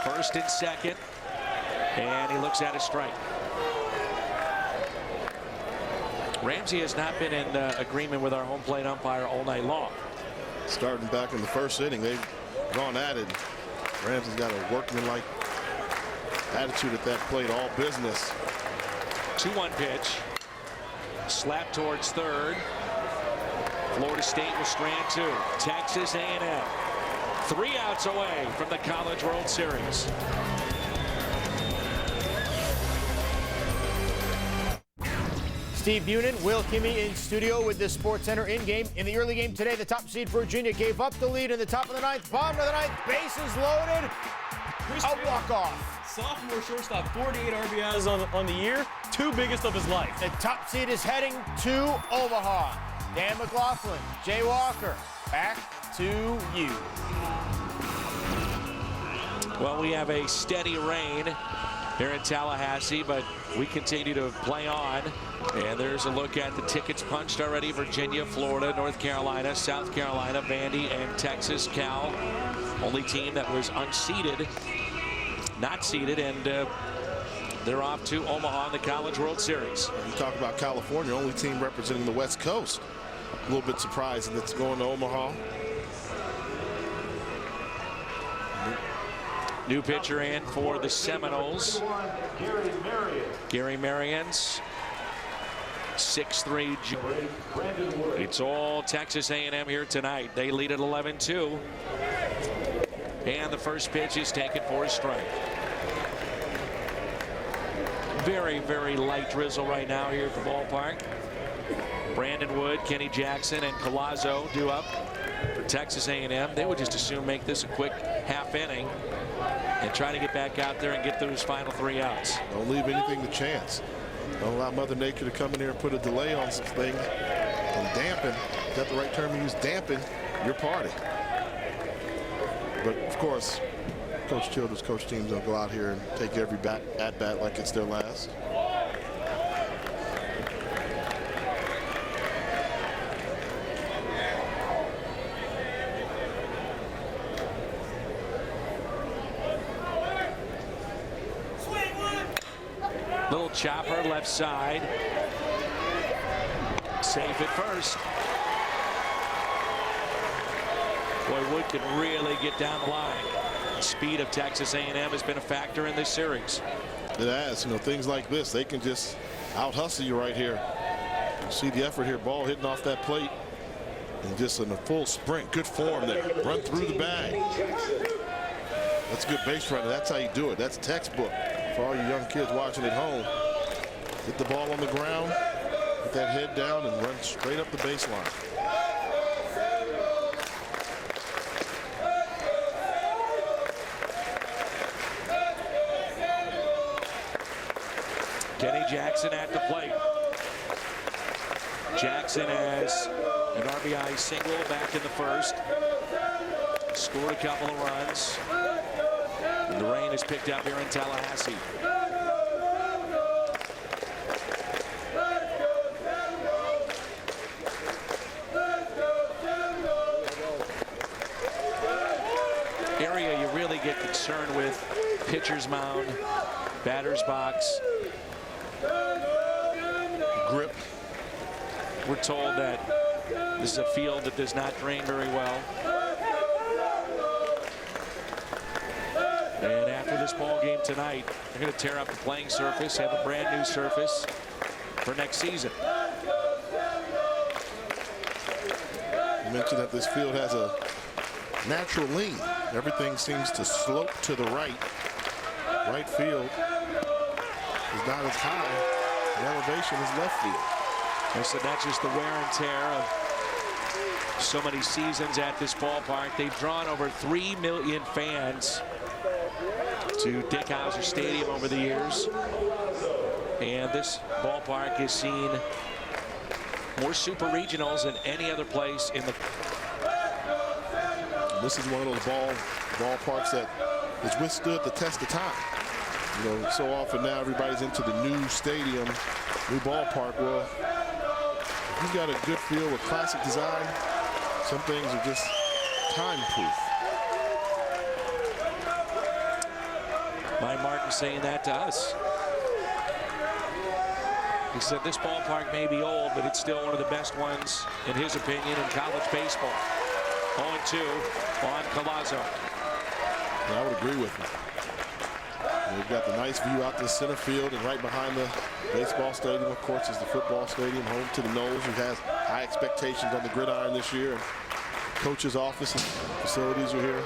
First and second, and he looks at a strike. Ramsey has not been in agreement with our home plate umpire all night long. Starting back in the first inning, they've gone at it. Ramsey's got a workmanlike attitude at that plate, all business. 2-1 pitch. Slap towards third. Florida State will strand 2. Texas A&M 3 outs away from the College World Series. Steve Bunin, Will Kimmey in studio with the SportsCenter in-game. In the early game today, the top seed Virginia gave up the lead in the top of the 9th. Bottom of the 9th, bases loaded. A walk-off. Sophomore shortstop, 48 RBIs on the year, 2 biggest of his life. The top seed is heading to Omaha. Dan McLaughlin, Jay Walker, back to you. Well, we have a steady rain here in Tallahassee, but we continue to play on. And there's a look at the tickets punched already. Virginia, Florida, North Carolina, South Carolina, Vandy, and Texas. Cal, only team that was unseeded, not seeded, and they're off to Omaha in the College World Series. You talk about California, only team representing the West Coast. A little bit surprising that's going to Omaha. New pitcher in for the Seminoles. Gary Marions, 6'3". It's all Texas A&M here tonight. They lead at 11-2. And the first pitch is taken for a strike. Very, very light drizzle right now here at the ballpark. Brandon Wood, Kenny Jackson, and Collazo due up for Texas A&M. They would just as soon make this a quick half inning and try to get back out there and get those final 3 outs. Don't leave anything to chance. Don't allow Mother Nature to come in here and put a delay on some things and dampen. Is that the right term to use? Dampen your party. But of course, Coach Childers' coach teams don't go out here and take every at bat like it's their last. Little chopper left side. Safe at first. Boy, Wood can really get down the line. The speed of Texas A&M has been a factor in this series. It has. You know, things like this, they can just out-hustle you right here. You see the effort here, ball hitting off that plate. And just in a full sprint. Good form there. Run through the bag. That's a good base runner. That's how you do it. That's textbook. For all you young kids watching at home, get the ball on the ground, put that head down, and run straight up the baseline. Kenny Jackson at the plate. Jackson has an RBI single back in the first. Scored a couple of runs. And the rain is picked up here in Tallahassee. Area you really get concerned with: pitcher's mound, batter's box, grip. We're told that this is a field that does not drain very well. And after this ball game tonight, they're going to tear up the playing surface, have a brand new surface for next season. You mentioned that this field has a natural lean. Everything seems to slope to the right. Right field is not as high. The elevation is left field. And so that's just the wear and tear of so many seasons at this ballpark. They've drawn over 3 million fans to Dick Howser Stadium over the years. And this ballpark has seen more super regionals than any other place in the. This is one of those ballparks that has withstood the test of time. You know, so often now everybody's into the new stadium, new ballpark. Well, if you've got a good feel with classic design, some things are just time-proof. Mike Martin saying that to us. He said this ballpark may be old, but it's still one of the best ones, in his opinion, in college baseball. 0-2 on Collazo. Yeah, I would agree with him. We've got the nice view out to center field, and right behind the baseball stadium, of course, is the football stadium, home to the Knowles, who has high expectations on the gridiron this year. And coach's office and facilities are here.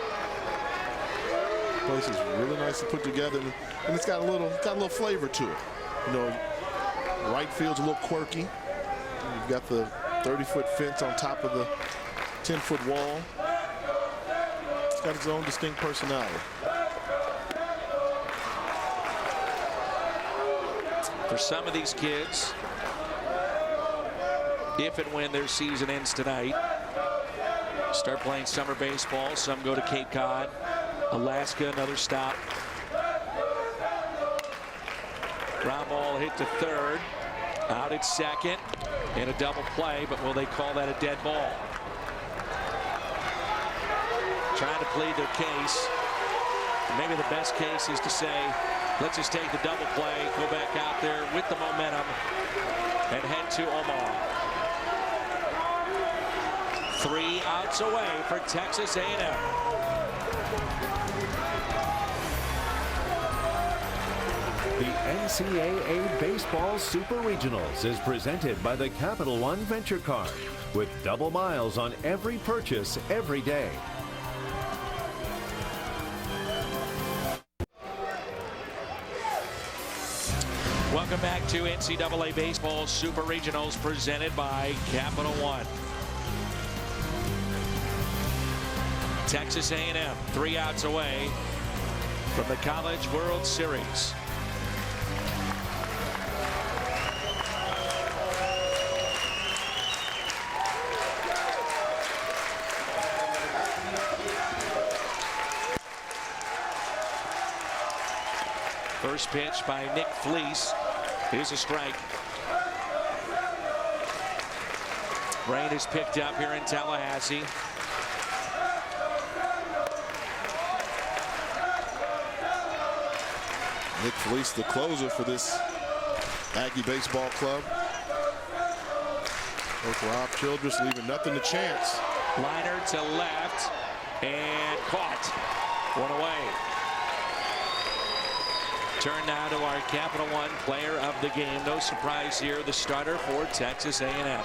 The place is really nice to put together, and it's got a little flavor to it. You know, right field's a little quirky. You've got the 30-foot fence on top of the 10-foot wall. It's got its own distinct personality. For some of these kids, if and when their season ends tonight, start playing summer baseball. Some go to Cape Cod, Alaska, another stop. Ground ball hit to third, out at second, and a double play, but will they call that a dead ball? Trying to plead their case. Maybe the best case is to say, let's just take the double play, go back out there with the momentum, and head to Omaha. 3 outs away for Texas A&M. The NCAA Baseball Super Regionals is presented by the Capital One Venture Card, with double miles on every purchase every day. Welcome back to NCAA Baseball Super Regionals presented by Capital One. Texas A&M 3 outs away from the College World Series. First pitch by Nick Fleece is a strike. Rain is picked up here in Tallahassee. Nick Fleece, the closer for this Aggie baseball club. Coach Rob Childress leaving nothing to chance. Liner to left and caught. One away. Turn now to our Capital One player of the game. No surprise here, the starter for Texas A&M.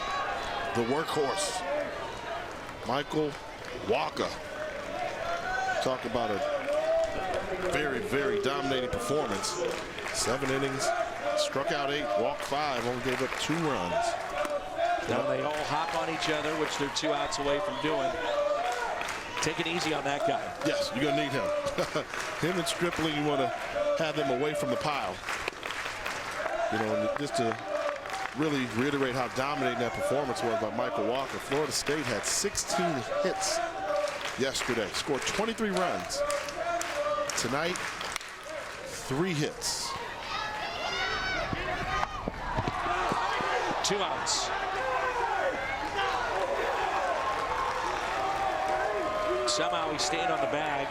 The workhorse, Michael Wacha. Talk about a very, very dominating performance. 7 innings, struck out 8, walked 5, only gave up 2 runs. Now they all hop on each other, which they're 2 outs away from doing. Take it easy on that guy. Yes, you're going to need him. Him and Stripling, you want to have them away from the pile. You know, and just to really reiterate how dominating that performance was by Michael Wacha. Florida State had 16 hits yesterday, scored 23 runs. Tonight, 3 hits. 2 outs. Somehow he stayed on the bag.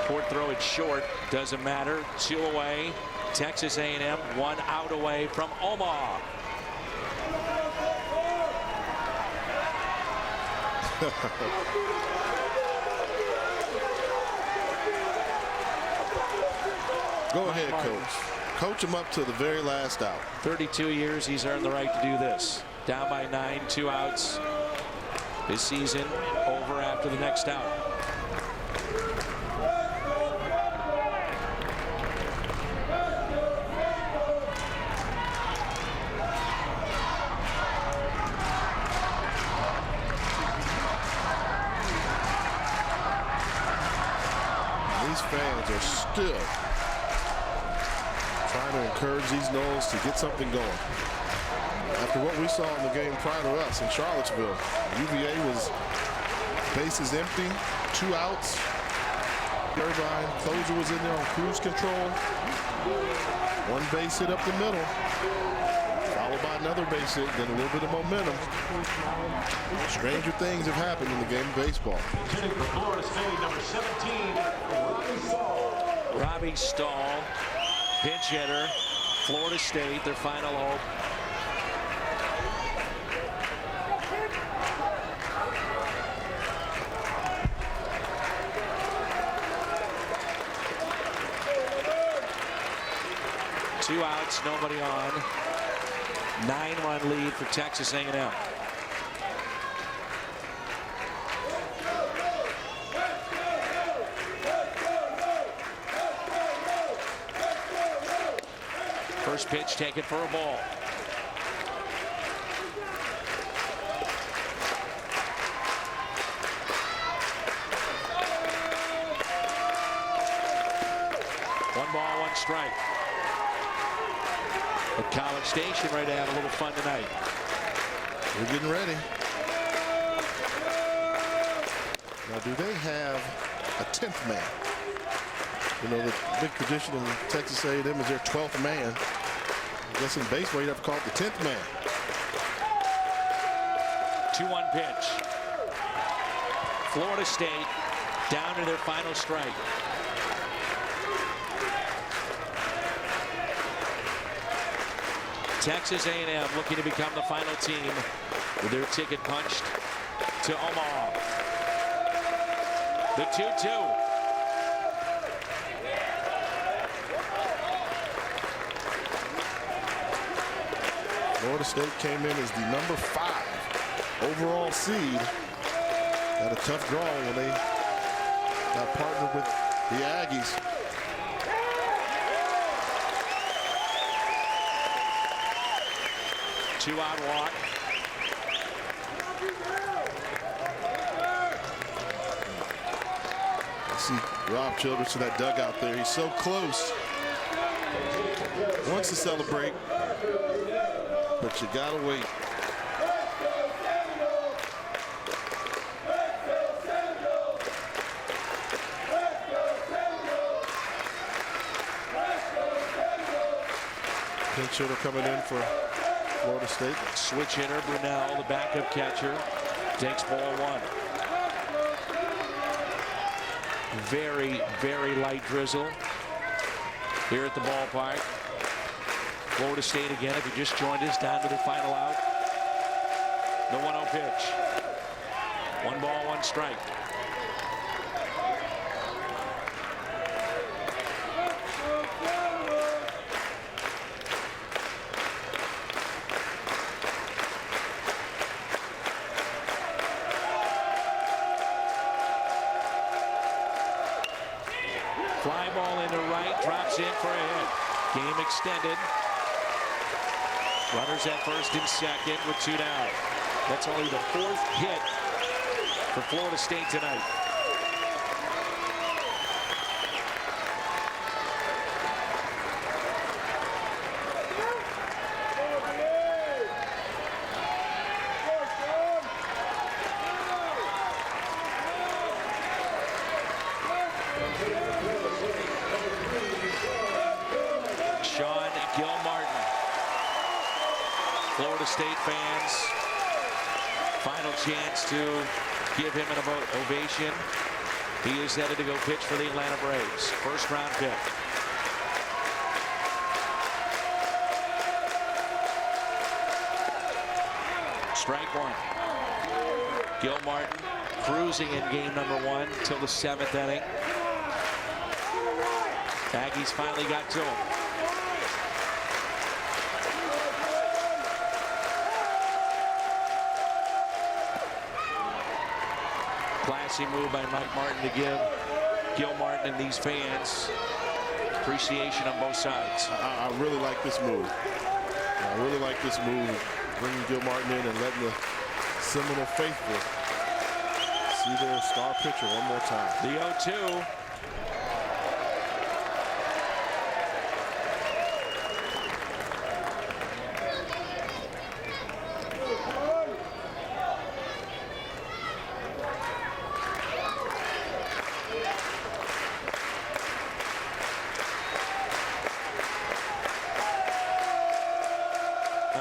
Ford throw it short. Doesn't matter. 2 away. Texas A&M 1 out away from Omaha. Go ahead, Coach. Coach him up to the very last out. 32 years he's earned the right to do this. Down by 9, 2 outs. His season over after the next out. These fans are still trying to encourage these Noles to get something going. After what we saw in the game prior to us in Charlottesville, UVA was bases empty, 2 outs. Irvine, closer was in there on cruise control. One base hit up the middle, followed by another base hit, then a little bit of momentum. Stranger things have happened in the game of baseball. Hitting for Florida State, number 17, Robbie Stahl. Robbie Stahl, pinch hitter, Florida State, their final hope. Two outs, nobody on. 9-run lead for Texas A&M. First pitch taken for a ball. One ball, one strike. At College Station, ready to have a little fun tonight. We're getting ready. Now, do they have a 10th man? You know, the big tradition in Texas A&M is their 12th man. I guess in baseball, you'd have to call it the 10th man. 2-1 pitch. Florida State down to their final strike. Texas A&M looking to become the final team with their ticket punched to Omaha. The 2-2. Florida State came in as the number 5 overall seed. Had a tough draw when they got partnered with the Aggies. Two-out walk. I see Rob Childress in that dugout there. He's so close. Wants to celebrate, but you gotta wait. Pinch hitter coming in for Florida State. Switch hitter Brunel, the backup catcher, takes ball 1. Very, very light drizzle here at the ballpark. Florida State again, if you just joined us, down to the final out. The 1-0 pitch. 1 ball, 1 strike. Fly ball into right, drops in for a hit. Game extended. Runners at first and second with 2 down. That's only the 4th hit for Florida State tonight. Florida State fans, final chance to give him an ovation. He is headed to go pitch for the Atlanta Braves. First round pick. Strike 1. Gil Martin cruising in game number 1 till the 7th inning. Aggies finally got to him. Classy move by Mike Martin to give Gil Martin and these fans appreciation on both sides. I really like this move. I really like this move, bringing Gil Martin in and letting the Seminole faithful see their star pitcher one more time. The 0-2.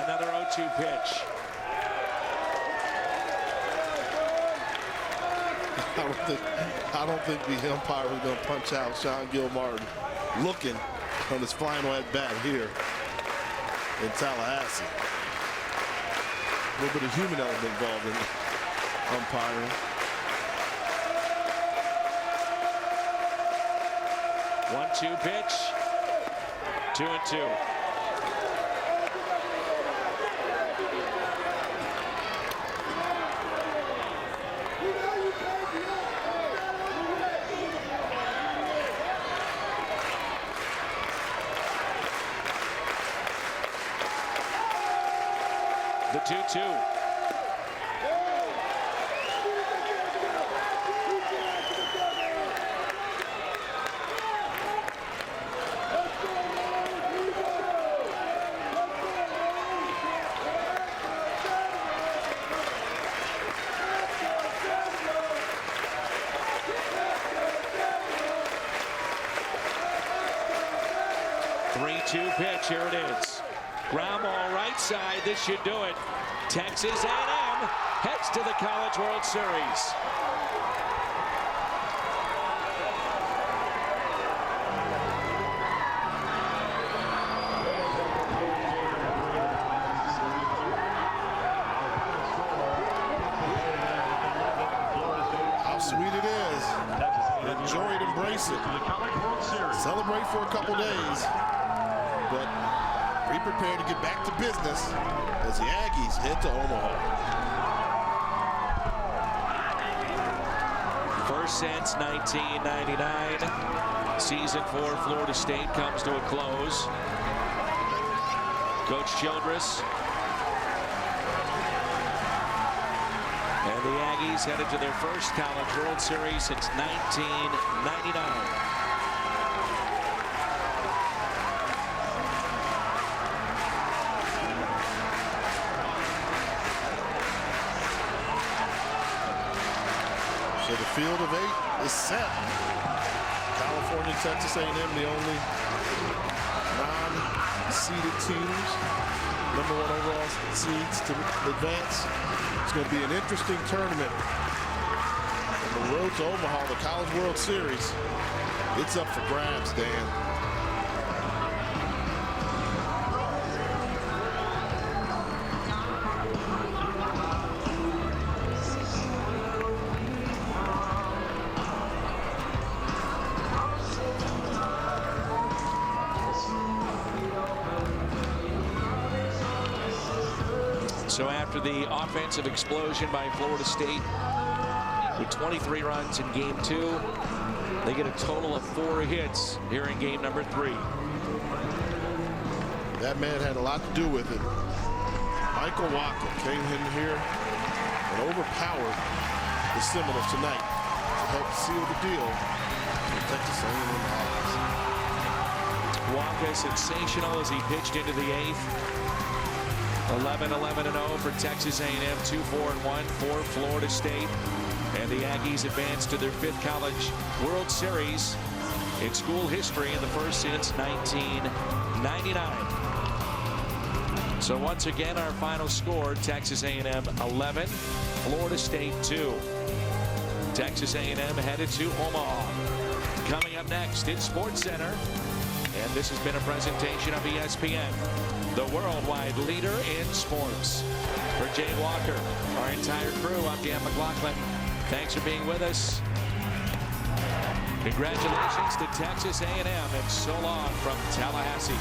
Another 0-2 pitch. I don't think the umpire was going to punch out Sean Gilmartin looking on his final at bat here in Tallahassee. A little bit of human element involved in umpiring. 1-2 pitch. 2-2. The 2-2. Pitch, here it is. Ground ball right side, this should do it. Texas A&M heads to the College World Series. How sweet it is. Enjoy it, embrace it. Celebrate for a couple days. But be prepared to get back to business as the Aggies head to Omaha. First since 1999, season for Florida State comes to a close. Coach Childress and the Aggies headed to their first College World Series since 1999. So the field of 8 is set. California, Texas A&M, the only non-seeded teams, #1 overall seeds to advance. It's going to be an interesting tournament. On the road to Omaha, the College World Series, it's up for grabs, Dan. So after the offensive explosion by Florida State with 23 runs in game 2, they get a total of 4 hits here in game number 3. That man had a lot to do with it. Michael Wacha came in here and overpowered the Seminoles tonight to help seal the deal with Texas A&M Aggies. Wacha sensational as he pitched into the 8th. 11-11-0 for Texas A&M, 2-4-1 for Florida State. And the Aggies advance to their 5th College World Series in school history, and the first since 1999. So once again, our final score, Texas A&M 11, Florida State 2. Texas A&M headed to Omaha. Coming up next in SportsCenter, and this has been a presentation of ESPN, the worldwide leader in sports. For Jane Walker, our entire crew, I'm Dan McLaughlin. Thanks for being with us. Congratulations to Texas A&M, and so long from Tallahassee.